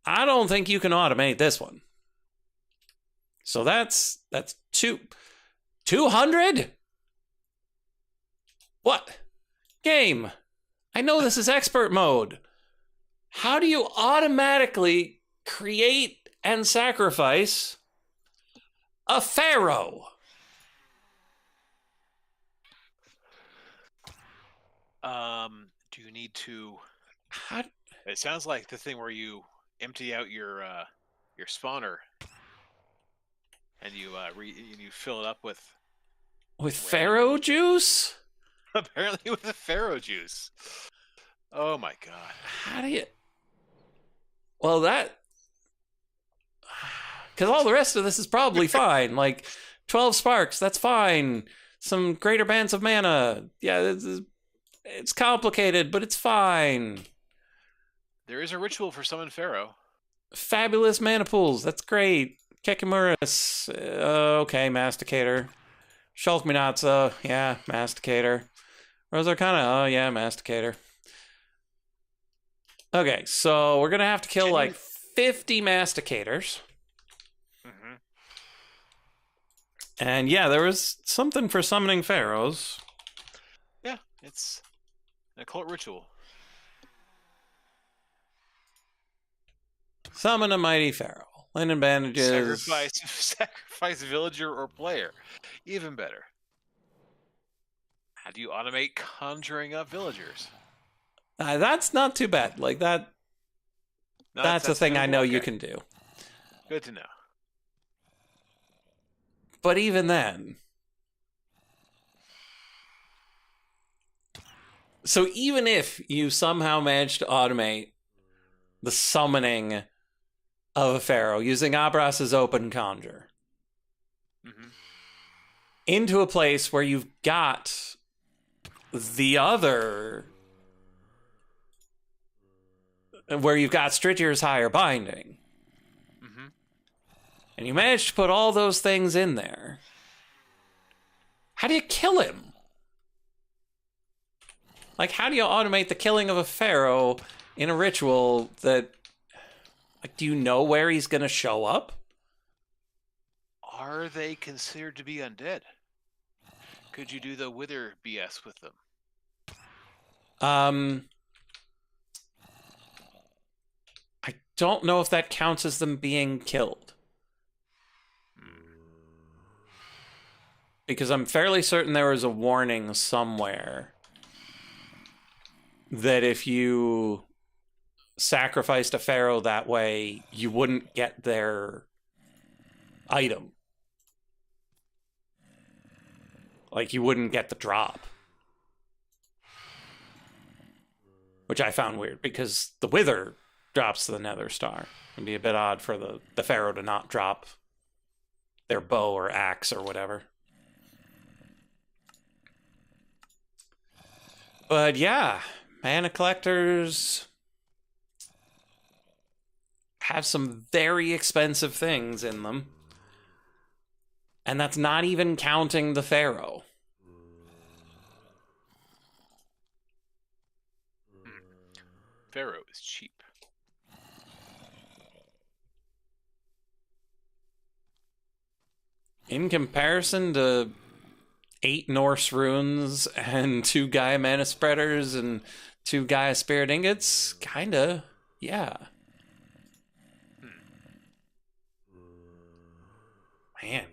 I don't think you can automate this one. So that's 200? What? Game. I know this is expert mode. How do you automatically create and sacrifice a pharaoh? Do you need to... It sounds like the thing where you empty out your spawner and you fill it up with pharaoh juice? Apparently with the pharaoh juice. Oh my god. How do you... Well, that... Because all the rest of this is probably fine. Like, 12 sparks, that's fine. Some greater bands of mana. Yeah, it's complicated, but it's fine. There is a ritual for summon pharaoh. Fabulous mana pools, that's great. Kekimuris, okay, Masticator. Shulkminatsa, yeah, Masticator. Rose Arcana, oh yeah, Masticator. Okay, so we're going to have to kill like 50 Masticators. And yeah, there was something for summoning pharaohs. Yeah, it's an occult ritual. Summon a mighty pharaoh. Linen bandages. Sacrifice villager or player. Even better. How do you automate conjuring up villagers? That's not too bad. Like that. No, That's a thing I know you okay. can do. Good to know. But even then, so even if you somehow manage to automate the summoning of a pharaoh using Abras's open conjure into a place where you've got the other, where you've got Strigier's higher binding, and you manage to put all those things in there, how do you kill him? Like, how do you automate the killing of a pharaoh in a ritual that, like, do you know where he's going to show up? Are they considered to be undead? Could you do the wither BS with them? I don't know if that counts as them being killed. Because I'm fairly certain there was a warning somewhere that if you sacrificed a pharaoh that way, you wouldn't get their item. Like, you wouldn't get the drop. Which I found weird, because the Wither drops the Nether Star. It'd be a bit odd for the pharaoh to not drop their bow or axe or whatever. But yeah, mana collectors have some very expensive things in them. And that's not even counting the pharaoh. Pharaoh is cheap. In comparison to 8 Norse runes and 2 Gaia mana spreaders and 2 Gaia spirit ingots, kinda, yeah. Man.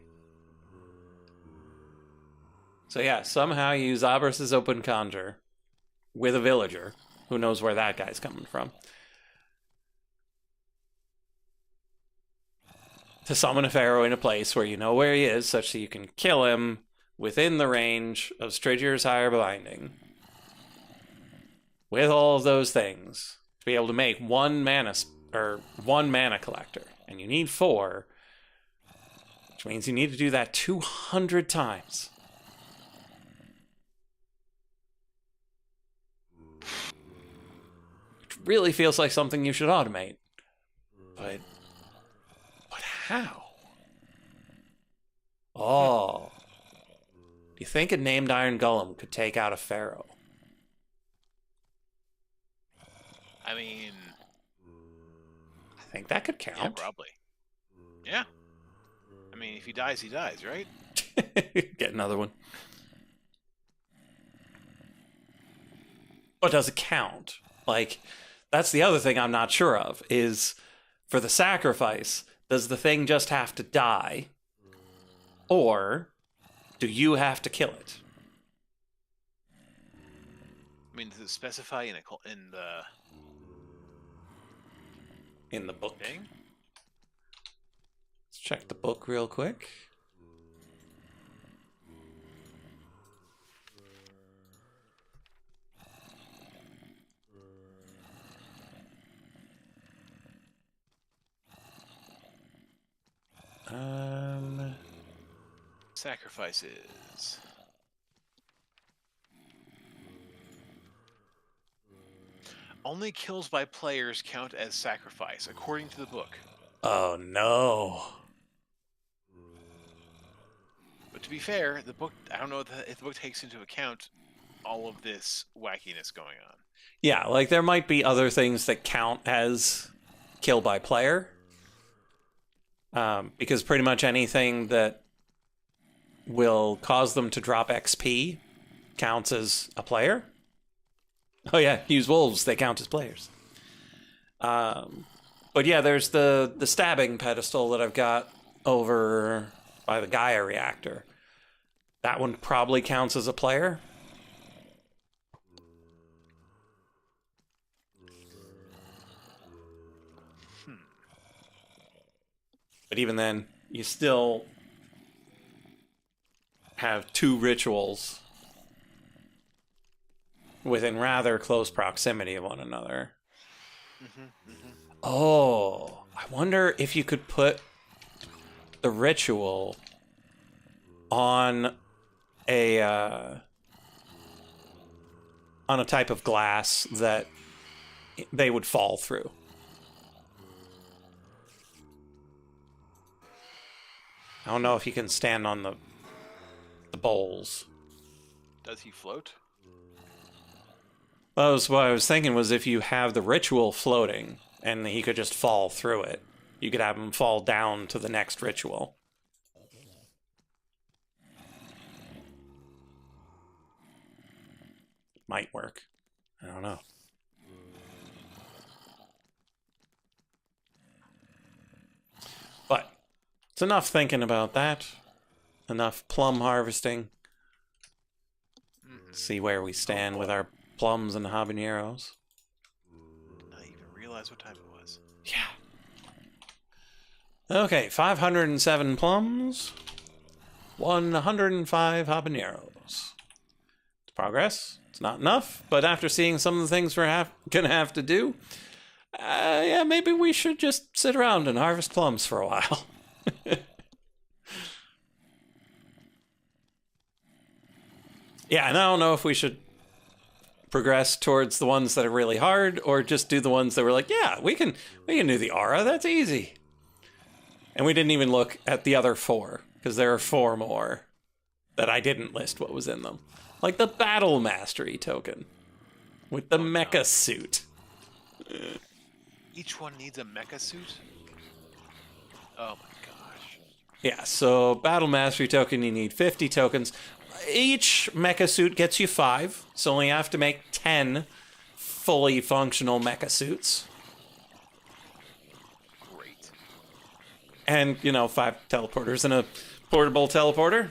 So yeah, somehow you use Abras's open conjure with a villager. Who knows where that guy's coming from? To summon a pharaoh in a place where you know where he is, such that you can kill him within the range of Strigier's higher binding. With all of those things, to be able to make one mana collector, and you need 4, which means you need to do that 200 times. Which really feels like something you should automate. But how? Oh. Do you think a named Iron Golem could take out a pharaoh? I mean, I think that could count. yeah, probably. Yeah. I mean, if he dies, right? Get another one. But does it count? Like, that's the other thing I'm not sure of, is for the sacrifice, does the thing just have to die? Or do you have to kill it? I mean, does it specify in the book thing? Let's check the book real quick. Sacrifices. Only kills by players count as sacrifice, according to the book. Oh no. But to be fair, the book, I don't know if the book takes into account all of this wackiness going on. Yeah, like there might be other things that count as kill by player. Because pretty much anything that will cause them to drop XP counts as a player. Oh yeah, use wolves, they count as players. But yeah, there's the stabbing pedestal that I've got over by the Gaia reactor. That one probably counts as a player. But even then, you still have 2 rituals within rather close proximity of one another. Oh, I wonder if you could put the ritual on a type of glass that they would fall through. I don't know if he can stand on the bowls. Does he float? Well, what I was thinking was if you have the ritual floating and he could just fall through it, you could have him fall down to the next ritual. Might work. I don't know. But it's enough thinking about that. Enough plum harvesting. See where we stand with our plums and habaneros. Did not even realize what time it was. Yeah. Okay, 507 plums. 105 habaneros. It's progress. It's not enough, but after seeing some of the things we're gonna have to do, yeah, maybe we should just sit around and harvest plums for a while. Yeah, and I don't know if we should progress towards the ones that are really hard or just do the ones that were like, yeah, we can do the aura, that's easy. And we didn't even look at the other 4, because there are 4 more that I didn't list what was in them. Like the battle mastery token with the mecha suit. Each one needs a mecha suit? Oh my gosh. Yeah, so battle mastery token, you need 50 tokens. Each mecha suit gets you 5, so you have to make 10 fully functional mecha suits. Great. And, 5 teleporters and a portable teleporter.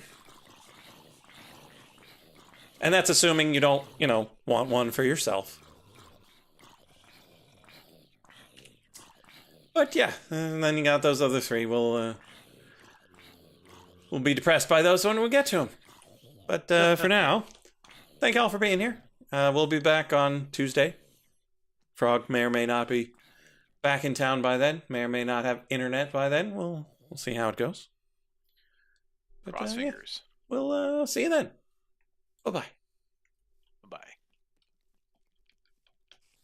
And that's assuming you don't, want one for yourself. But yeah, and then you got those other 3. We'll be depressed by those when we get to them. But for now, thank y'all for being here. We'll be back on Tuesday. Frog may or may not be back in town by then. May or may not have internet by then. We'll see how it goes. But, Cross fingers. Yeah, we'll see you then. Bye-bye. Bye.